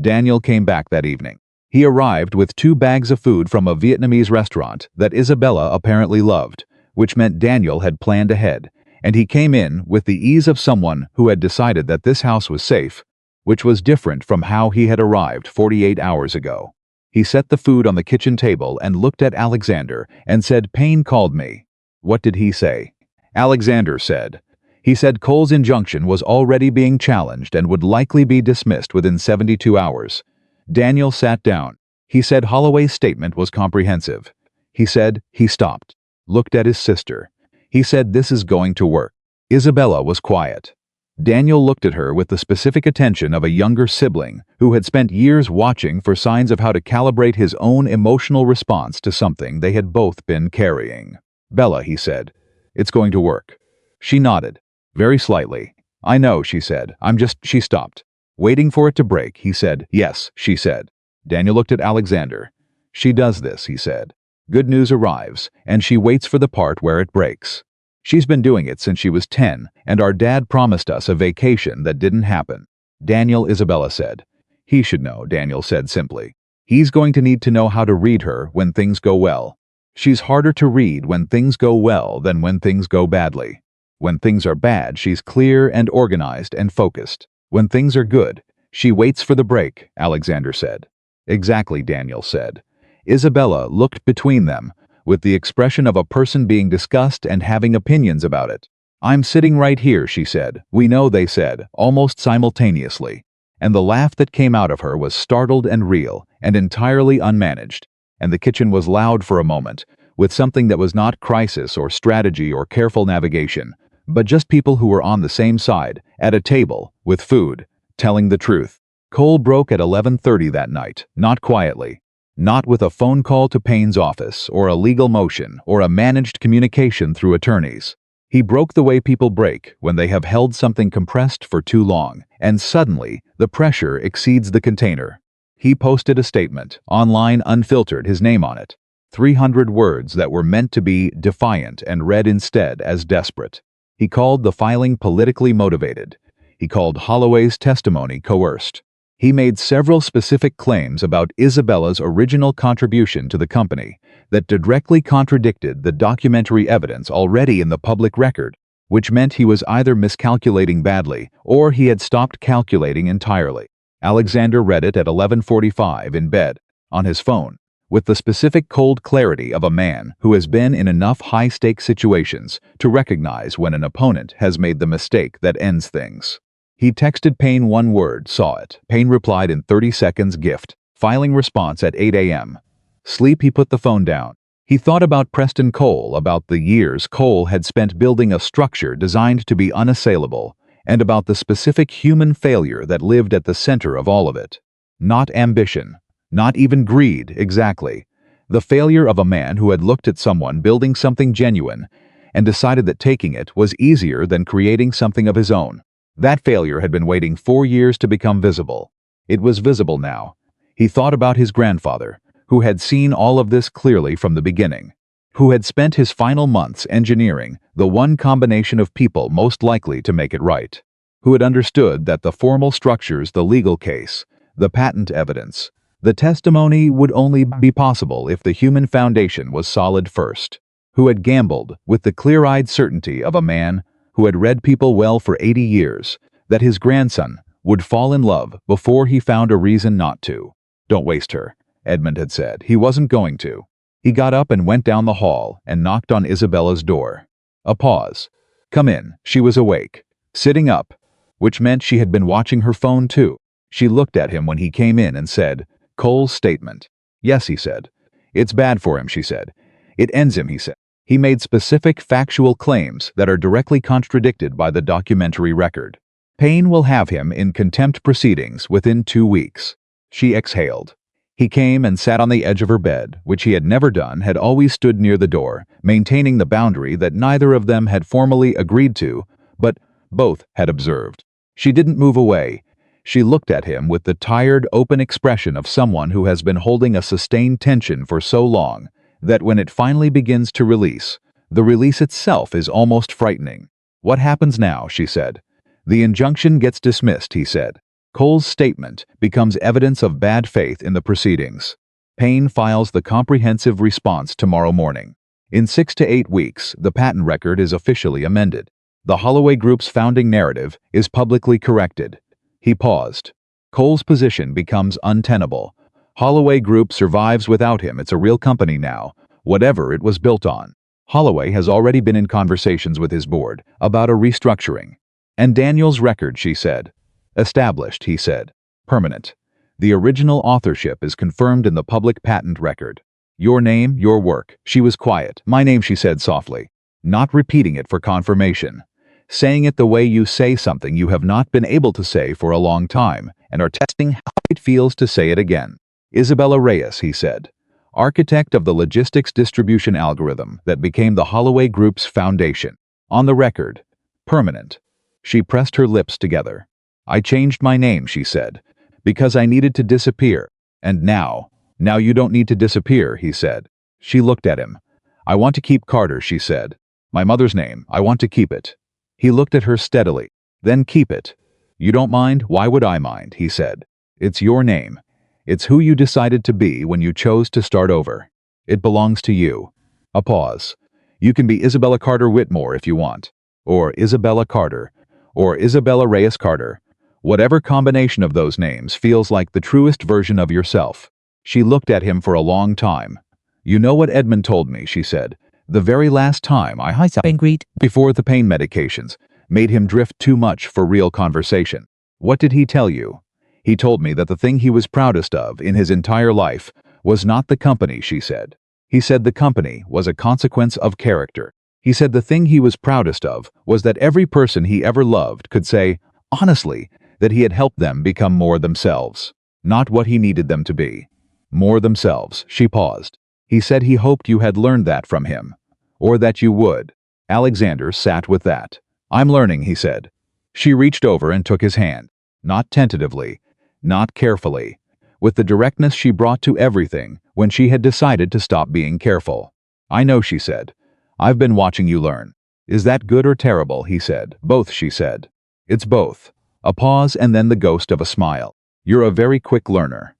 Daniel came back that evening. He arrived with 2 bags of food from a Vietnamese restaurant that Isabella apparently loved, which meant Daniel had planned ahead, and he came in with the ease of someone who had decided that this house was safe, which was different from how he had arrived 48 hours ago. He set the food on the kitchen table and looked at Alexander and said, "Payne called me." What did he say? Alexander said. He said Cole's injunction was already being challenged and would likely be dismissed within 72 hours. Daniel sat down. He said Holloway's statement was comprehensive. He said he stopped, looked at his sister. He said this is going to work. Isabella was quiet. Daniel looked at her with the specific attention of a younger sibling who had spent years watching for signs of how to calibrate his own emotional response to something they had both been carrying. "Bella," he said, "it's going to work." She nodded, very slightly. "I know," she said. She stopped. Waiting for it to break, he said. "Yes," she said. Daniel looked at Alexander. "She does this," he said. "Good news arrives, and she waits for the part where it breaks. She's been doing it since she was 10, and our dad promised us a vacation that didn't happen." "Daniel," Isabella said. "He should know," Daniel said simply. "He's going to need to know how to read her when things go well. She's harder to read when things go well than when things go badly. When things are bad, she's clear and organized and focused. When things are good, she waits for the break," Alexander said. "Exactly," Daniel said. Isabella looked between them, with the expression of a person being discussed and having opinions about it. "I'm sitting right here," she said. "We know," they said, almost simultaneously. And the laugh that came out of her was startled and real, and entirely unmanaged. And the kitchen was loud for a moment, with something that was not crisis or strategy or careful navigation, but just people who were on the same side, at a table, with food, telling the truth. Cole broke at 11:30 that night, not quietly. Not with a phone call to Payne's office, or a legal motion, or a managed communication through attorneys. He broke the way people break when they have held something compressed for too long, and suddenly, the pressure exceeds the container. He posted a statement, online unfiltered, his name on it. 300 words that were meant to be defiant and read instead as desperate. He called the filing politically motivated. He called Holloway's testimony coerced. He made several specific claims about Isabella's original contribution to the company that directly contradicted the documentary evidence already in the public record, which meant he was either miscalculating badly or he had stopped calculating entirely. Alexander read it at 11:45 in bed, on his phone, with the specific cold clarity of a man who has been in enough high-stakes situations to recognize when an opponent has made the mistake that ends things. He texted Payne one word, saw it. Payne replied in 30 seconds, gift. Filing response at 8 a.m. Sleep, he put the phone down. He thought about Preston Cole, about the years Cole had spent building a structure designed to be unassailable, and about the specific human failure that lived at the center of all of it. Not ambition, not even greed, exactly. The failure of a man who had looked at someone building something genuine and decided that taking it was easier than creating something of his own. That failure had been waiting 4 years to become visible. It was visible now. He thought about his grandfather, who had seen all of this clearly from the beginning, who had spent his final months engineering the one combination of people most likely to make it right, who had understood that the formal structures, the legal case, the patent evidence, the testimony would only be possible if the human foundation was solid first, who had gambled with the clear-eyed certainty of a man who had read people well for 80 years, that his grandson would fall in love before he found a reason not to. "Don't waste her," Edmund had said. He wasn't going to. He got up and went down the hall and knocked on Isabella's door. A pause. "Come in." She was awake, sitting up, which meant she had been watching her phone too. She looked at him when he came in and said, "Cole's statement." "Yes," he said. "It's bad for him," she said. "It ends him," he said. He made specific factual claims that are directly contradicted by the documentary record. Payne will have him in contempt proceedings within 2 weeks. She exhaled. He came and sat on the edge of her bed, which he had never done, had always stood near the door, maintaining the boundary that neither of them had formally agreed to, but both had observed. She didn't move away. She looked at him with the tired, open expression of someone who has been holding a sustained tension for so long that when it finally begins to release, the release itself is almost frightening. "What happens now?" she said. "The injunction gets dismissed," he said. Cole's statement becomes evidence of bad faith in the proceedings. Payne files the comprehensive response tomorrow morning. In 6 to 8 weeks, the patent record is officially amended. The Holloway Group's founding narrative is publicly corrected. He paused. Cole's position becomes untenable. Holloway Group survives without him. It's a real company now, whatever it was built on. Holloway has already been in conversations with his board about a restructuring. "And Daniel's record," she said. "Established," he said. "Permanent. The original authorship is confirmed in the public patent record. Your name, your work." She was quiet. "My name," she said softly, not repeating it for confirmation. saying it the way you say something you have not been able to say for a long time, and are testing how it feels to say it again. Isabella Reyes, he said, architect of the logistics distribution algorithm that became the Holloway Group's foundation. On the record. Permanent. She pressed her lips together. I changed my name, she said, because I needed to disappear. And now you don't need to disappear, he said. She looked at him. I want to keep Carter, she said. My mother's name, I want to keep it. He looked at her steadily. Then keep it. You don't mind? Why would I mind? He said. It's your name. It's who you decided to be when you chose to start over. It belongs to you. A pause. You can be Isabella Carter Whitmore if you want. Or Isabella Carter. Or Isabella Reyes Carter. Whatever combination of those names feels like the truest version of yourself. She looked at him for a long time. You know what Edmund told me, she said. The very last time I agreed before the pain medications made him drift too much for real conversation. What did he tell you? He told me that the thing he was proudest of in his entire life was not the company, she said. He said the company was a consequence of character. He said the thing he was proudest of was that every person he ever loved could say, honestly, that he had helped them become more themselves. Not what he needed them to be. More themselves. She paused. He said he hoped you had learned that from him. Or that you would. Alexander sat with that. I'm learning, he said. She reached over and took his hand. Not tentatively. Not carefully. With the directness she brought to everything when she had decided to stop being careful. I know, she said. I've been watching you learn. Is that good or terrible, he said. Both, she said. It's both. A pause and then the ghost of a smile. You're a very quick learner.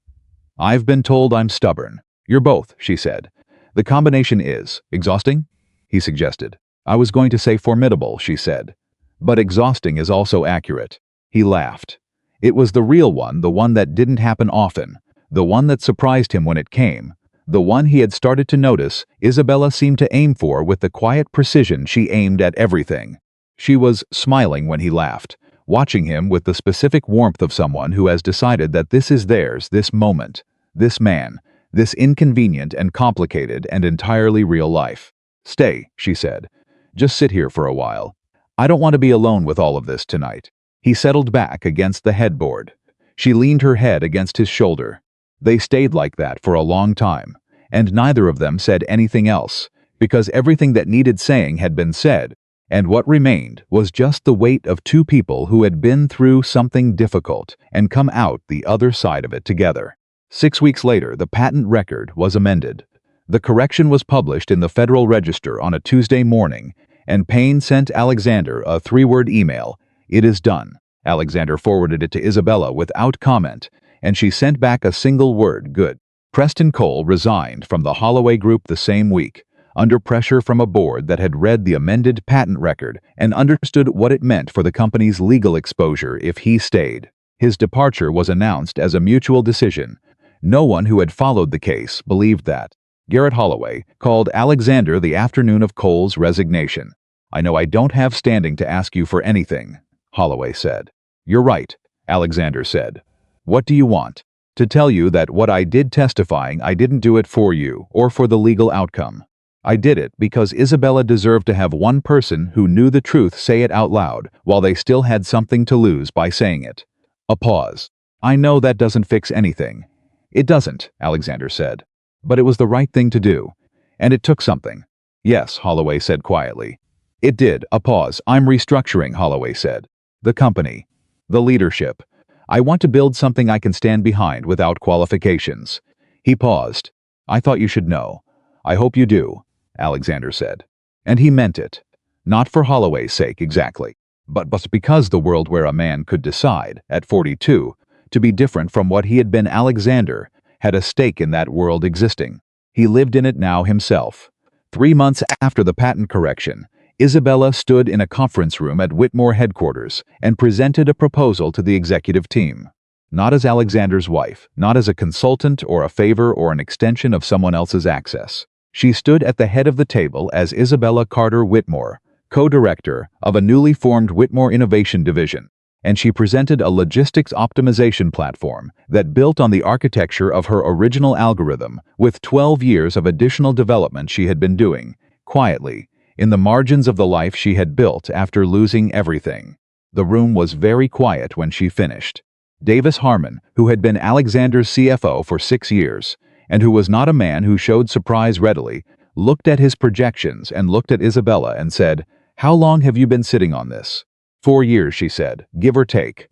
I've been told I'm stubborn. You're both, she said. The combination is exhausting? He suggested. I was going to say formidable, she said. But exhausting is also accurate. He laughed. It was the real one, the one that didn't happen often, the one that surprised him when it came, the one he had started to notice Isabella seemed to aim for with the quiet precision she aimed at everything. She was smiling when he laughed, watching him with the specific warmth of someone who has decided that this is theirs, this moment, this man, this inconvenient and complicated and entirely real life. Stay, she said. Just sit here for a while. I don't want to be alone with all of this tonight. He settled back against the headboard. She leaned her head against his shoulder. They stayed like that for a long time, and neither of them said anything else, because everything that needed saying had been said, and what remained was just the weight of two people who had been through something difficult and come out the other side of it together. 6 weeks later, the patent record was amended. The correction was published in the Federal Register on a Tuesday morning, and Payne sent Alexander a 3-word email. It is done. Alexander forwarded it to Isabella without comment, and she sent back a single word, good. Preston Cole resigned from the Holloway Group the same week, under pressure from a board that had read the amended patent record and understood what it meant for the company's legal exposure if he stayed. His departure was announced as a mutual decision. No one who had followed the case believed that. Garrett Holloway called Alexander the afternoon of Cole's resignation. I know I don't have standing to ask you for anything, Holloway said. You're right, Alexander said. What do you want? To tell you that what I did testifying, I didn't do it for you or for the legal outcome. I did it because Isabella deserved to have one person who knew the truth say it out loud while they still had something to lose by saying it. A pause. I know that doesn't fix anything. It doesn't, Alexander said. But it was the right thing to do. And it took something. Yes, Holloway said quietly. It did. A pause. I'm restructuring, Holloway said. The company. The leadership. I want to build something I can stand behind without qualifications. He paused. I thought you should know. I hope you do, Alexander said. And he meant it. Not for Holloway's sake exactly, but because the world where a man could decide, at 42, to be different from what he had been. Alexander had a stake in that world existing. He lived in it now himself. 3 months after the patent correction, Isabella stood in a conference room at Whitmore headquarters and presented a proposal to the executive team. Not as Alexander's wife, not as a consultant or a favor or an extension of someone else's access. She stood at the head of the table as Isabella Carter Whitmore, co-director of a newly formed Whitmore Innovation Division, and she presented a logistics optimization platform that built on the architecture of her original algorithm with 12 years of additional development she had been doing, quietly, in the margins of the life she had built after losing everything. The room was very quiet when she finished. Davis Harmon, who had been Alexander's CFO for 6 years, and who was not a man who showed surprise readily, looked at his projections and looked at Isabella and said, "How long have you been sitting on this?" 4 years, she said, give or take.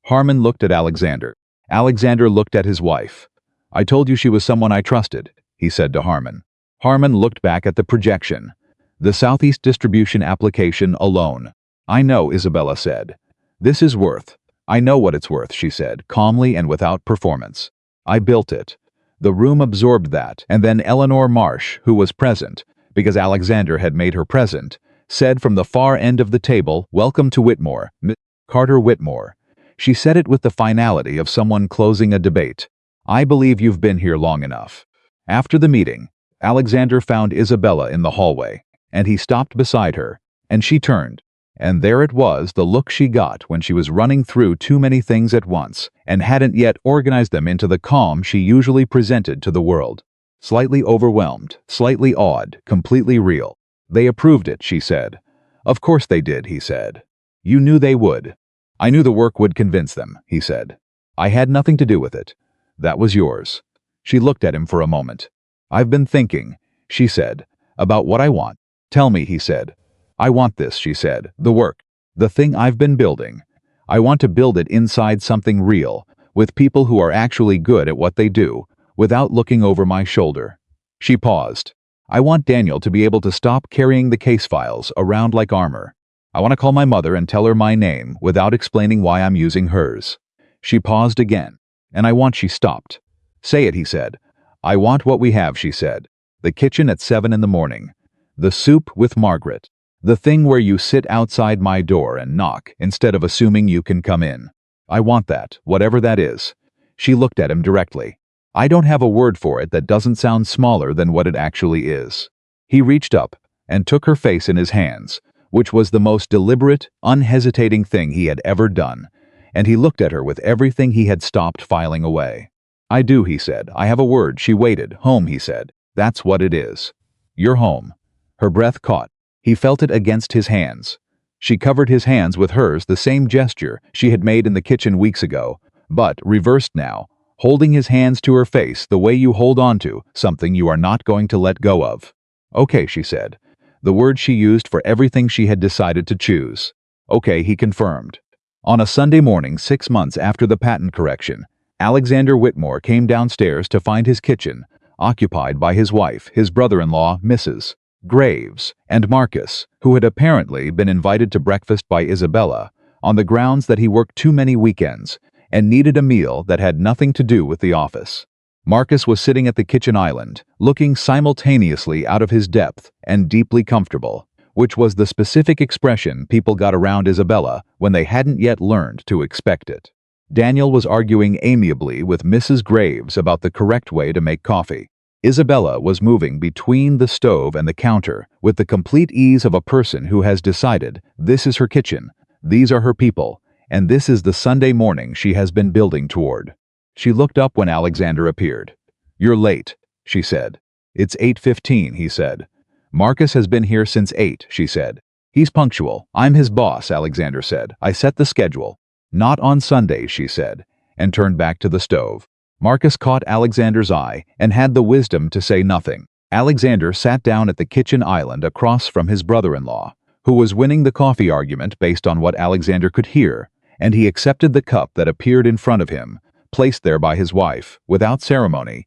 Harmon looked at Alexander. Alexander looked at his wife. "I told you she was someone I trusted," he said to Harmon. Harmon looked back at the projection. The Southeast distribution application alone. "I know," Isabella said. "This is worth. I know what it's worth," she said, calmly and without performance. "I built it." The room absorbed that, and then Eleanor Marsh, who was present, because Alexander had made her present, said from the far end of the table, "Welcome to Whitmore, Miss Carter Whitmore." She said it with the finality of someone closing a debate. "I believe you've been here long enough." After the meeting, Alexander found Isabella in the hallway, and he stopped beside her, and she turned. And there it was, the look she got when she was running through too many things at once, and hadn't yet organized them into the calm she usually presented to the world. Slightly overwhelmed, slightly awed, completely real. "They approved it," she said. "Of course they did," he said. "You knew they would." "I knew the work would convince them," he said. "I had nothing to do with it. That was yours." She looked at him for a moment. "I've been thinking," she said, "about what I want." "Tell me," he said. "I want this," she said, "the work, the thing I've been building. I want to build it inside something real, with people who are actually good at what they do, without looking over my shoulder." She paused. "I want Daniel to be able to stop carrying the case files around like armor. I want to call my mother and tell her my name without explaining why I'm using hers." She paused again, and I want she stopped. "Say it," he said. "I want what we have," she said. "The kitchen at 7 in the morning. The soup with Margaret. The thing where you sit outside my door and knock instead of assuming you can come in. I want that, whatever that is." She looked at him directly. "I don't have a word for it that doesn't sound smaller than what it actually is." He reached up and took her face in his hands, which was the most deliberate, unhesitating thing he had ever done, and he looked at her with everything he had stopped filing away. "I do," he said. "I have a word." She waited. "Home," he said. "That's what it is. You're home." Her breath caught. He felt it against his hands. She covered his hands with hers, the same gesture she had made in the kitchen weeks ago, but reversed now, holding his hands to her face the way you hold on to something you are not going to let go of. "Okay," she said, the word she used for everything she had decided to choose. "Okay," he confirmed. On a Sunday morning 6 months after the patent correction, Alexander Whitmore came downstairs to find his kitchen occupied by his wife, his brother-in-law, Mrs. Graves, and Marcus, who had apparently been invited to breakfast by Isabella, on the grounds that he worked too many weekends and needed a meal that had nothing to do with the office. Marcus was sitting at the kitchen island, looking simultaneously out of his depth and deeply comfortable, which was the specific expression people got around Isabella when they hadn't yet learned to expect it. Daniel was arguing amiably with Mrs. Graves about the correct way to make coffee. Isabella was moving between the stove and the counter with the complete ease of a person who has decided this is her kitchen, these are her people, and this is the Sunday morning she has been building toward. She looked up when Alexander appeared. "You're late," she said. "It's 8:15, he said. "Marcus has been here since 8, she said. "He's punctual. I'm his boss," Alexander said. "I set the schedule." "Not on Sundays," she said, and turned back to the stove. Marcus caught Alexander's eye and had the wisdom to say nothing. Alexander sat down at the kitchen island across from his brother-in-law, who was winning the coffee argument based on what Alexander could hear, and he accepted the cup that appeared in front of him, placed there by his wife, without ceremony.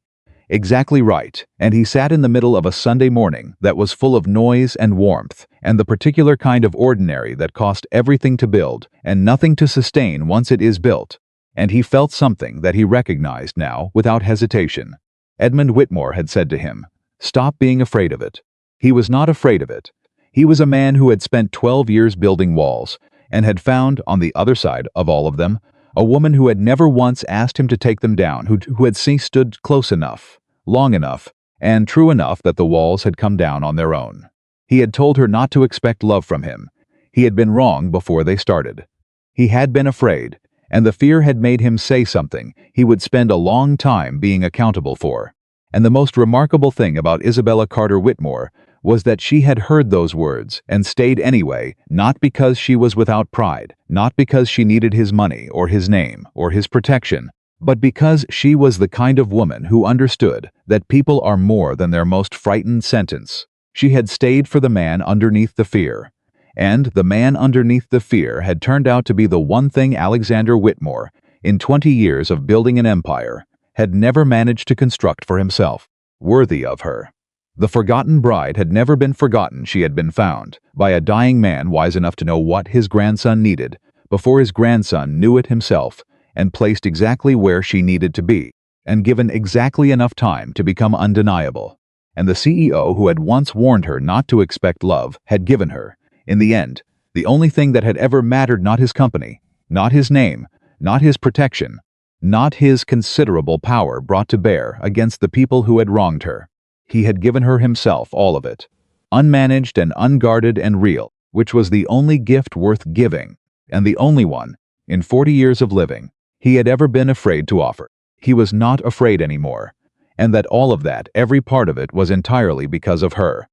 Exactly right, and he sat in the middle of a Sunday morning that was full of noise and warmth, and the particular kind of ordinary that cost everything to build and nothing to sustain once it is built. And he felt something that he recognized now without hesitation. Edmund Whitmore had said to him, "Stop being afraid of it." He was not afraid of it. He was a man who had spent 12 years building walls, and had found, on the other side of all of them, a woman who had never once asked him to take them down, who had stood close enough, long enough, and true enough that the walls had come down on their own. He had told her not to expect love from him. He had been wrong before they started. He had been afraid, and the fear had made him say something he would spend a long time being accountable for. And the most remarkable thing about Isabella Carter Whitmore was that she had heard those words and stayed anyway, not because she was without pride, not because she needed his money or his name or his protection, but because she was the kind of woman who understood that people are more than their most frightened sentence. She had stayed for the man underneath the fear. And the man underneath the fear had turned out to be the one thing Alexander Whitmore, in 20 years of building an empire, had never managed to construct for himself, worthy of her. The forgotten bride had never been forgotten. She had been found by a dying man wise enough to know what his grandson needed before his grandson knew it himself, and placed exactly where she needed to be, and given exactly enough time to become undeniable. And the CEO who had once warned her not to expect love had given her, in the end, the only thing that had ever mattered: not his company, not his name, not his protection, not his considerable power brought to bear against the people who had wronged her. He had given her himself, all of it, unmanaged and unguarded and real, which was the only gift worth giving, and the only one, in 40 years of living, he had ever been afraid to offer. He was not afraid anymore, and that all of that, every part of it, was entirely because of her.